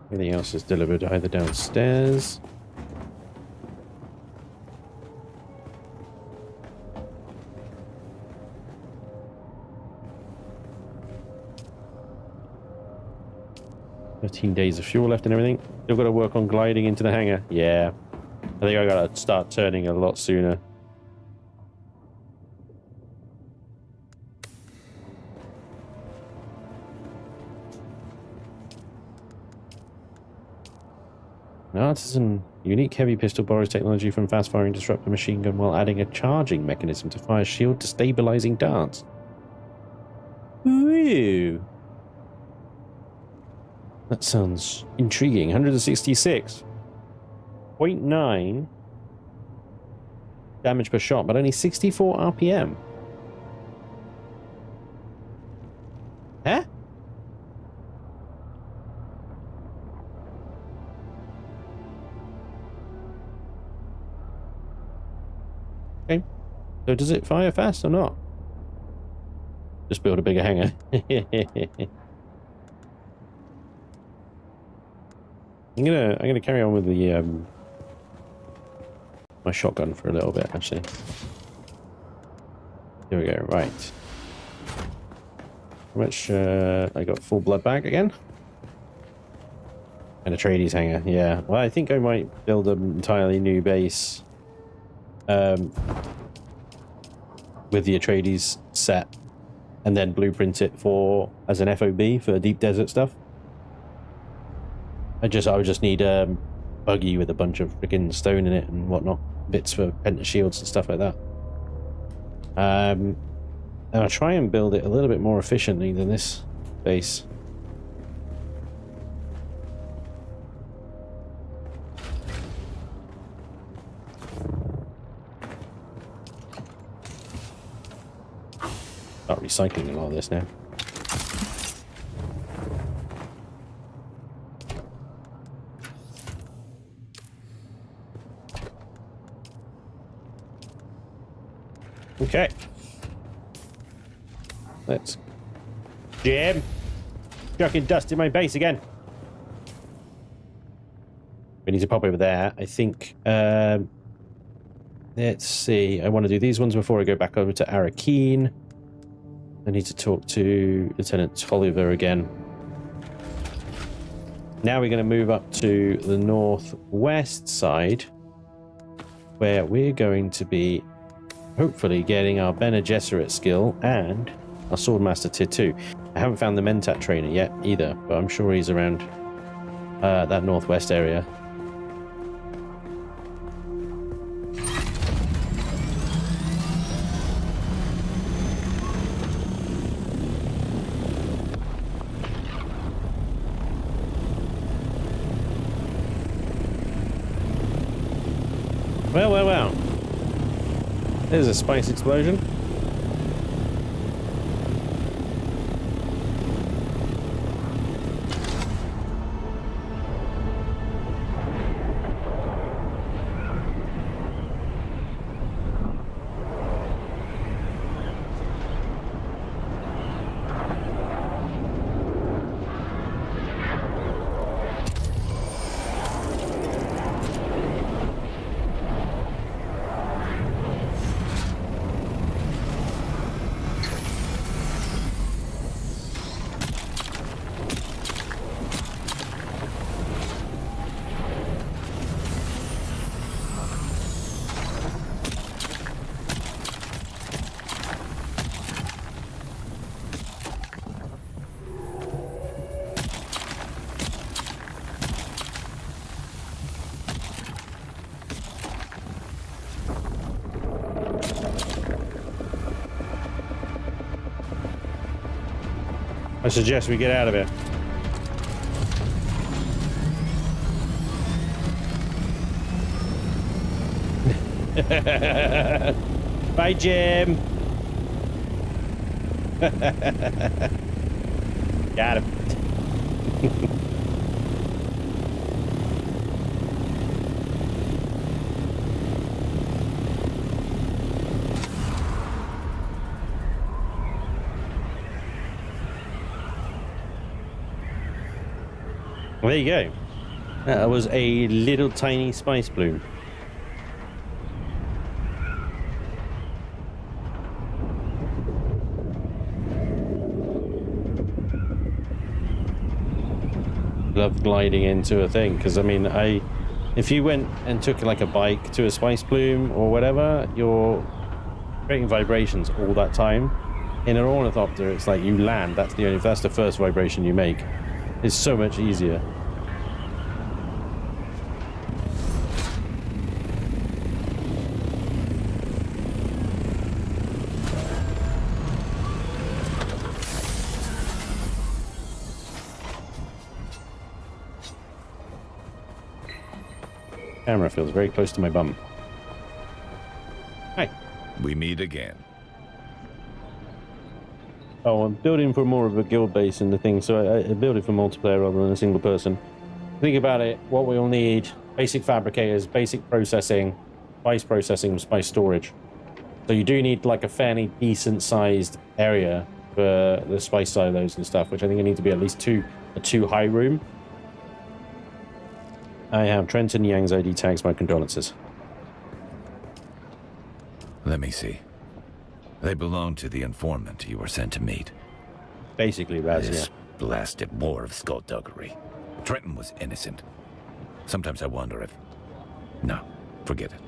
Everything else is delivered either downstairs. Days of fuel left and everything. Still got to work on gliding into the hangar. Yeah. I think I got to start turning a lot sooner. An artisan unique heavy pistol borrows technology from fast-firing disruptor machine gun while adding a charging mechanism to fire shield to stabilizing darts. Ooh. That sounds intriguing. 166. 0.9 damage per shot, but only 64 RPM. Huh? Okay. So does it fire fast or not? Just build a bigger hangar. I'm gonna carry on with the my shotgun for a little bit, actually. Here we go. Right. How much? I got full blood bag again. And a Atreides hangar. Yeah. Well, I think I might build an entirely new base. With the Atreides set, and then blueprint it for as an FOB for deep desert stuff. I would just need a buggy with a bunch of freaking stone in it and whatnot, bits for penta shields and stuff like that. And I'll try and build it a little bit more efficiently than this base. Start recycling a lot of this now. Okay. Let's jam. Chucking dust in my base again. We need to pop over there. I think, let's see. I want to do these ones before I go back over to Arrakeen. I need to talk to Lieutenant Tolliver again. Now we're going to move up to the northwest side, where we're going to be hopefully getting our Bene Gesserit skill and our Swordmaster tier 2. I haven't found the Mentat trainer yet either, but I'm sure he's around that northwest area. Well, well, well. There's a spice explosion. I suggest we get out of here. Bye, Jim. Got him. Well, there you go. That was a little tiny spice plume. Love gliding into a thing, because I mean, if you went and took like a bike to a spice plume or whatever, you're creating vibrations all that time. In an ornithopter, it's like you land, that's the first vibration you make. It's so much easier. Camera feels very close to my bum. Hi. We meet again. Oh, I'm building for more of a guild base and the thing, so I build it for multiplayer rather than a single person. Think about it, what we'll need: basic fabricators, basic processing, spice storage. So you do need like a fairly decent sized area for the spice silos and stuff, which I think I need to be at least a two high room. I have Trenton Yang's ID tags, my condolences. Let me see. They belong to the informant you were sent to meet. Basically, Raz, This blasted war of skullduggery. Trenton was innocent. Sometimes I wonder if... No, forget it.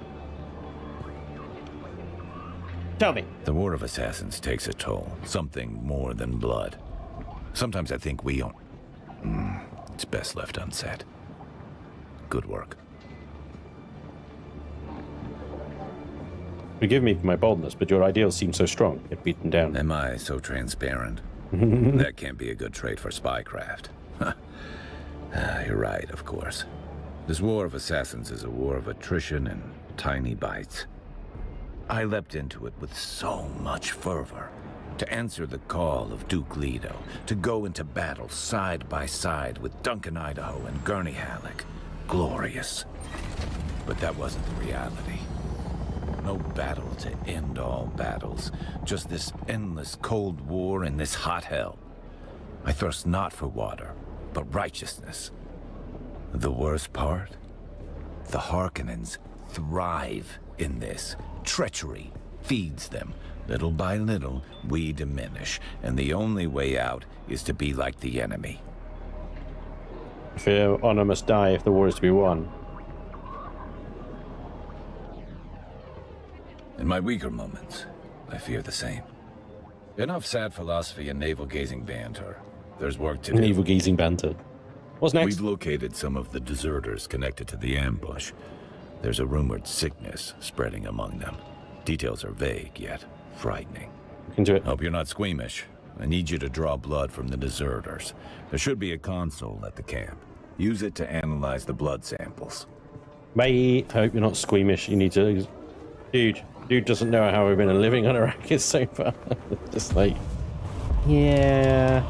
Tell me. The war of assassins takes a toll. Something more than blood. Sometimes I think we own... it's best left unsaid. Good work. Forgive me for my boldness, but your ideals seem so strong, yet beaten down. Am I so transparent? That can't be a good trait for spycraft. You're right, of course. This war of assassins is a war of attrition and tiny bites. I leapt into it with so much fervor. To answer the call of Duke Leto, to go into battle side by side with Duncan Idaho and Gurney Halleck. Glorious. But that wasn't the reality. No battle to end all battles. Just this endless cold war in this hot hell. I thirst not for water, but righteousness. The worst part? The Harkonnens thrive in this. Treachery feeds them. Little by little, we diminish, and the only way out is to be like the enemy. Fear honor must die if the war is to be won. In my weaker moments, I fear the same. Enough sad philosophy and navel-gazing banter. There's work to do. Navel-gazing banter. What's next? We've located some of the deserters connected to the ambush. There's a rumored sickness spreading among them. Details are vague, yet frightening. Look into it. Hope you're not squeamish. I need you to draw blood from the deserters. There should be a console at the camp. Use it to analyze the blood samples. Mate, hope you're not squeamish. You need to... Dude doesn't know how we've been living on Arrakis so far. Just like... Yeah...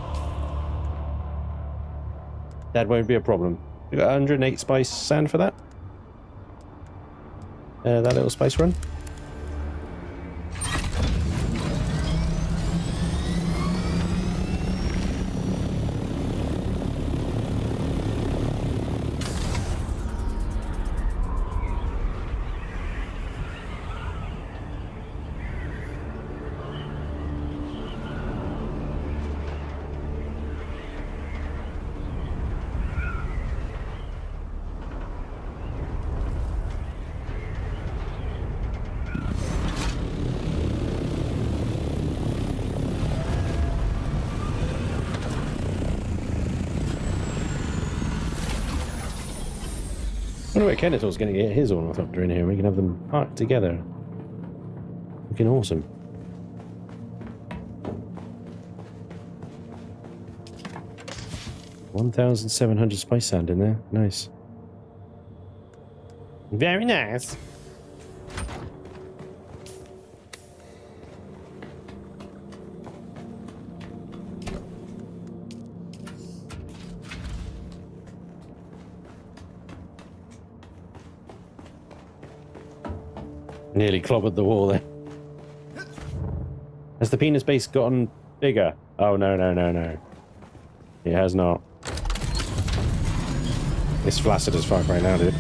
That won't be a problem. We got 108 spice sand for that. That little spice run. I wonder where Kennetor's going to get his ornithopter in here. We can have them parked together. Looking awesome. $1,700 spice sand in there. Nice. Very nice. Nearly clobbered the wall there. Has the penis base gotten bigger? Oh, no. It has not. It's flaccid as fuck right now, dude.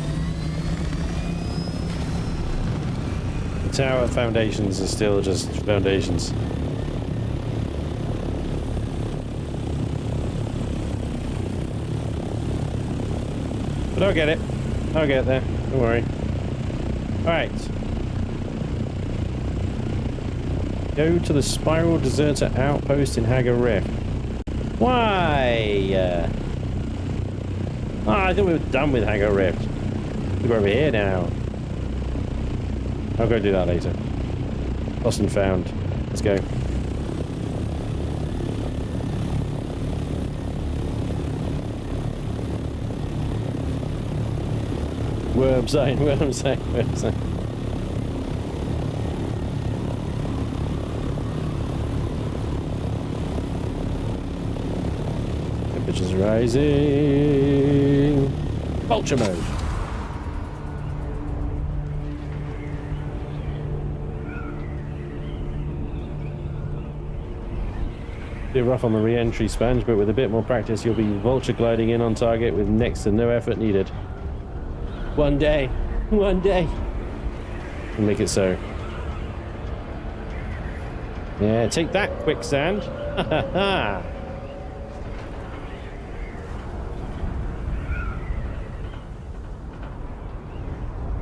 The tower foundations are still just foundations. But I'll get it. I'll get there. Don't worry. Alright. Go to the Spiral Deserter Outpost in Hagar Rift. Why? Oh, I thought we were done with Hagar Rift. We're over here now. I'll go do that later. Lost and found. Let's go. Worm sign, worm sign, worm sign. Temperature's rising. Vulture mode. Bit rough on the re-entry sponge, but with a bit more practice you'll be vulture gliding in on target with next to no effort needed. One day. We'll make it so. Yeah, take that, quicksand. Ha ha ha.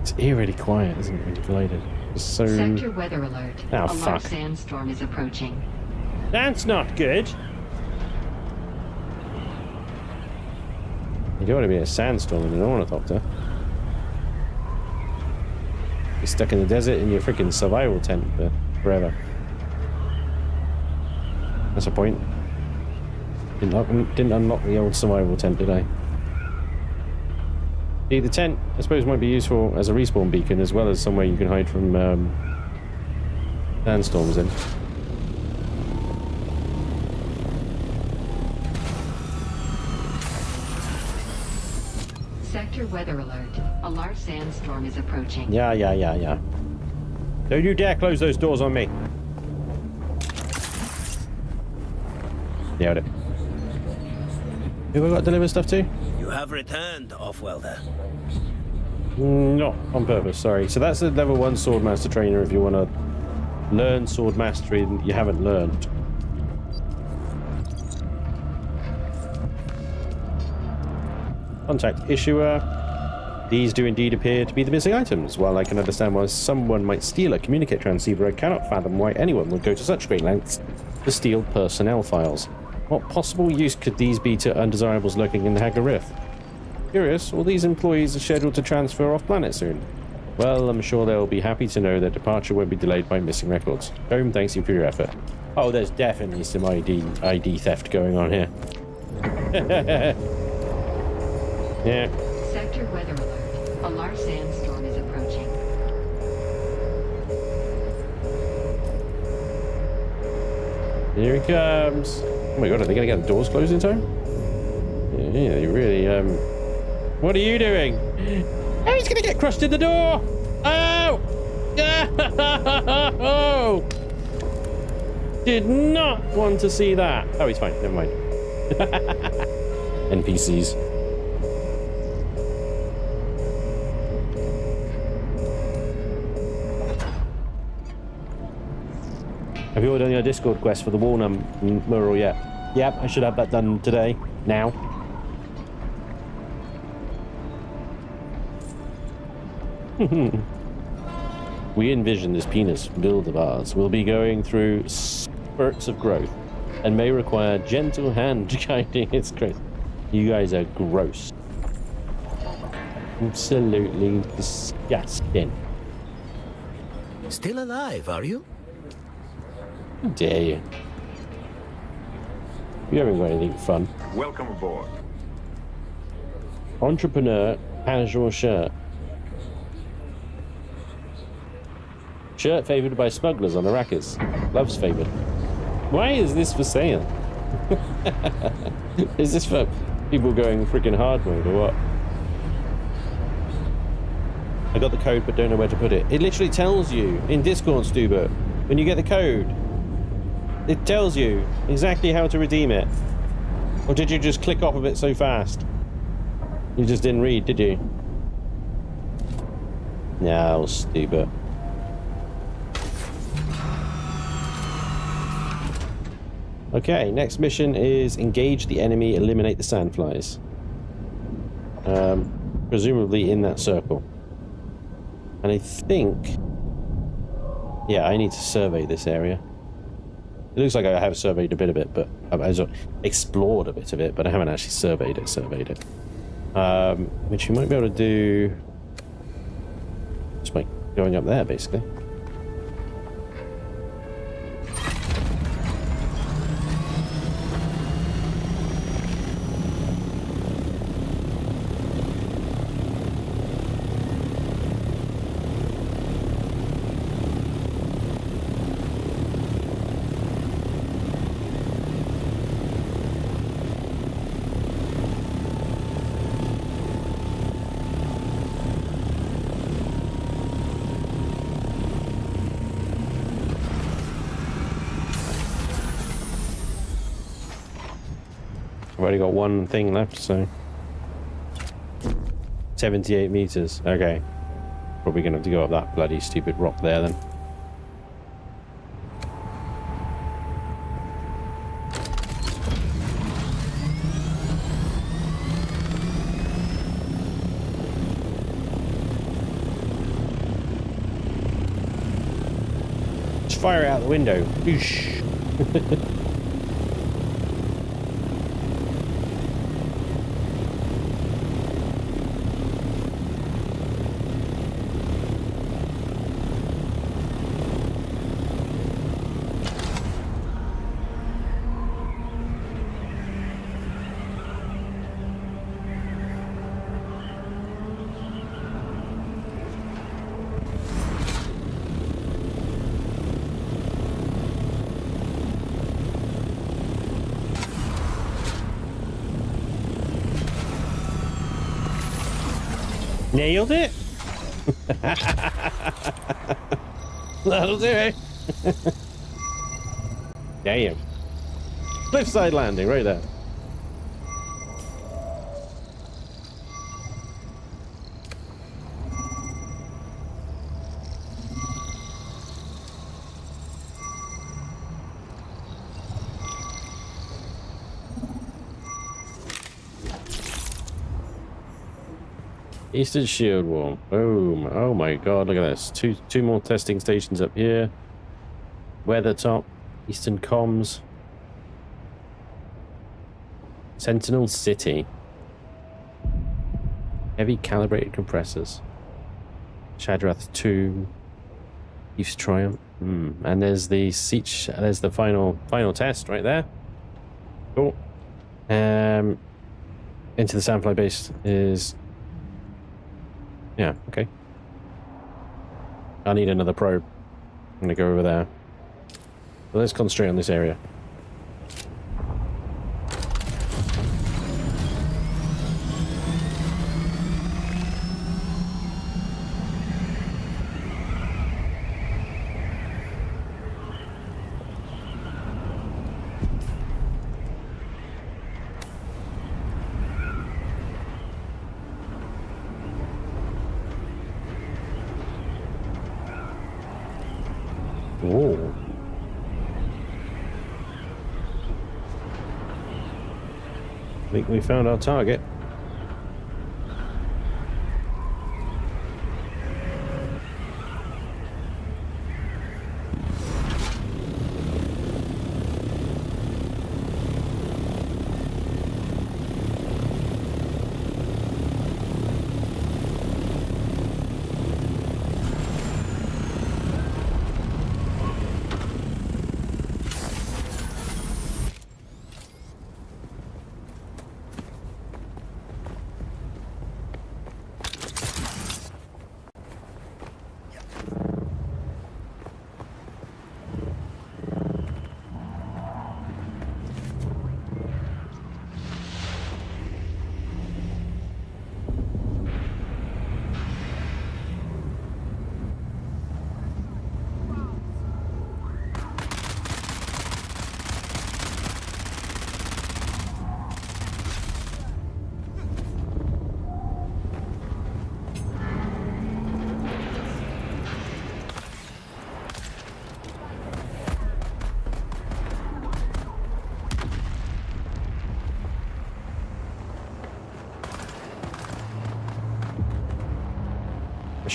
It's eerily quiet, isn't it, when you glided? It's so... Sector weather alert. Oh, A fuck. large sandstorm is approaching. That's not good. You don't want to be in a sandstorm in an ornithopter. You're stuck in the desert in your freaking survival tent for forever. That's a point. Didn't unlock the old survival tent, did I? See, the tent, I suppose, might be useful as a respawn beacon as well as somewhere you can hide from sandstorms in. Sector weather alert. A large sandstorm is approaching. Yeah. Don't you dare close those doors on me. Nailed it. Who have I got to deliver stuff to? You have returned, Off-Welder. Not on purpose, sorry. So that's the level 1 Swordmaster trainer if you want to learn sword mastery that you haven't learned. Contact issuer. These do indeed appear to be the missing items. While I can understand why someone might steal a communicate transceiver, I cannot fathom why anyone would go to such great lengths to steal personnel files. What possible use could these be to undesirables lurking in the Hagar Rift? Curious, all these employees are scheduled to transfer off planet soon. Well, I'm sure they'll be happy to know their departure won't be delayed by missing records. Home, thanks you for your effort. Oh, there's definitely some ID theft going on here. Yeah. Sector weather alert. A large sandstorm is approaching. Here he comes. Oh my god, are they going to get the doors closed in time? Yeah, they really, What are you doing? Oh, he's going to get crushed in the door! Oh! Oh! Did not want to see that. Oh, he's fine. Never mind. NPCs. Have you all done your Discord quest for the Warner mural yet? Yep, I should have that done today. Now. We envision this penis build of ours will be going through spurts of growth and may require gentle hand guiding its growth. You guys are gross. Absolutely disgusting. Still alive, are you? How dare you? You haven't got anything fun. Welcome aboard. Entrepreneur, casual shirt. Shirt favored by smugglers on Arrakis. Gloves favored. Why is this for sale? Is this for people going freaking hard mode or what? I got the code but don't know where to put it. It literally tells you in Discord, Stuber, when you get the code. It tells you exactly how to redeem it. Or did you just click off of it so fast? You just didn't read, did you? No, stupid. Okay, next mission is engage the enemy, eliminate the sandflies. Presumably in that circle. And I think... yeah, I need to survey this area. It looks like I have surveyed a bit of it, but I've explored a bit of it, but I haven't actually surveyed it. Which you might be able to do just by going up there, basically. I've already got one thing left, so 78 meters. Okay, probably gonna have to go up that bloody stupid rock there then. Just fire it out the window. Oosh. Nailed it. That'll do it. Damn. Cliffside landing right there. Eastern shield wall. Boom. Oh my god, look at this. Two more testing stations up here. Weather top. Eastern comms. Sentinel City. Heavy calibrated compressors. Shadrath 2. East Triumph. And there's the siege. There's the final test right there. Cool. Into the sandfly base is... yeah, okay. I need another probe. I'm gonna go over there. Well, let's concentrate on this area. Whoa. I think we found our target.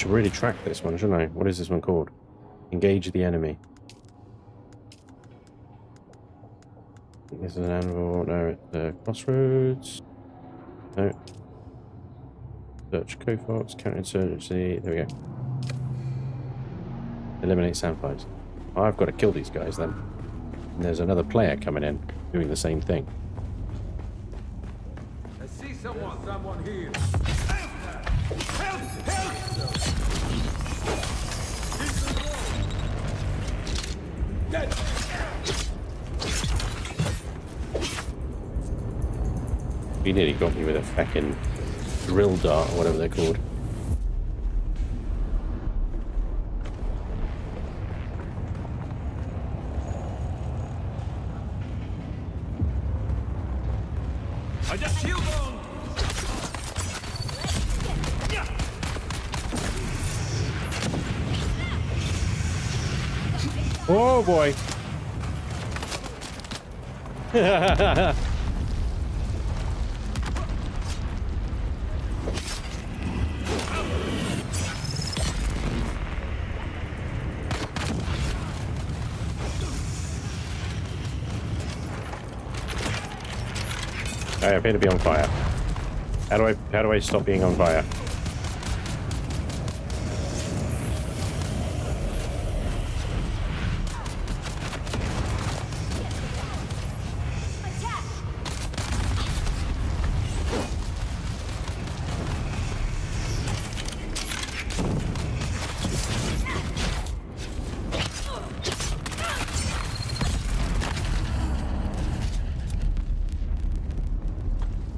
should really track this one, shouldn't I? What is this one called? Engage the enemy. This is an animal. No, it's crossroads. No. Search Kof Fox, counterinsurgency. There we go. Eliminate sandflies. Oh, I've got to kill these guys then. And there's another player coming in doing the same thing. I see someone here. He nearly got me with a fucking drill dart or whatever they're called. I just shield on. Oh boy. I appear to be on fire. How do I stop being on fire?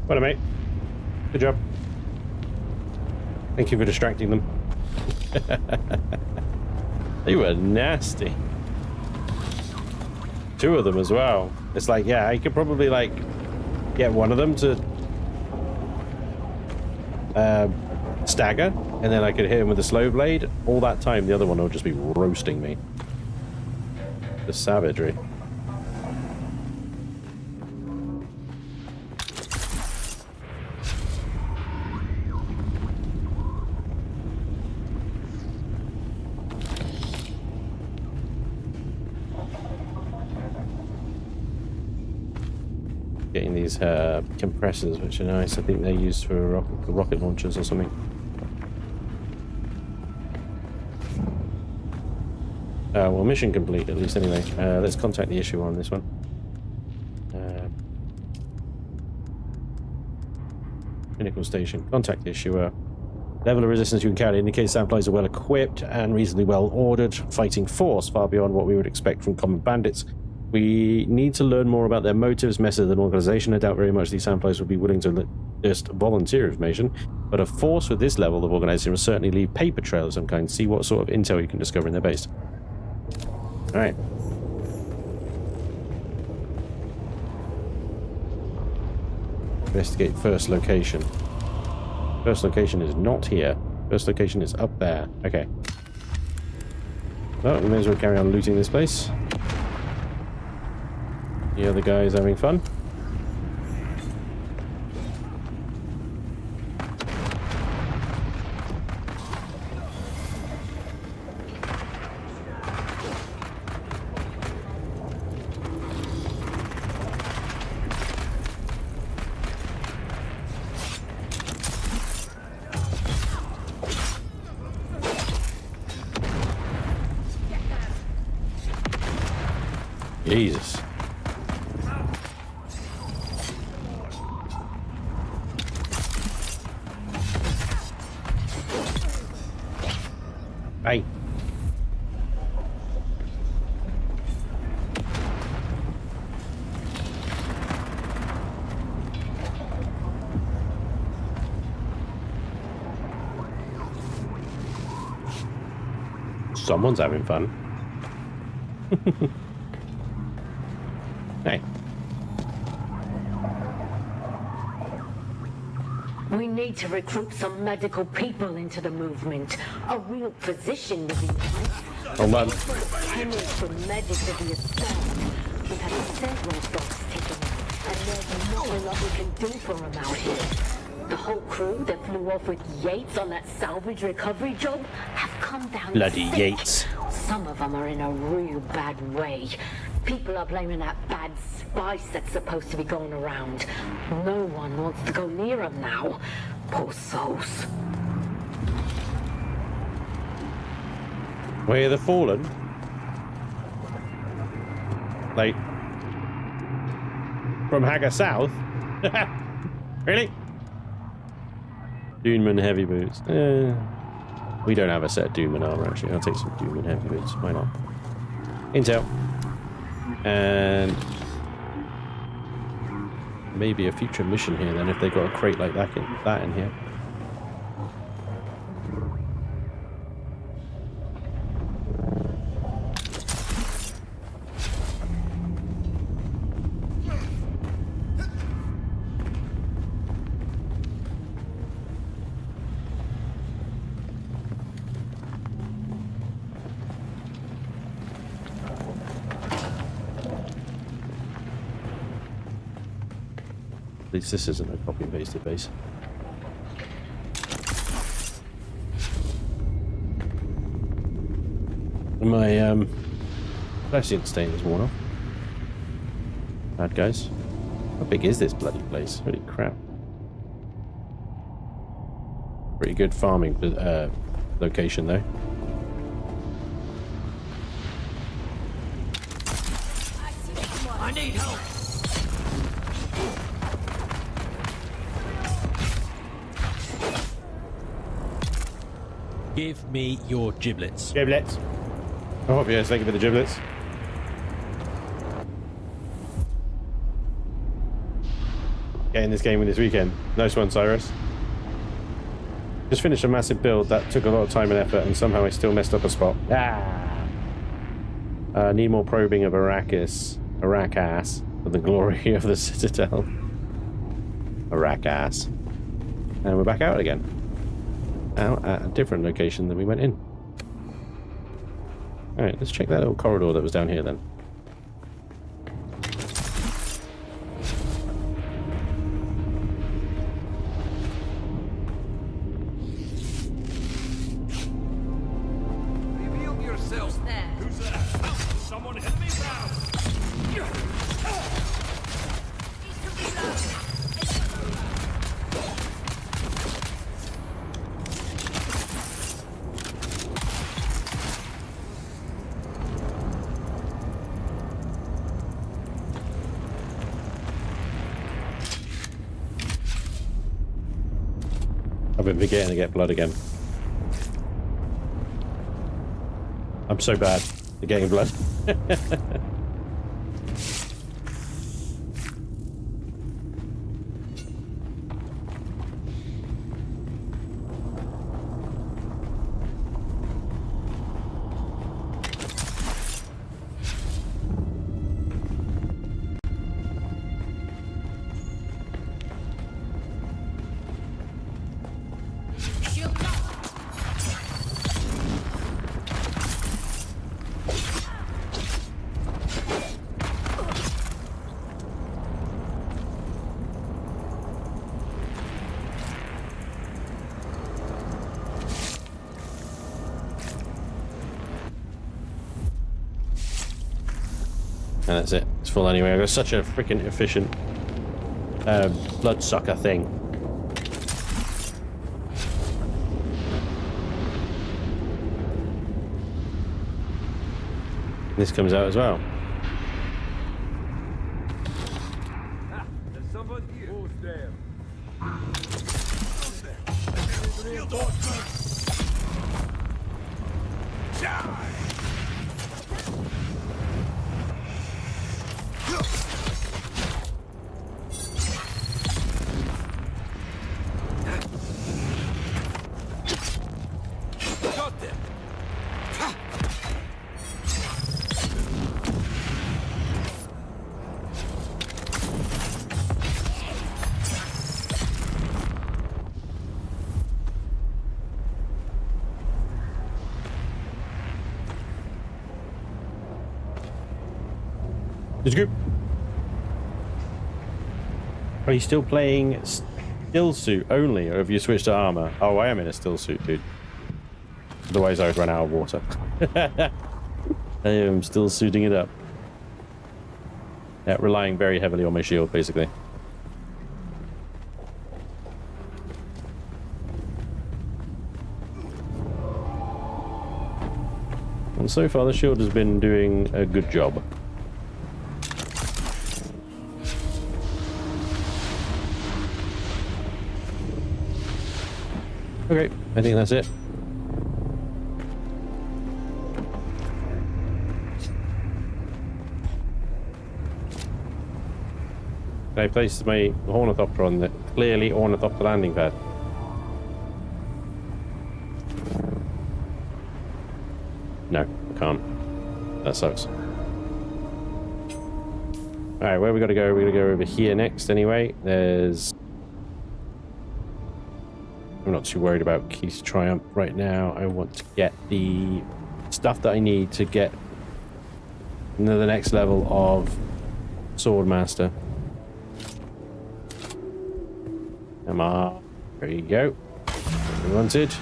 Well, mate. Good job. Thank you for distracting them. They were nasty. Two of them as well. It's like, yeah, I could probably like get one of them to stagger, and then I could hit him with a slow blade. All that time, the other one will just be roasting me. The savagery. Getting these compressors, which are nice. I think they're used for rocket launchers or something. Well, mission complete, at least anyway. Let's contact the issuer on this one. Pinnacle station. Contact the issuer. Level of resistance you encounter indicates sandflies are well equipped and reasonably well ordered fighting force, far beyond what we would expect from common bandits. We need to learn more about their motives, method, and organization. I doubt very much these sandflies would be willing to just volunteer information, but a force with this level of organization will certainly leave paper trail of some kind. See what sort of intel you can discover in their base. Alright. Investigate first location. First location is not here. First location is up there. Okay. Well, we may as well carry on looting this place. The other guy is having fun. Jesus. Hey. Someone's having fun. Hey. We need to recruit some medical people into the movement. A real physician would be nice. Hold on. For medics to be assigned. We've had several dogs taken in, and there's not a lot we can do for them out here. The whole crew that flew off with Yates on that salvage recovery job have come down Bloody sick. Yates. Some of them are in a real bad way. People are blaming that bad spice that's supposed to be going around. No one wants to go near them now. Poor souls. Where the fallen? Like from Hagar South? Really? Duneman heavy boots. We don't have a set of Duneman armor actually. I'll take some Duneman heavy boots. Why not? Intel. And maybe a future mission here then if they got a crate like that in here. At least this isn't a copy and pasted base. My flashing stain is worn off. Bad guys. How big is this bloody place? Holy crap. Pretty good farming location though. I need help. Give me your giblets. Giblets. Oh, yes, thank you for the giblets. Getting this game in this weekend. Nice one, Cyrus. Just finished a massive build that took a lot of time and effort, and somehow I still messed up a spot. Need more probing of Arrakis. Arrakis. For the glory of the Citadel. Arrakis. And we're back out again. Out at a different location than we went in. Alright, let's check that little corridor that was down here then. Reveal yourself. Who's that? Someone hit me down. I've been forgetting to get blood again. I'm so bad at getting blood. And that's it. It's full anyway. I've got such a freaking efficient bloodsucker thing. This comes out as well. There's someone here. Who's there? Got them. Did you go? Are you still playing still suit only, or have you switched to armor? Oh, I am in a still suit, dude. Otherwise, I would run out of water. I am still suiting it up. Yeah, relying very heavily on my shield, basically. And so far, the shield has been doing a good job. Okay, I think that's it. I placed my ornithopter on the clearly ornithopter landing pad. No, I can't. That sucks. Alright, where we gotta go? We're gonna go over here next anyway. There's... I'm not too worried about Keith's Triumph right now. I want to get the stuff that I need to get into the next level of Swordmaster. Come on. There you go. What we wanted.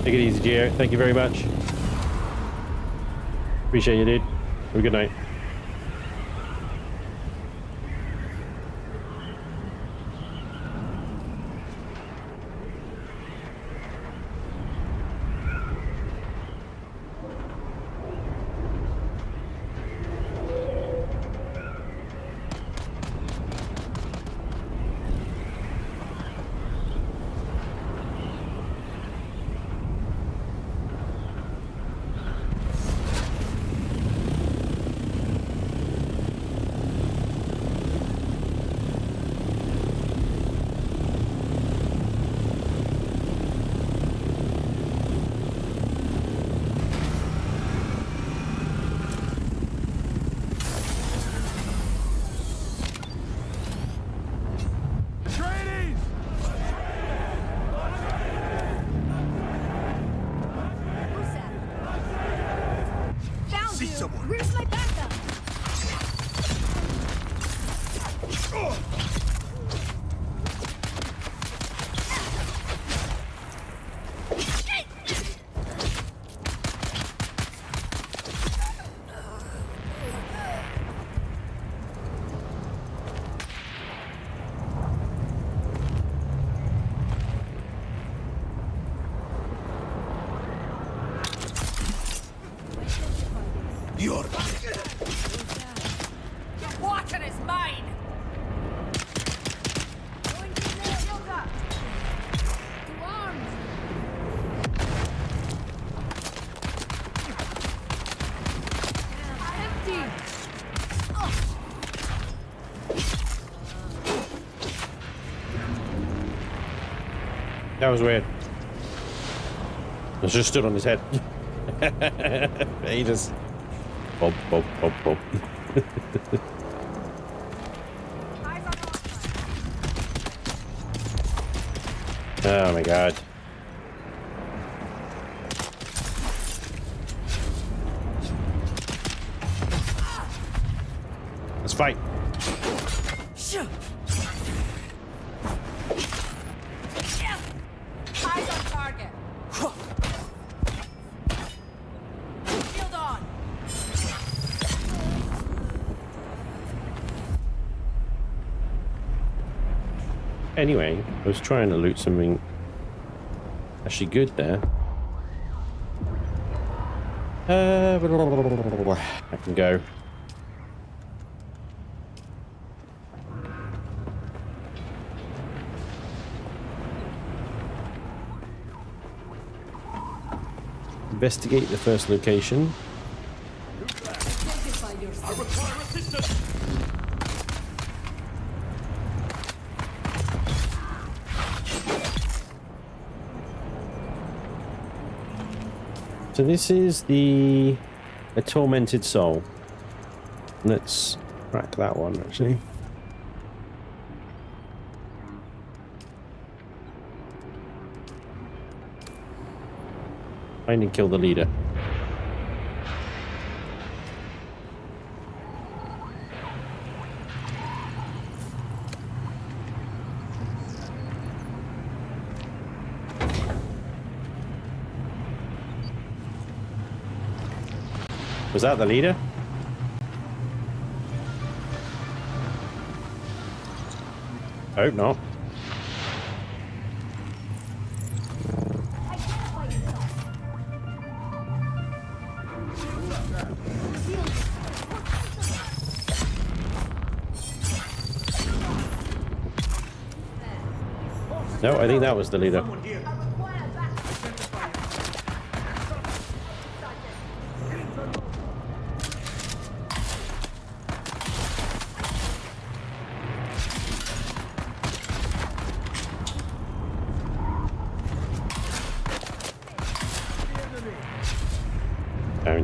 Take it easy, Gio. Thank you very much. Appreciate you, dude. Have a good night. Where's my backup? Your water is mine! Going to the yoga! To arms! Empty! That was weird. I just stood on his head. He just... Bob, bob, bob, bob. Oh my god. Let's fight. Eyes on target! Shield on! Anyway, I was trying to loot something actually good there. I can go. Investigate the first location. I require assistance! So this is a tormented soul. Let's crack that one actually. Find and kill the leader. Was that the leader? I hope not. No, I think that was the leader.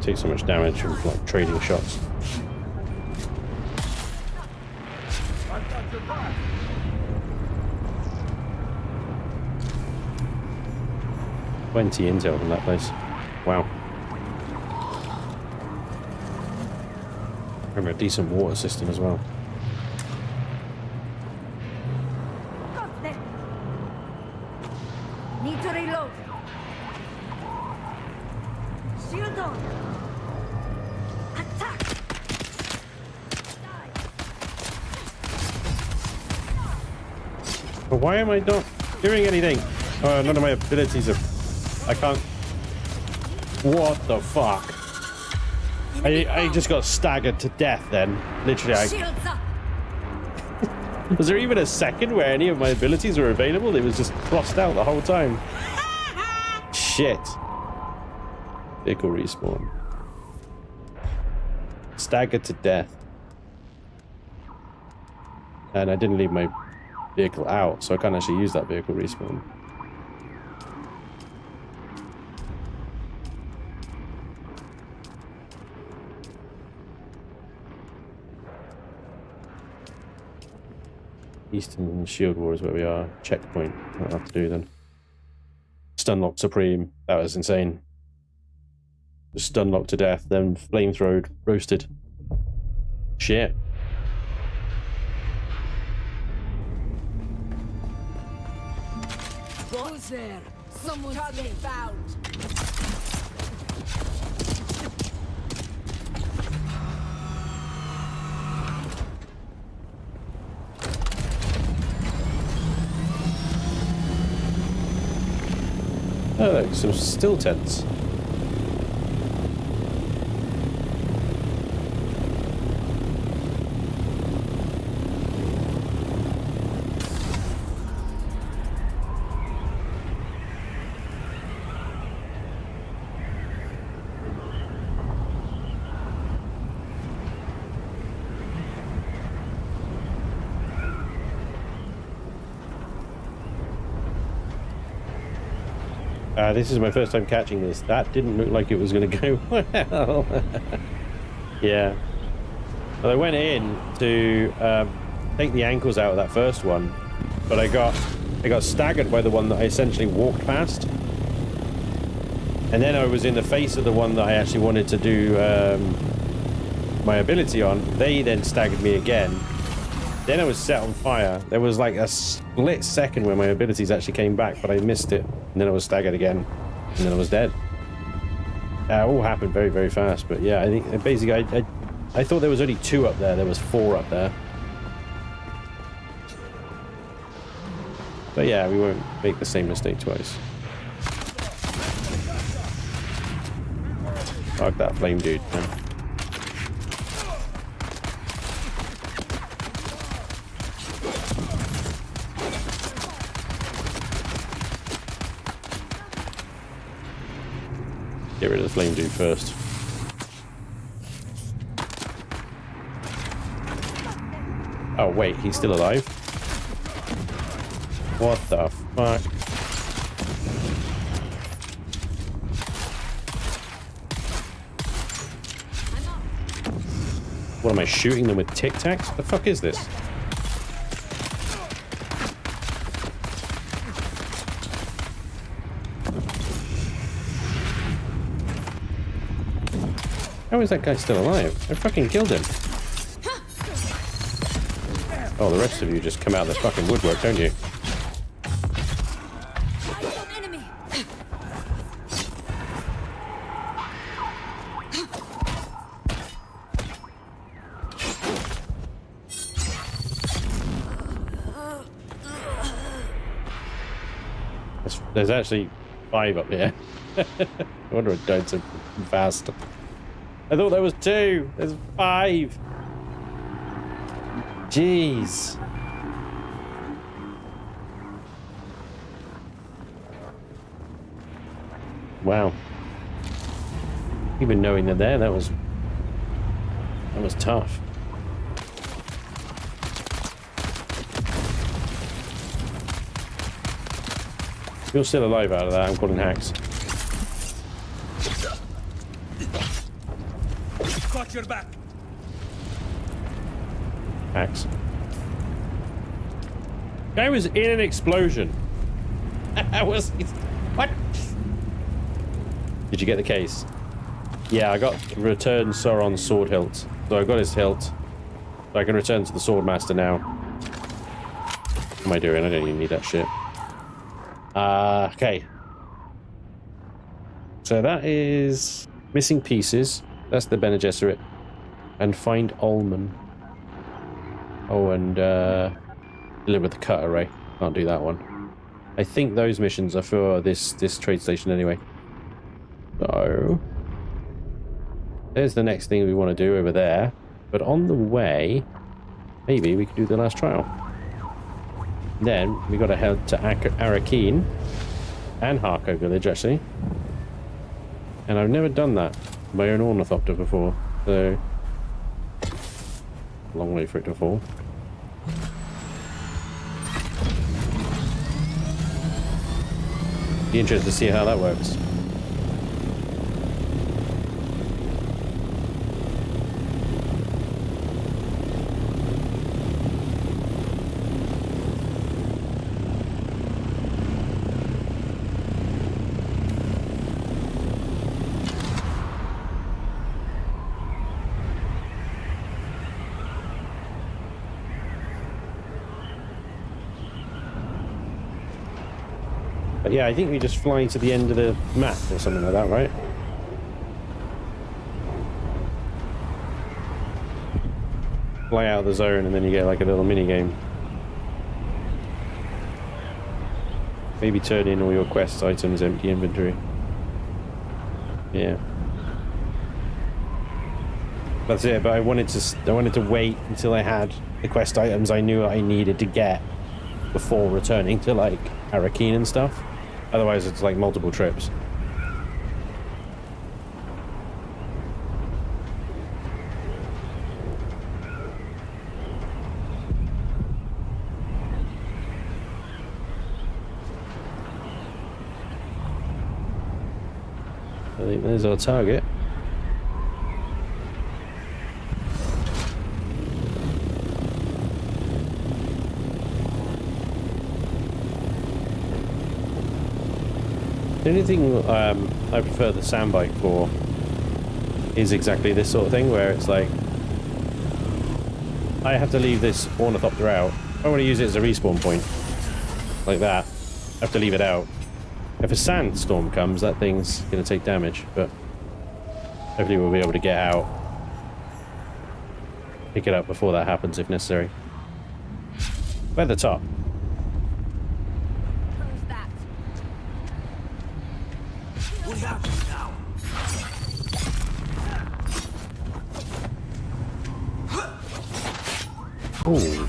Take so much damage from like trading shots. Plenty intel from that place. Wow. Remember a decent water system as well. Need to reload. Shield on. But why am I not doing anything? Oh, none of my abilities are... I can't... What the fuck? I just got staggered to death then. Literally, Was there even a second where any of my abilities were available? It was just crossed out the whole time. Shit. Vehicle respawn. Staggered to death. And I didn't leave my vehicle out, so I can't actually use that vehicle respawn. Eastern Shield War is where we are. Checkpoint. I'll have to do then. Stunlock Supreme. That was insane. Just stunlocked to death, then flamethrowed, roasted. Shit. Who's there? Someone's been found. Oh, look, some still tents. This is my first time catching this. That didn't look like it was going to go well. Yeah. Well, I went in to take the ankles out of that first one, but I got staggered by the one that I essentially walked past. And then I was in the face of the one that I actually wanted to do my ability on. They then staggered me again. Then I was set on fire. There was like a split second where my abilities actually came back, but I missed it. And then I was staggered again. And then I was dead. It all happened very, very fast. But yeah, I think basically I thought there was only 2 up there. There was 4 up there. But yeah, we won't make the same mistake twice. Fuck that flame dude, man. Get rid of the flame dude first. Oh wait, he's still alive? What the fuck? What am I shooting them with Tic Tacs? What the fuck is this? How is that guy still alive? I fucking killed him. Oh, the rest of you just come out of this fucking woodwork, don't you? There's actually 5 up here. I wonder it died so fast. I thought there was 2. There's 5. Jeez. Wow. Even knowing they're there, that was tough. You're still alive out of that. I'm calling hacks. Got your back. Hacks. Guy was in an explosion. What? Did you get the case? Yeah, I got return Sauron's sword hilt. So I got his hilt. So I can return to the Swordmaster now. What am I doing? I don't even need that shit. Okay. So that is missing pieces. That's the Bene Gesserit. And find Ullman. Oh, and deliver the cutter ray. Can't do that one. I think those missions are for this trade station anyway. So there's the next thing we want to do over there. But on the way, maybe we could do the last trial. Then we got to head to Arrakeen and Harko village actually. And I've never done that. My own ornithopter before, so long way for it to fall. Be interested to see how that works. But yeah, I think we just fly to the end of the map or something like that, right? Fly out of the zone and then you get like a little mini game. Maybe turn in all your quest items, empty inventory. Yeah. That's it, but I wanted to wait until I had the quest items I knew I needed to get before returning to like Arrakeen and stuff. Otherwise it's like multiple trips. I think there's our target. The only thing I prefer the sandbike for is exactly this sort of thing, where it's like I have to leave this ornithopter out. I want to use it as a respawn point, like that. I have to leave it out. If a sandstorm comes, that thing's going to take damage, but hopefully we'll be able to get out, pick it up before that happens if necessary. We're at the top. Ooh.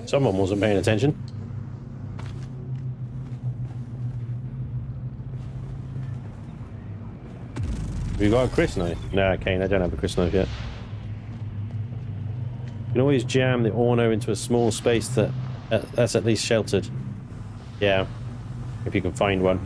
Someone wasn't paying attention. We got a Chris knife. No, Kane, I don't have a Chris knife yet. can always jam the orno into a small space that's at least sheltered. Yeah, if you can find one.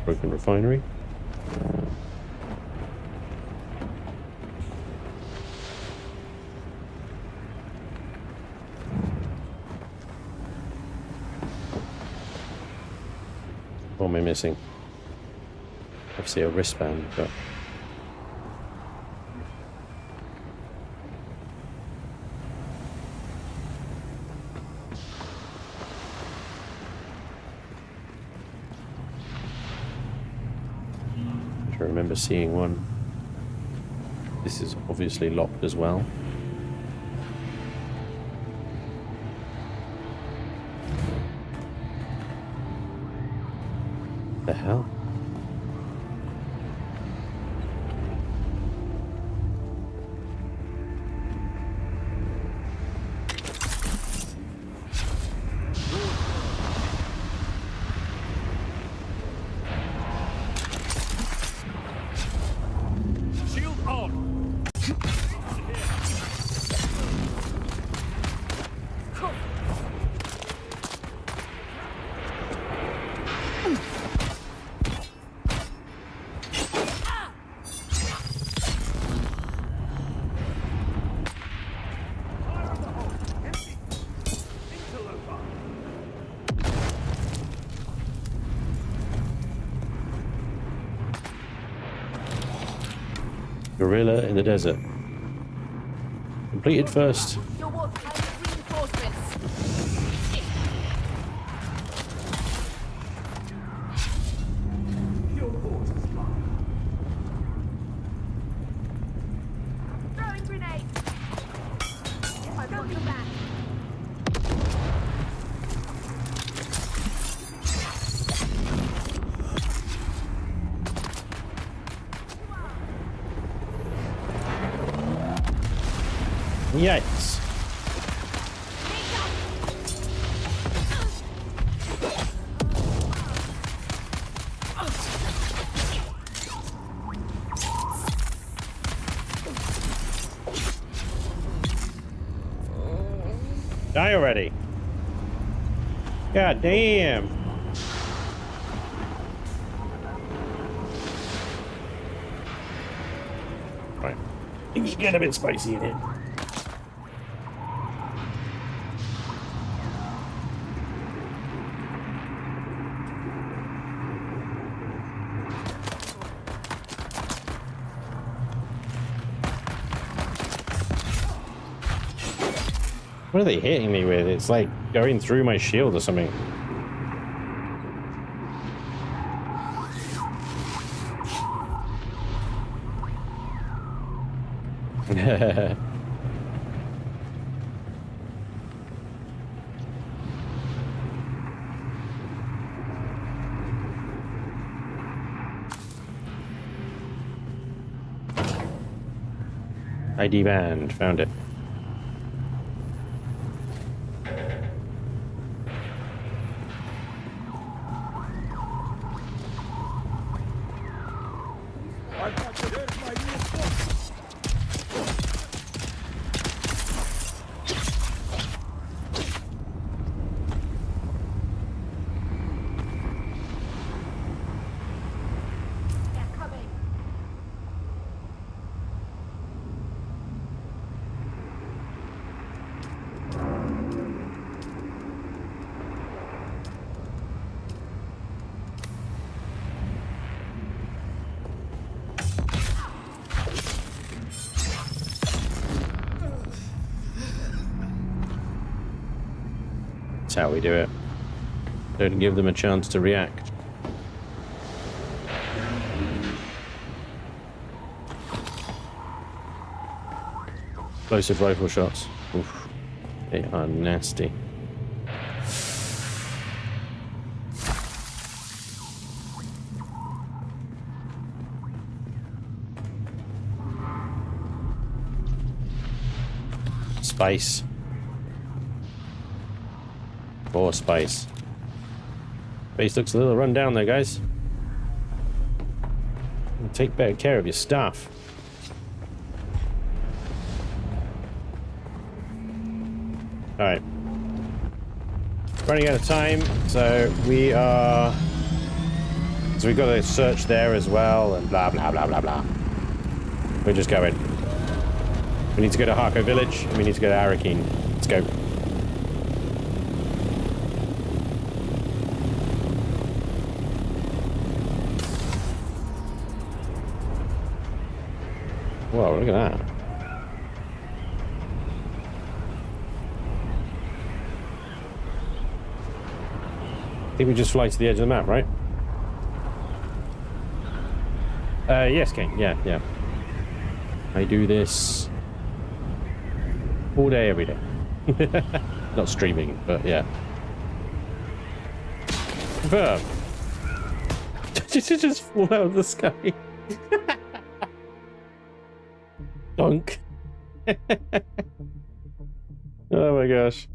Broken refinery. What am I missing? Obviously a wristband, but... I remember seeing one. This is obviously locked as well. The hell? Shield on. Gorilla in the desert. Completed first. Your war reinforcements. Throwing grenade. I don't come back. Yikes. Die already. God damn. Right. Things get a bit spicy in here. What are they hitting me with? It's like going through my shield or something. ID band, found it. That's how we do it. Don't give them a chance to react. Explosive rifle shots. Oof. They are nasty. Spice. More spice. Base looks a little run down there, guys. Take better care of your stuff. Alright. Running out of time, so we are... So we've got to search there as well, and blah, blah, blah, blah, blah. We're just going. We need to go to Harko Village, and we need to go to Arrakeen. Let's go. Whoa, look at that. I think we just fly to the edge of the map, right? Yes, King. Yeah. I do this all day, every day. Not streaming, but yeah. Confirm. Did it just fall out of the sky? Donk. Oh my gosh.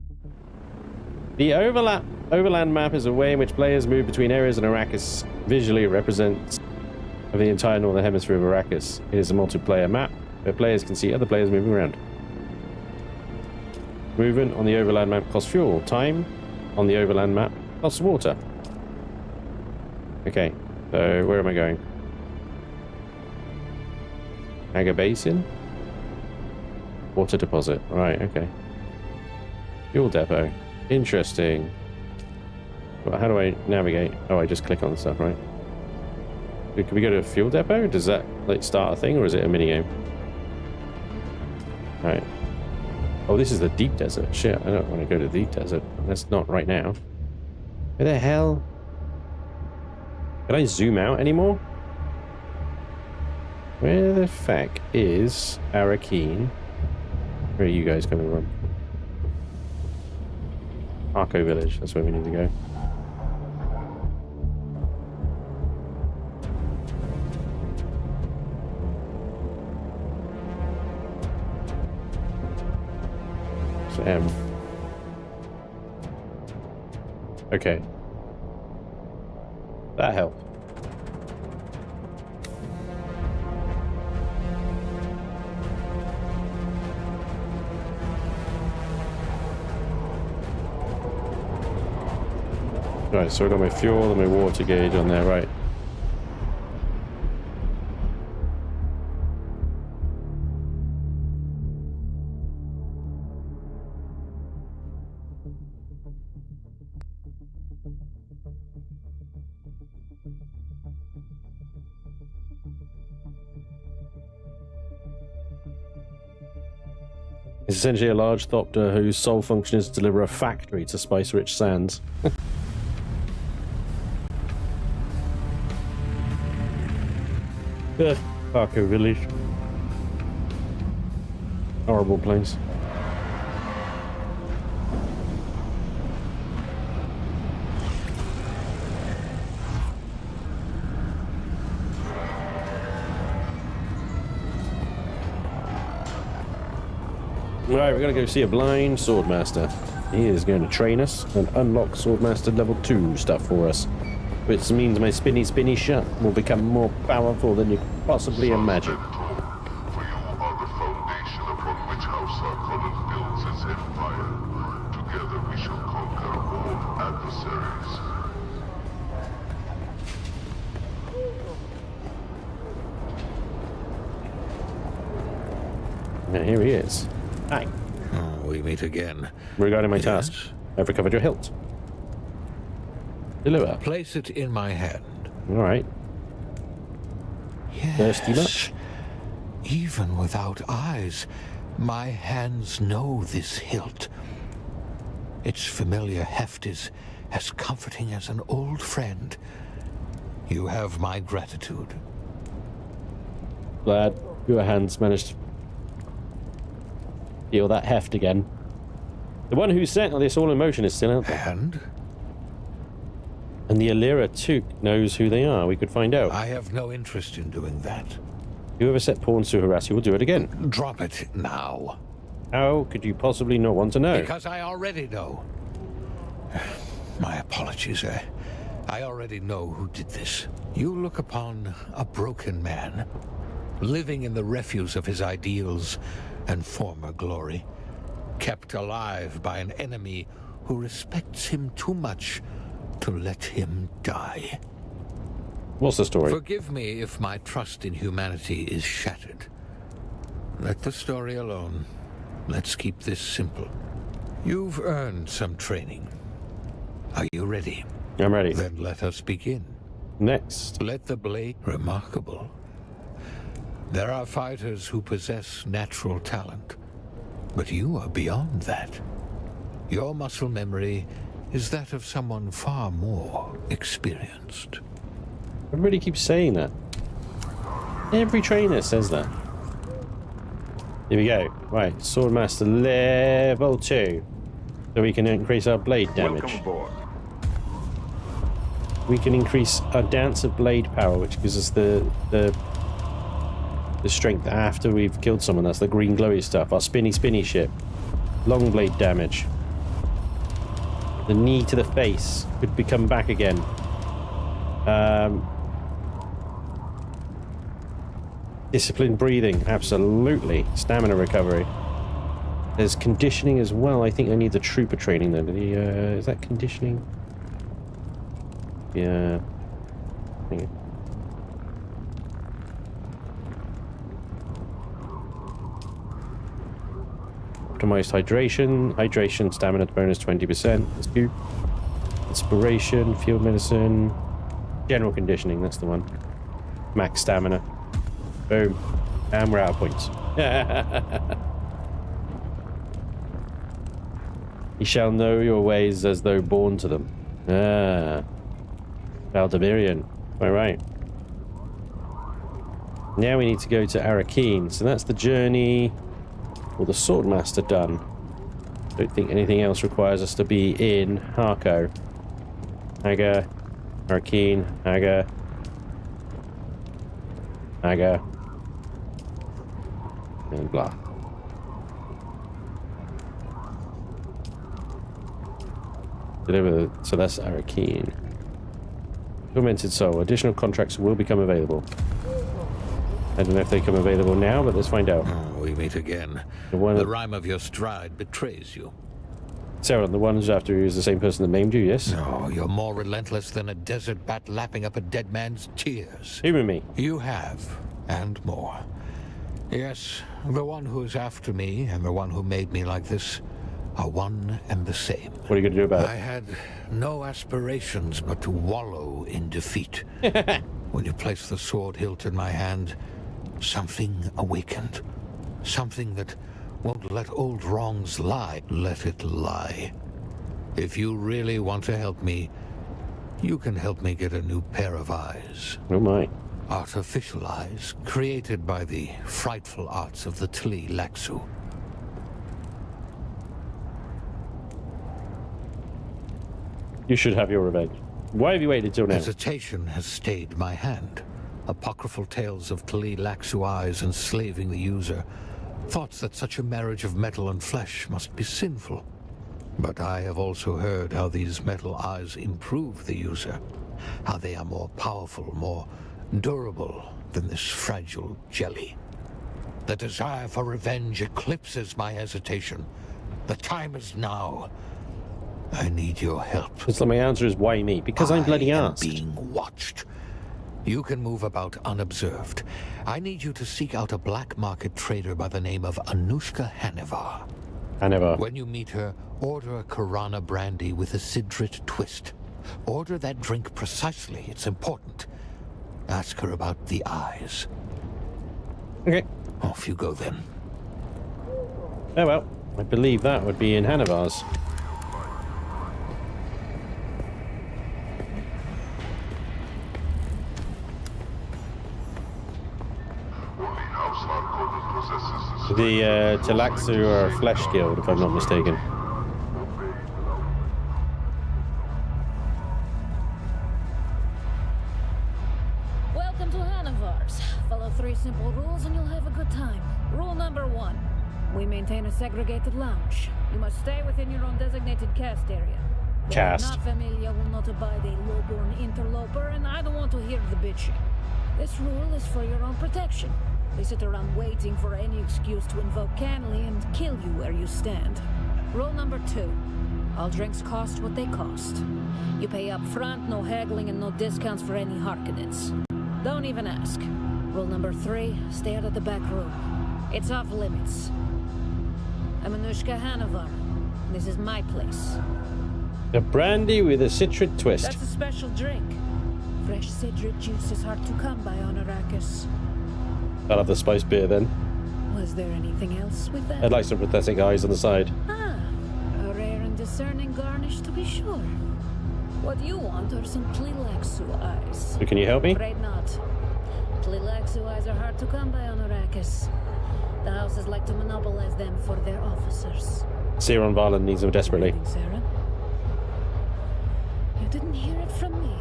The Overland map is a way in which players move between areas in Arrakis. Visually, it represents of the entire northern hemisphere of Arrakis. It is a multiplayer map where players can see other players moving around. Movement on the Overland map costs fuel. Time on the Overland map costs water. Okay, so where am I going? Aga Basin? Water deposit. Right, okay. Fuel depot. Interesting. Well, how do I navigate? Oh, I just click on the stuff, right? Can we go to a fuel depot? Does that like start a thing, or is it a minigame? Right. Oh, this is the deep desert. Shit, I don't want to go to the deep desert. That's not right now. Where the hell? Can I zoom out anymore? Where the fuck is Arrakeen? Where are you guys coming from? Harko Village, that's where we need to go. It's M. Okay. That helped. Right, so I got my fuel and my water gauge on there, right? It's essentially a large thopter whose sole function is to deliver a factory to spice-rich sands. Harko Village. Horrible place. Right, we're gonna go see a blind Swordmaster. He is going to train us and unlock Swordmaster level 2 stuff for us. Which means my spinny shot will become more powerful than you could possibly imagine. For you are the foundation upon which House Harkonnen builds its empire. Together we shall conquer all adversaries. Now here he is. Hi. Oh, we meet again. Regarding my task, I've recovered your hilt. Deliver. Place it in my hand. All right. Yes. Thirsty much? Even without eyes, my hands know this hilt. Its familiar heft is as comforting as an old friend. You have my gratitude. Glad your hands managed to feel that heft again. The one who set this all in motion is still out there. And the Alira too knows who they are. We could find out. I have no interest in doing that. Whoever set pawns to harass you will do it again. Drop it now. How could you possibly not want to know? Because I already know. My apologies. I already know who did this. You look upon a broken man, living in the refuse of his ideals and former glory, kept alive by an enemy who respects him too much to let him die. What's the story? Forgive me if my trust in humanity is shattered. Let the story alone. Let's keep this simple. You've earned some training. Are you ready? I'm ready. Then let us begin. Next. Let the blade... Remarkable. There are fighters who possess natural talent, but you are beyond that. Your muscle memory is that of someone far more experienced. Everybody keeps saying that. Every trainer says that. Here we go. Right, Swordmaster level 2. So we can increase our blade damage. Welcome aboard. We can increase our dance of blade power, which gives us the strength after we've killed someone. That's the green glowy stuff. Our spinny shit. Long blade damage. The knee to the face could become back again. Disciplined breathing, absolutely. Stamina recovery. There's conditioning as well. I think I need the trooper training though. Is that conditioning? Yeah. Optimized hydration. Hydration, stamina bonus 20%. That's good. Inspiration, field medicine. General conditioning, that's the one. Max stamina. Boom. And we're out of points. You shall know your ways as though born to them. Ah. Valdemirian. All right. Now we need to go to Arrakeen. So that's the journey. Or the Swordmaster done. Don't think anything else requires us to be in Harko. Haga. Arrakeen. Haga. Haga. And blah. Deliver. So that's Arrakeen. Tormented Soul. Additional contracts will become available. I don't know if they come available now, but let's find out. Oh, we meet again. The rhyme of your stride betrays you. Sarah, the one who's after you is the same person that maimed you, yes? No, you're more relentless than a desert bat lapping up a dead man's tears. Humor me. You have, and more. Yes, the one who is after me and the one who made me like this are one and the same. What are you going to do about it? I had no aspirations but to wallow in defeat. When you placed the sword hilt in my hand, something awakened. Something that won't let old wrongs lie. Let it lie. If you really want to help me, you can help me get a new pair of eyes. Oh my. Artificial eyes, created by the frightful arts of the Tli Laxu. You should have your revenge. Why have you waited till now? Hesitation has stayed my hand. Apocryphal tales of Tli Laxu eyes enslaving the user. Thoughts that such a marriage of metal and flesh must be sinful. But I have also heard how these metal eyes improve the user. How they are more powerful, more durable than this fragile jelly. The desire for revenge eclipses my hesitation. The time is now. I need your help. So my answer is why me? Because I'm bloody asked. Being watched. You can move about unobserved. I need you to seek out a black market trader by the name of Anushka Hanevar. Hanevar. When you meet her, order a Karana brandy with a Sidrit twist. Order that drink precisely. It's important. Ask her about the eyes. Okay. Off you go then. Oh well, I believe that would be in Hanevar's. The Talaxu are a flesh guild, if I'm not mistaken. Welcome to Hanevar's. Follow 3 simple rules and you'll have a good time. Rule number 1. We maintain a segregated lounge. You must stay within your own designated cast area. Cast. Not familia will not abide a low-born interloper, and I don't want to hear the bitching. This rule is for your own protection. They sit around waiting for any excuse to invoke Canley and kill you where you stand. Rule number 2. All drinks cost what they cost. You pay up front, no haggling and no discounts for any Harkonnens. Don't even ask. Rule number 3, stay out of the back room. It's off limits. I'm Anushka Hanovar. This is my place. A brandy with a citric twist. That's a special drink. Fresh citric juice is hard to come by on Arrakis. I'll have the spice beer then. Was there anything else with that? I'd like some pathetic eyes on the side. Ah, a rare and discerning garnish to be sure. What you want are some Tlilaxu eyes. So can you help me? Afraid not. Tlilaxu eyes are hard to come by on Arrakis. The houses like to monopolize them for their officers. Siron Varlan needs them desperately. Sarah? You didn't hear it from me.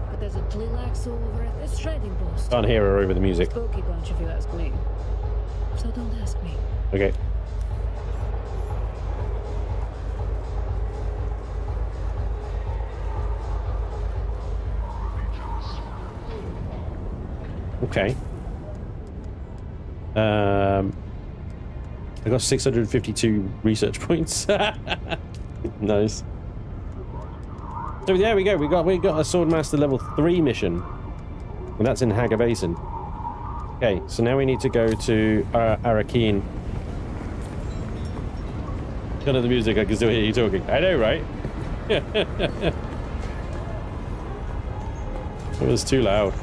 But there's a Tlilaxu over at this trading post. Can't hear her over the music. Spooky bunch if you ask me. So don't ask me. Okay. Okay. I got 652 research points. Nice. So there we go. We got a Swordmaster level 3 mission, and that's in Haga Basin. Okay, so now we need to go to Arrakeen. None of the music, I can still hear you talking. I know, right? It was too loud.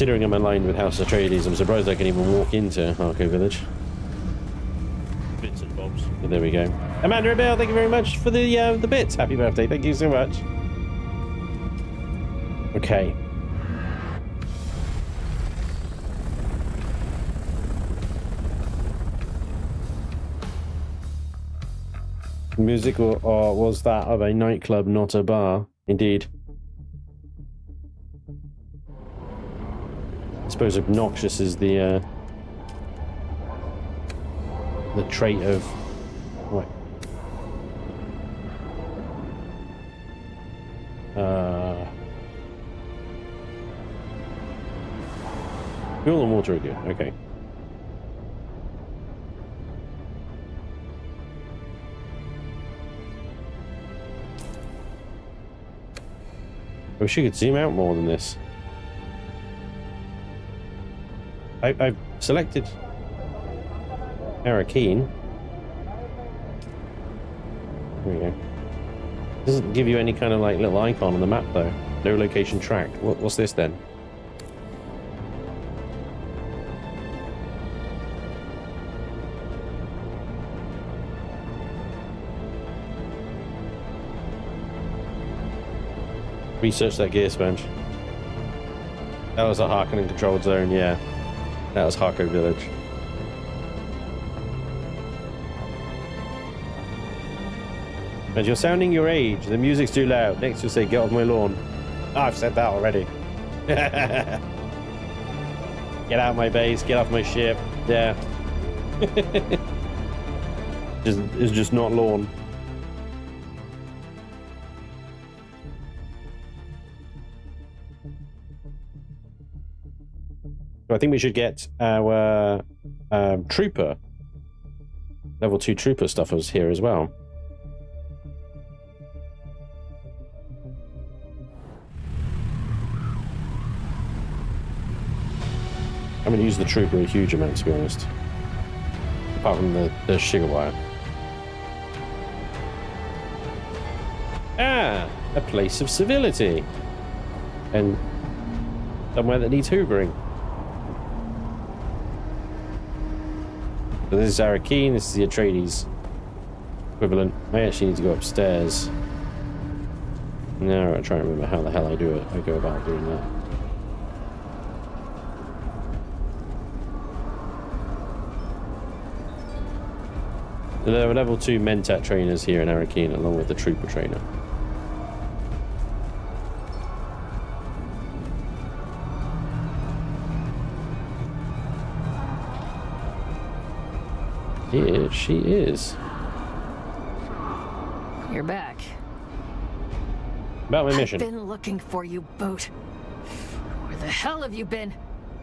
Considering I'm aligned with House Atreides, I'm surprised I can even walk into Harko Village. Bits and bobs. But there we go. Amanda Rebel, thank you very much for the bits. Happy birthday. Thank you so much. Okay. Music or was that of a nightclub, not a bar? Indeed. I suppose obnoxious is the trait of what? Fuel and water are good. Okay. I wish you could zoom out more than this. I've selected Arrakeen. There we go. Doesn't give you any kind of like little icon on the map though. No location tracked. What's this then? Research that gear sponge. That was a Harkonnen controlled zone, yeah. That was Harko Village. And you're sounding your age. The music's too loud. Next you'll say, get off my lawn. Oh, I've said that already. Get out of my base. Get off my ship. Yeah. It's just not lawn. I think we should get our trooper, level 2 trooper stuffers here as well. I haven't used the trooper a huge amount, to be honest, apart from the sugar wire. Ah, a place of civility, and somewhere that needs hoovering. So this is Arrakeen, this is the Atreides equivalent. I actually need to go upstairs. Now I try and remember how the hell I go about doing that. So there are level 2 Mentat trainers here in Arrakeen along with the trooper trainer. Here she is. You're back. About my mission. I've been looking for you, Boot. Where the hell have you been?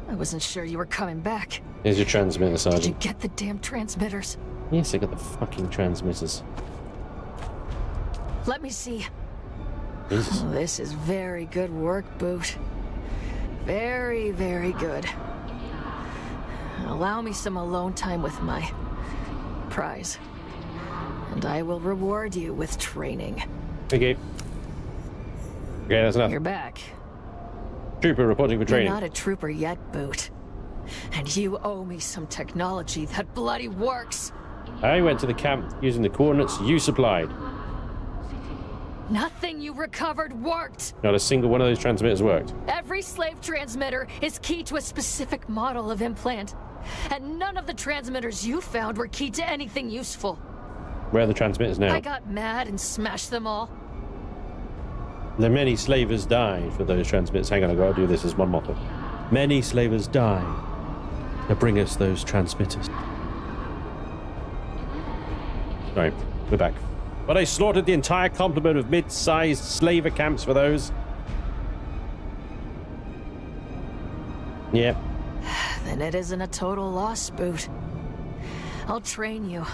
I wasn't sure you were coming back. Here's your transmitter, Did Sergeant. you get the damn transmitters? Yes, I got the fucking transmitters. Let me see. Jesus. Oh, this is very good work, Boot. Very, very good. Allow me some alone time with my prize. And I will reward you with training. Okay. Okay, that's enough. You're back. Trooper reporting for training. You're not a trooper yet, Boot. And you owe me some technology that bloody works. I went to the camp using the coordinates you supplied. Nothing you recovered worked. Not a single one of those transmitters worked. Every slave transmitter is key to a specific model of implant. And none of the transmitters you found were key to anything useful. Where are the transmitters now? I got mad and smashed them all. The many slavers died for those transmitters. Hang on, I've got to do this as one motto. Many slavers died to bring us those transmitters. Sorry, we're back. But I slaughtered the entire complement of mid-sized slaver camps for those. Yeah. Then it isn't a total loss, Boot. I'll train you,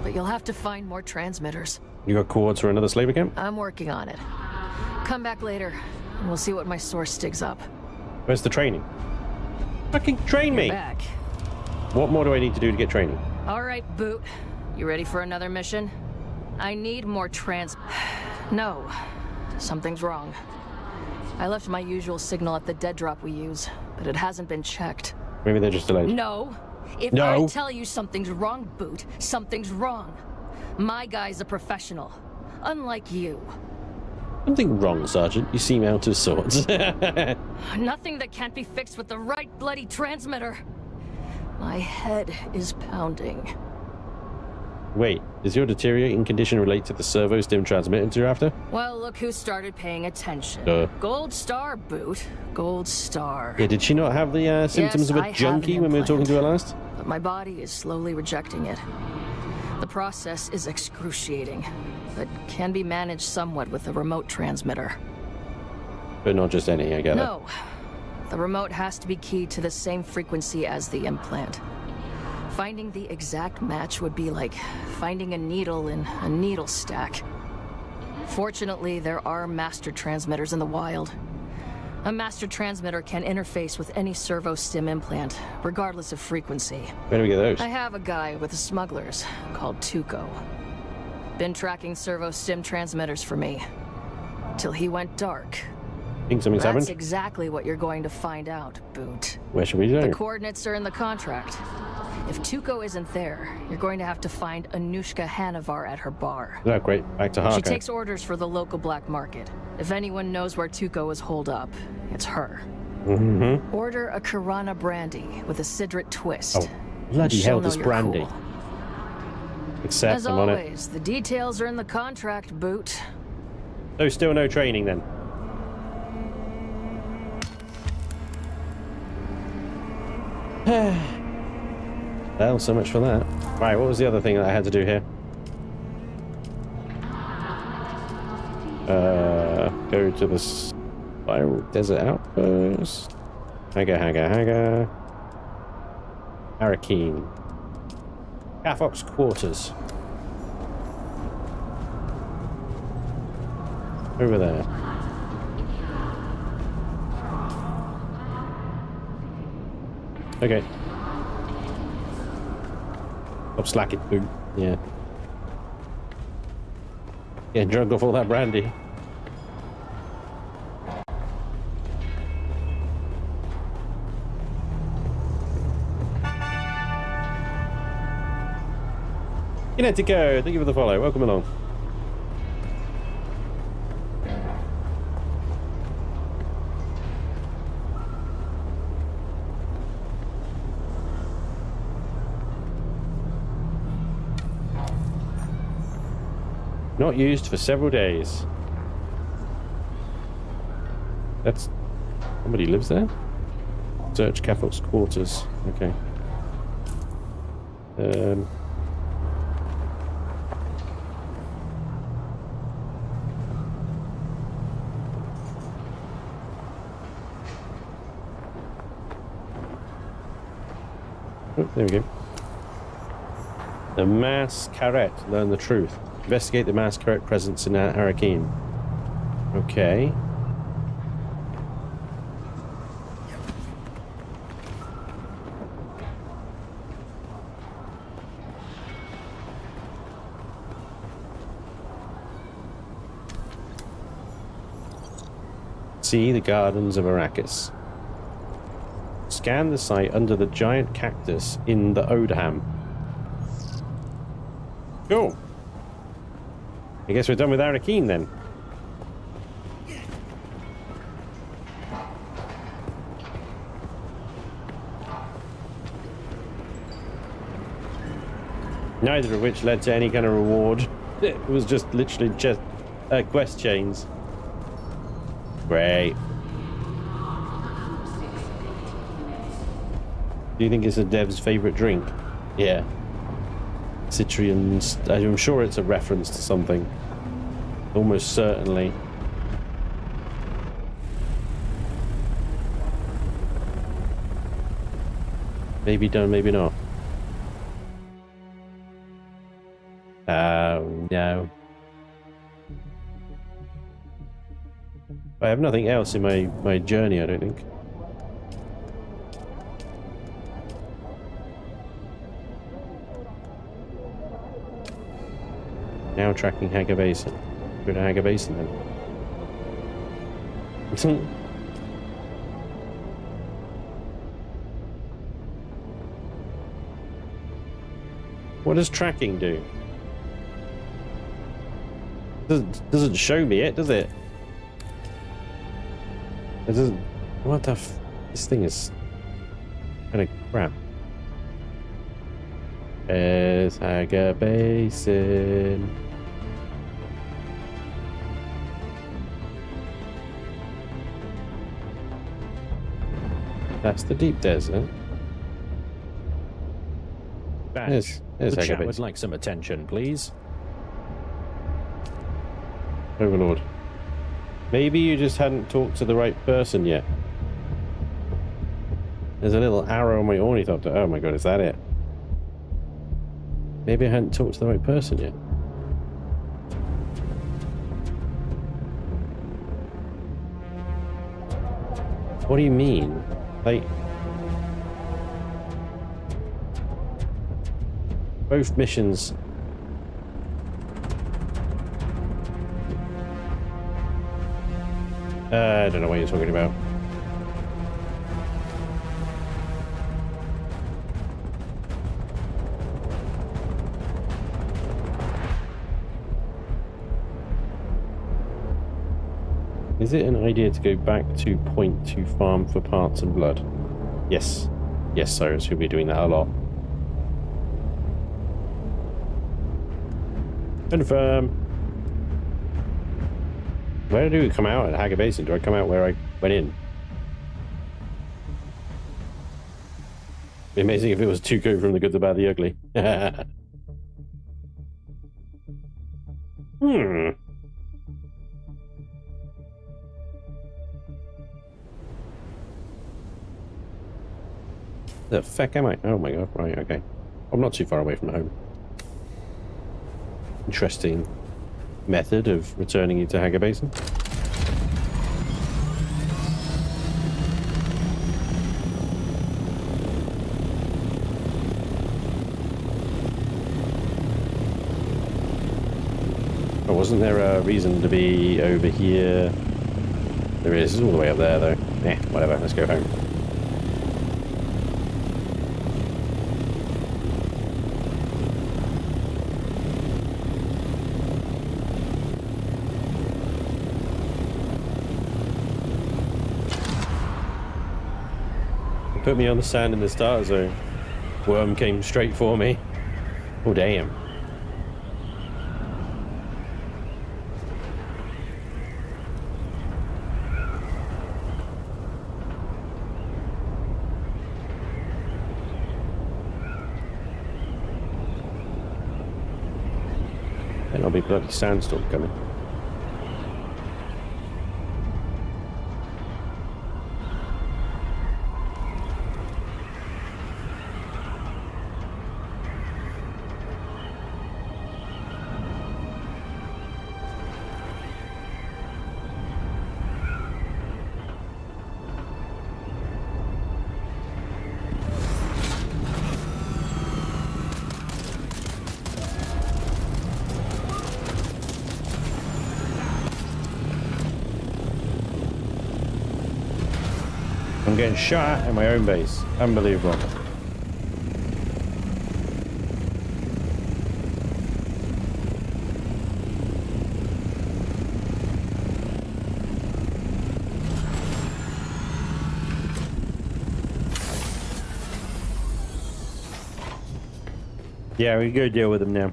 but you'll have to find more transmitters. You got cords for another slaver camp? I'm working on it. Come back later, and we'll see what my source digs up. Where's the training? Fucking train me! You're back. What more do I need to do to get training? All right, Boot. You ready for another mission? I need more No. Something's wrong. I left my usual signal at the dead drop we use, but it hasn't been checked. Maybe they're just delayed. No. If I tell you something's wrong, Boot, something's wrong. My guy's a professional, unlike you. Something wrong, Sergeant. You seem out of sorts. Nothing that can't be fixed with the right bloody transmitter. My head is pounding. Wait, does your deteriorating condition relate to the servo stim transmitter you're after? Well, look who started paying attention. Gold star, Boot. Gold star. Yeah, did she not have the symptoms Yes, of a I have junkie an when we were talking to her last? But my body is slowly rejecting it. The process is excruciating, but can be managed somewhat with a remote transmitter. But not just any, I get it. No. The remote has to be keyed to the same frequency as the implant. Finding the exact match would be like finding a needle in a needle stack. Fortunately, there are master transmitters in the wild. A master transmitter can interface with any servo stim implant, regardless of frequency. Where do we get those? I have a guy with the smugglers called Tuco. Been tracking servo stim transmitters for me. Till he went dark. Think something's That's happened? exactly what you're going to find out, Boot. Where should we go? The coordinates are in the contract. If Tuco isn't there, you're going to have to find Anushka Hanavar at her bar. Oh, great. Back to Harker. She takes orders for the local black market. If anyone knows where Tuco is holed up, it's her. Mm-hmm. Order a Kirana brandy with a Sidrit twist. Oh, bloody hell, She'll know this you're brandy. cool. Except As I'm on it. always, the details are in the contract, Boot. So still no training then? Well, so much for that. Right, what was the other thing that I had to do here? Go to the Spiral Desert Outpost. Haga. Arrakeen. Kof Fox quarters. Over there. Okay. Stop slacking, Boot. Yeah. Getting drunk off all that brandy. Kinetico, thank you for the follow. Welcome along. Not used for several days. That's... Somebody lives there? Search Kof Fox quarters. Okay. Oh, there we go. The mass Karak. Learn the truth. Investigate the mass Karak presence in Arrakeen. Okay. See the gardens of Arrakis. Scan the site under the giant cactus in the Odham. Cool. I guess we're done with Arrakeen then. Neither of which led to any kind of reward. It was just literally just quest chains. Great. Do you think it's a dev's favorite drink? Yeah. Citrians. I'm sure it's a reference to something. Almost certainly. Maybe done, maybe not. No. I have nothing else in my journey, I don't think. Now tracking Hagar Basin. Go to Hagar Basin then. What does tracking do? Doesn't show me it, does it? It doesn't. What the f? This thing is kind of crap. There's Hagar Basin. That's the deep desert. There's The Hagar chat would Basin. like some attention, please. Overlord. Maybe you just hadn't talked to the right person yet. There's a little arrow on my ornithopter. Oh my god, is that it? Maybe I hadn't talked to the right person yet. What do you mean? Like... both missions... I don't know what you're talking about. Is it an idea to go back to Point to farm for parts and blood? Yes. Yes, Cyrus, we'll be doing that a lot. Confirm. Where do we come out at Hagar Basin? Do I come out where I went in? It'd be amazing if it was Tuco from The Good, the Bad, the Ugly. The feck am I? Oh my god, right, okay. I'm not too far away from home. Interesting method of returning you to Hagar Basin. Oh, wasn't there a reason to be over here? There is. It's all the way up there, though. Eh, whatever. Let's go home. Put me on the sand in the starter zone. Worm came straight for me. Oh, damn. There'll be a bloody sandstorm coming. getting shot at in my own base. Unbelievable. Yeah, we go deal with them now.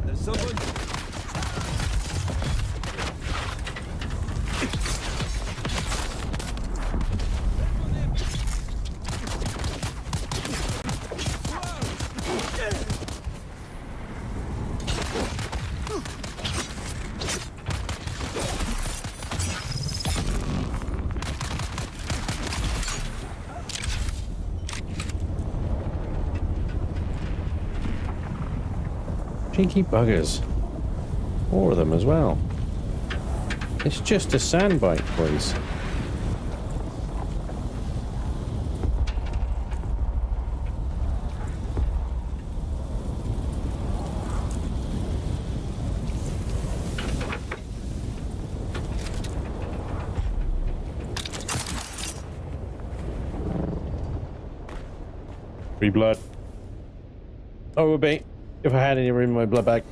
There's someone. Cheeky buggers. 4 of them as well. It's just a sandbite, boys. Free blood. Oh, it would be if I had any room in my blood bag.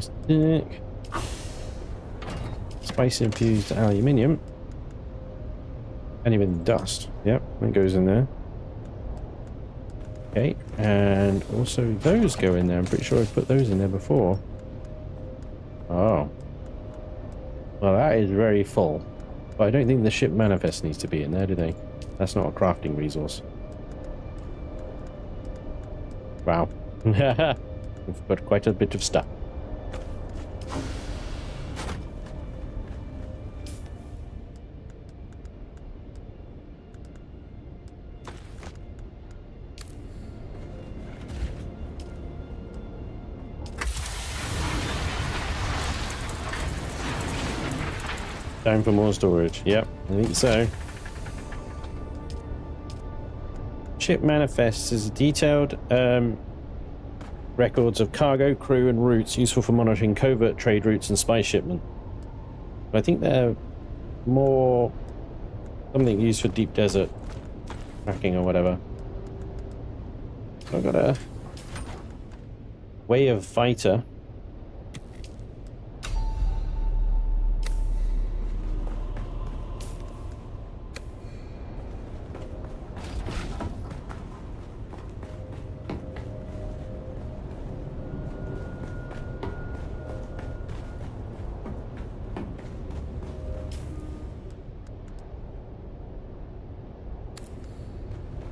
Stick. Spice infused aluminium. And even dust. Yep, that goes in there. Okay, and also those go in there. I'm pretty sure I've put those in there before. Oh. Well, that is very full. But I don't think the ship manifest needs to be in there, do they? That's not a crafting resource. Wow. We've got quite a bit of stuff. Time for more storage. Yep, I think so. Ship manifests is detailed records of cargo, crew, and routes useful for monitoring covert trade routes and spy shipment. But I think they're more something used for deep desert tracking or whatever. So I've got a way of fighter.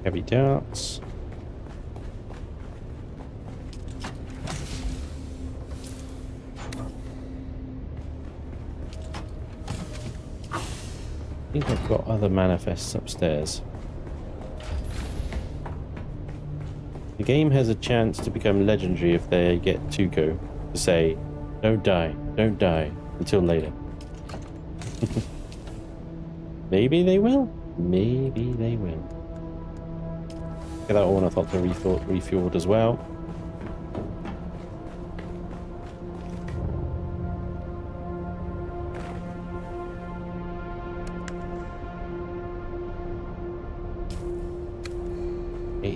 Heavy darts. I think I've got other manifests upstairs. The game has a chance to become legendary if they get Tuco to say, don't die until later. Maybe they will. Maybe they will. Get that ornithopter refueled as well.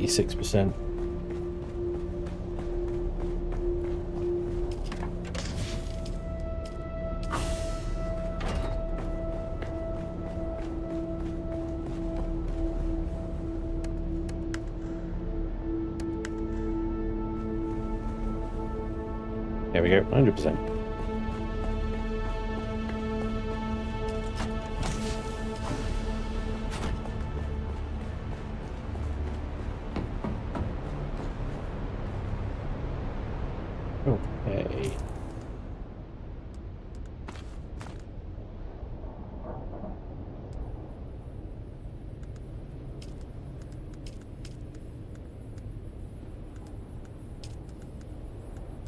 %. There we go, 100%. Okay.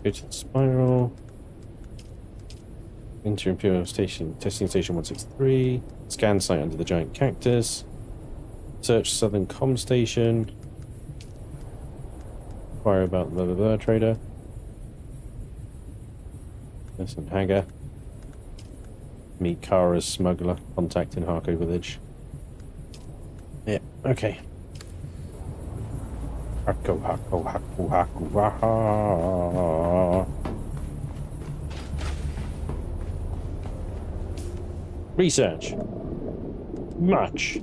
Go to the spiral. Enter Imperial station, testing station 163. Scan site under the giant cactus. Search southern comm station. Inquire about blah blah blah trader. Listen, Hagar. Meet Kara's smuggler. Contact in Harko village. Yeah, okay. Hako, hako, hako, hako, ha. Research. Much.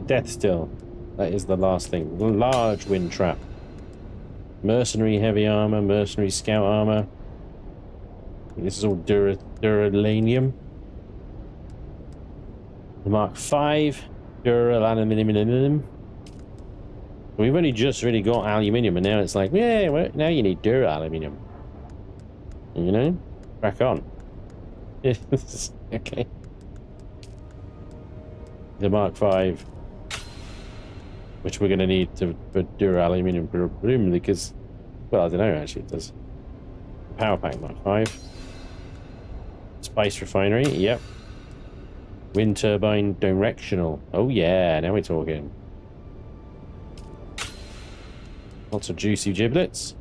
Death still. That is the last thing. Large wind trap. Mercenary heavy armor, mercenary scout armor. This is all duralanium. Mark 5. Duraluminum. We've only just really got aluminium, and now it's like, yeah, well, now you need duraluminum. You know? Crack on. Okay. The Mark 5, which we're going to need for duraluminum, presumably, because, well, I don't know, actually, it does. Power pack Mark 5. Spice refinery, yep. Wind turbine directional. Oh, yeah, now we're talking. Lots of juicy giblets.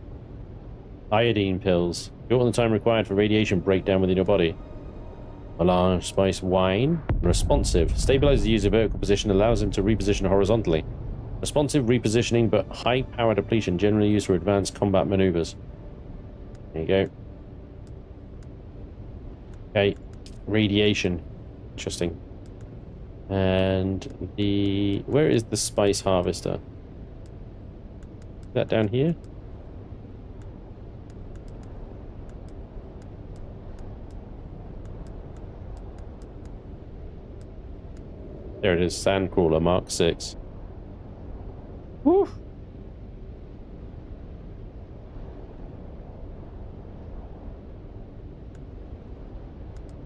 Iodine pills. Shorten the time required for radiation breakdown within your body. A large spice wine. Responsive. Stabilizes the user vertical position, allows him to reposition horizontally. Responsive repositioning, but high power depletion, generally used for advanced combat maneuvers. There you go. Okay. Radiation. Interesting. And the... Where is the spice harvester? Is that down here? There it is, Sandcrawler Mark 6. Woo!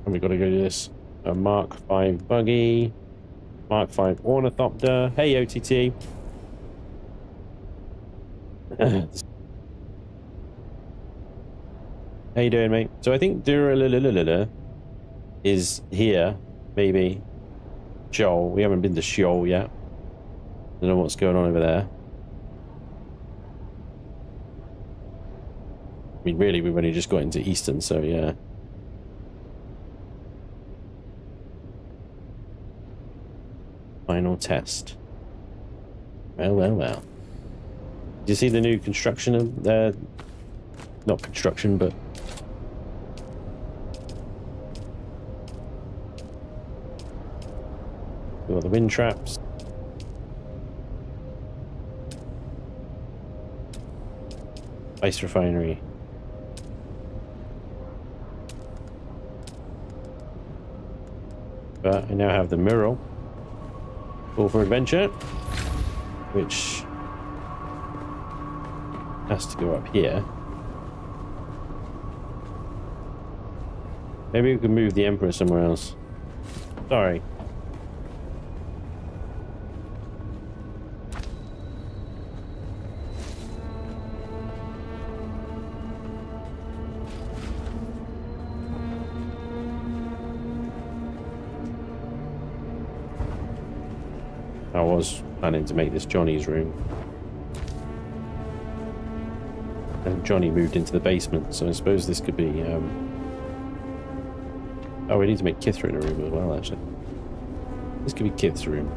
And we got to go to this. A Mark 5 buggy. Mark 5 ornithopter. Hey, OTT. How you doing, mate? So I think Dura is here, maybe. Shoal. We haven't been to Shoal yet. Don't know what's going on over there. I mean, really, we've only just got into Eastern, so yeah. Final test. Well, well, well. Did you see the new construction of not construction, but all the wind traps. Ice refinery. But I now have the mural. Call for adventure, which has to go up here. Maybe we can move the Emperor somewhere else. Sorry. I was planning to make this Johnny's room. And Johnny moved into the basement, so I suppose this could be... Oh, we need to make Kithra in a room as well, actually. This could be Kith's room.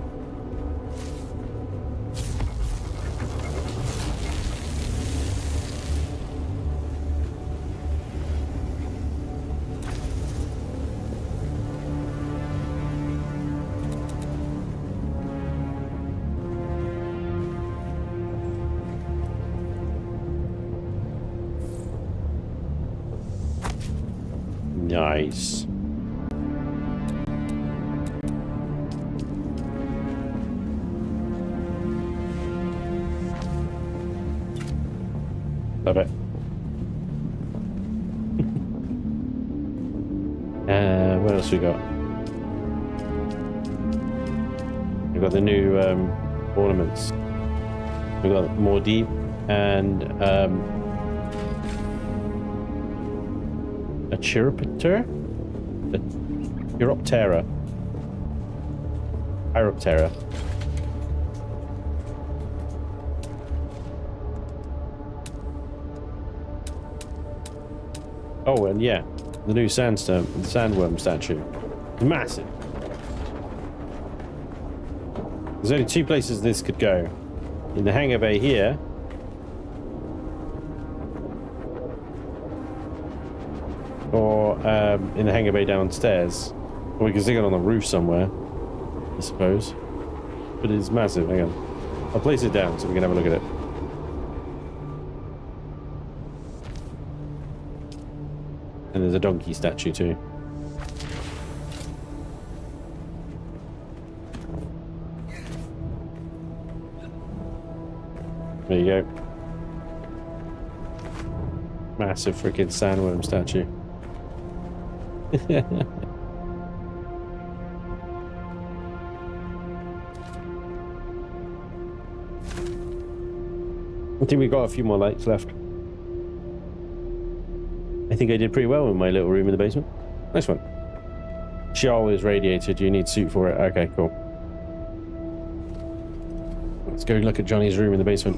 Nice. Love it. What else we got? We've got the new ornaments. We've got more deep and a chiropter? A chiroptera. Chiroptera. Oh, and yeah, the new sandworm statue. Massive. There's only two places this could go. In the hangar bay here. Or in the hangar bay downstairs. Or we can stick it on the roof somewhere, I suppose. But it's massive. Hang on. I'll place it down so we can have a look at it. And there's a donkey statue too. There you go. Massive freaking sandworm statue. I think we've got a few more lights left. I think I did pretty well in my little room in the basement. Nice one. Shawl is radiated. You need suit for it. Okay, cool. Let's go look at Johnny's room in the basement.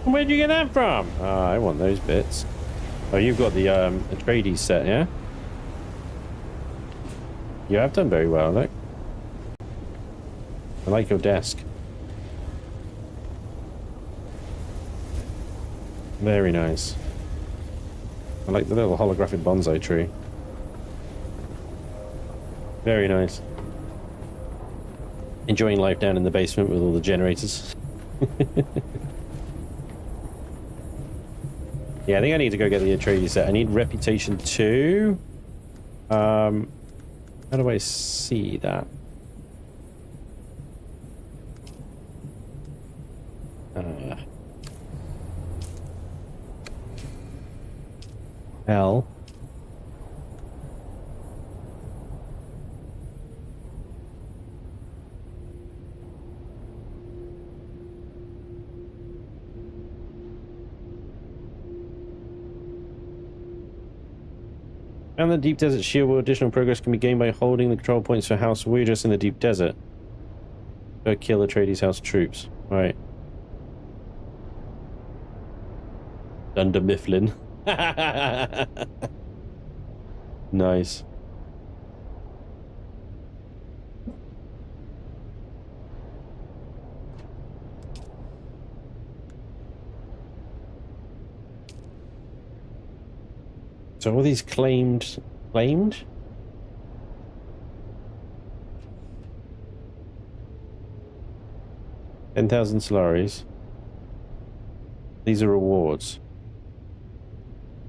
Where'd you get that from? Oh, I want those bits. Oh, you've got the Atreides set, yeah? You have done very well, look. I like your desk. Very nice. I like the little holographic bonsai tree. Very nice. Enjoying life down in the basement with all the generators. Yeah, I think I need to go get the Atreides set. I need Reputation 2. How do I see that? L. And the Deep Desert Shield where additional progress can be gained by holding the control points for House Weirdress in the Deep Desert. Go kill Atreides House troops. Right. Dunder Mifflin. Nice. So all these claimed? 10,000 Solaris. These are rewards.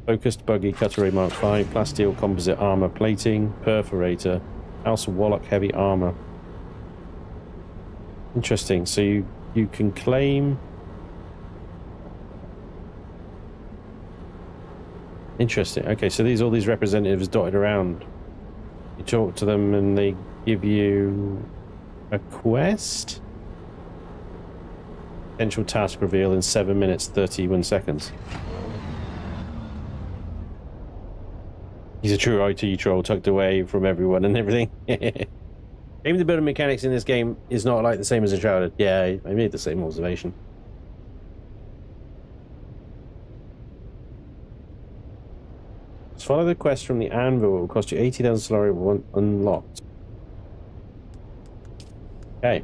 Focused Buggy, Cutaway Mark 5, Plasteel Composite Armor Plating, Perforator, House of Warlock Heavy Armor. Interesting, so you can claim... Interesting, okay, so all these representatives dotted around. You talk to them and they give you a quest? Potential task reveal in 7 minutes 31 seconds. He's a true IT troll tucked away from everyone and everything. Maybe the building mechanics in this game is not like the same as Enshrouded. Yeah, I made the same observation. Let's follow the quest from the anvil. It will cost you 80,000 Solari once unlocked. Okay.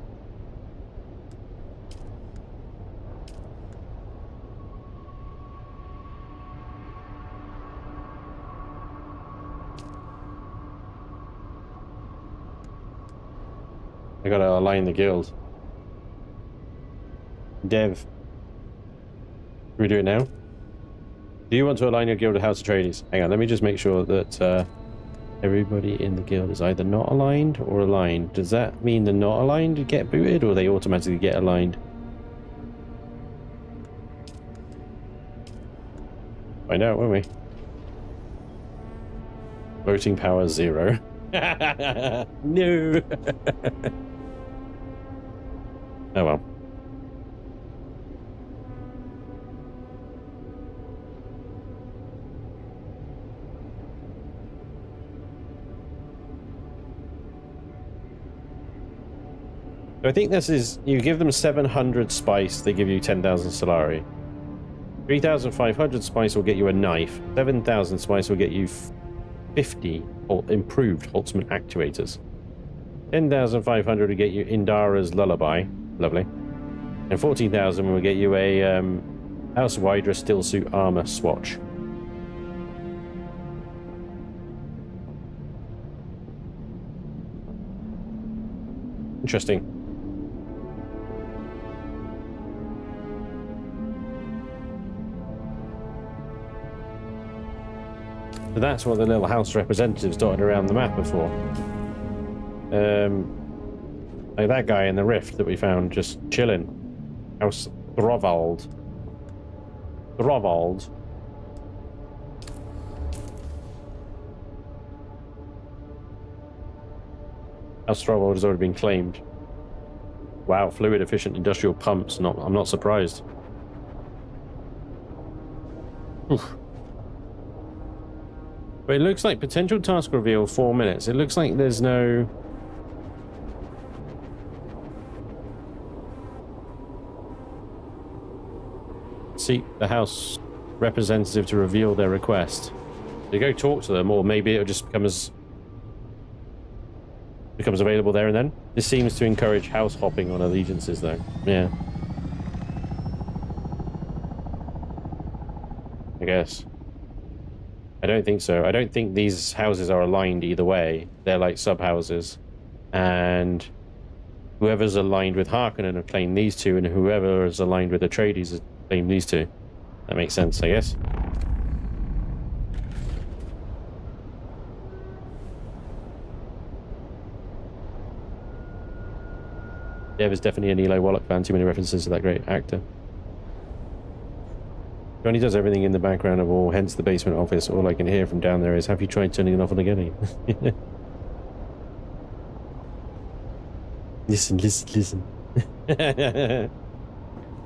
I gotta align the guild. Dev. Can we do it now? Do you want to align your guild with House Atreides? Hang on, let me just make sure that everybody in the guild is either not aligned or aligned. Does that mean the not aligned get booted, or they automatically get aligned? Find out, won't we? Voting power 0. No. Oh well. So I think this is, you give them 700 spice, they give you 10,000 Solari. 3,500 spice will get you a knife. 7,000 spice will get you 50 improved Holtzman actuators. 10,500 will get you Indara's Lullaby. Lovely. And 14,000 will get you a House of Hydra Still Suit Armor Swatch. Interesting. So that's what the little house representatives dotted around the map are for. Like that guy in the rift that we found just chilling. House Throvald. Throvald. House Throvald has already been claimed. Wow, fluid efficient industrial pumps. I'm not surprised. Oof. But it looks like potential task reveal 4 minutes. It looks like there's no... Seek the house representative to reveal their request. You go talk to them, or maybe it'll just becomes available there and then. This seems to encourage house hopping on allegiances, though. Yeah. I guess. I don't think so. I don't think these houses are aligned either way. They're like sub-houses. And whoever's aligned with Harkonnen have claimed these two, and whoever is aligned with Atreides has claimed these two. That makes sense, I guess. Dev is definitely an Eli Wallach fan. Too many references to that great actor. Johnny does everything in the background of all, hence the basement office. All I can hear from down there is, have you tried turning it off and again? Listen.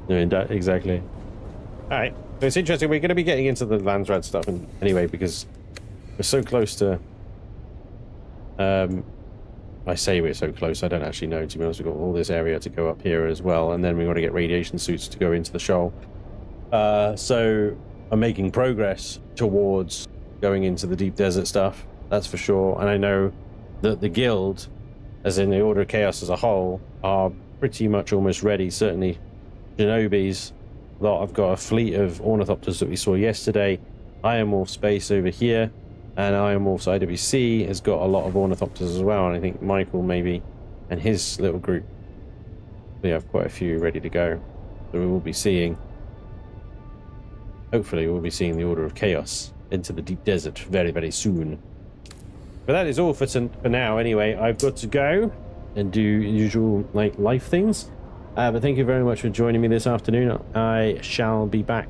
No, exactly. Alright, so it's interesting. We're going to be getting into the Landsrad stuff anyway, because we're so close to... I say we're so close, I don't actually know, to be honest. We've got all this area to go up here as well, and then we've got to get radiation suits to go into the shoal. So I'm making progress towards going into the deep desert stuff, that's for sure. And I know that the guild, as in the Order of Chaos as a whole, are pretty much almost ready. Certainly Shinobi's lot. I've got a fleet of ornithopters that we saw yesterday. Iron Wolf Space over here, and Iron Wolf's IWC has got a lot of ornithopters as well. And I think Michael maybe and his little group, they have quite a few ready to go. So we will be seeing, hopefully we'll be seeing the Order of Chaos into the deep desert very, very soon. But that is all for now anyway. I've got to go and do usual like life things. But thank you very much for joining me this afternoon. I shall be back.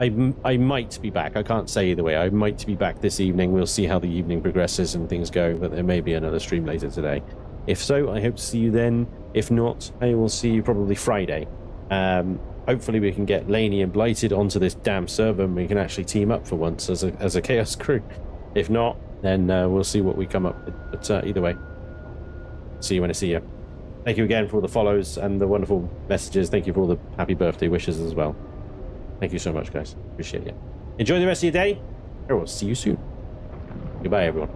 I might be back. I can't say either way. I might be back this evening. We'll see how the evening progresses and things go. But there may be another stream later today. If so, I hope to see you then. If not, I will see you probably Friday. Hopefully we can get Laney and Blighted onto this damn server and we can actually team up for once as a Chaos crew. If not, then we'll see what we come up with. But either way, see you when I see you. Thank you again for all the follows and the wonderful messages. Thank you for all the happy birthday wishes as well. Thank you so much, guys. Appreciate it. Enjoy the rest of your day. I will see you soon. Goodbye, everyone.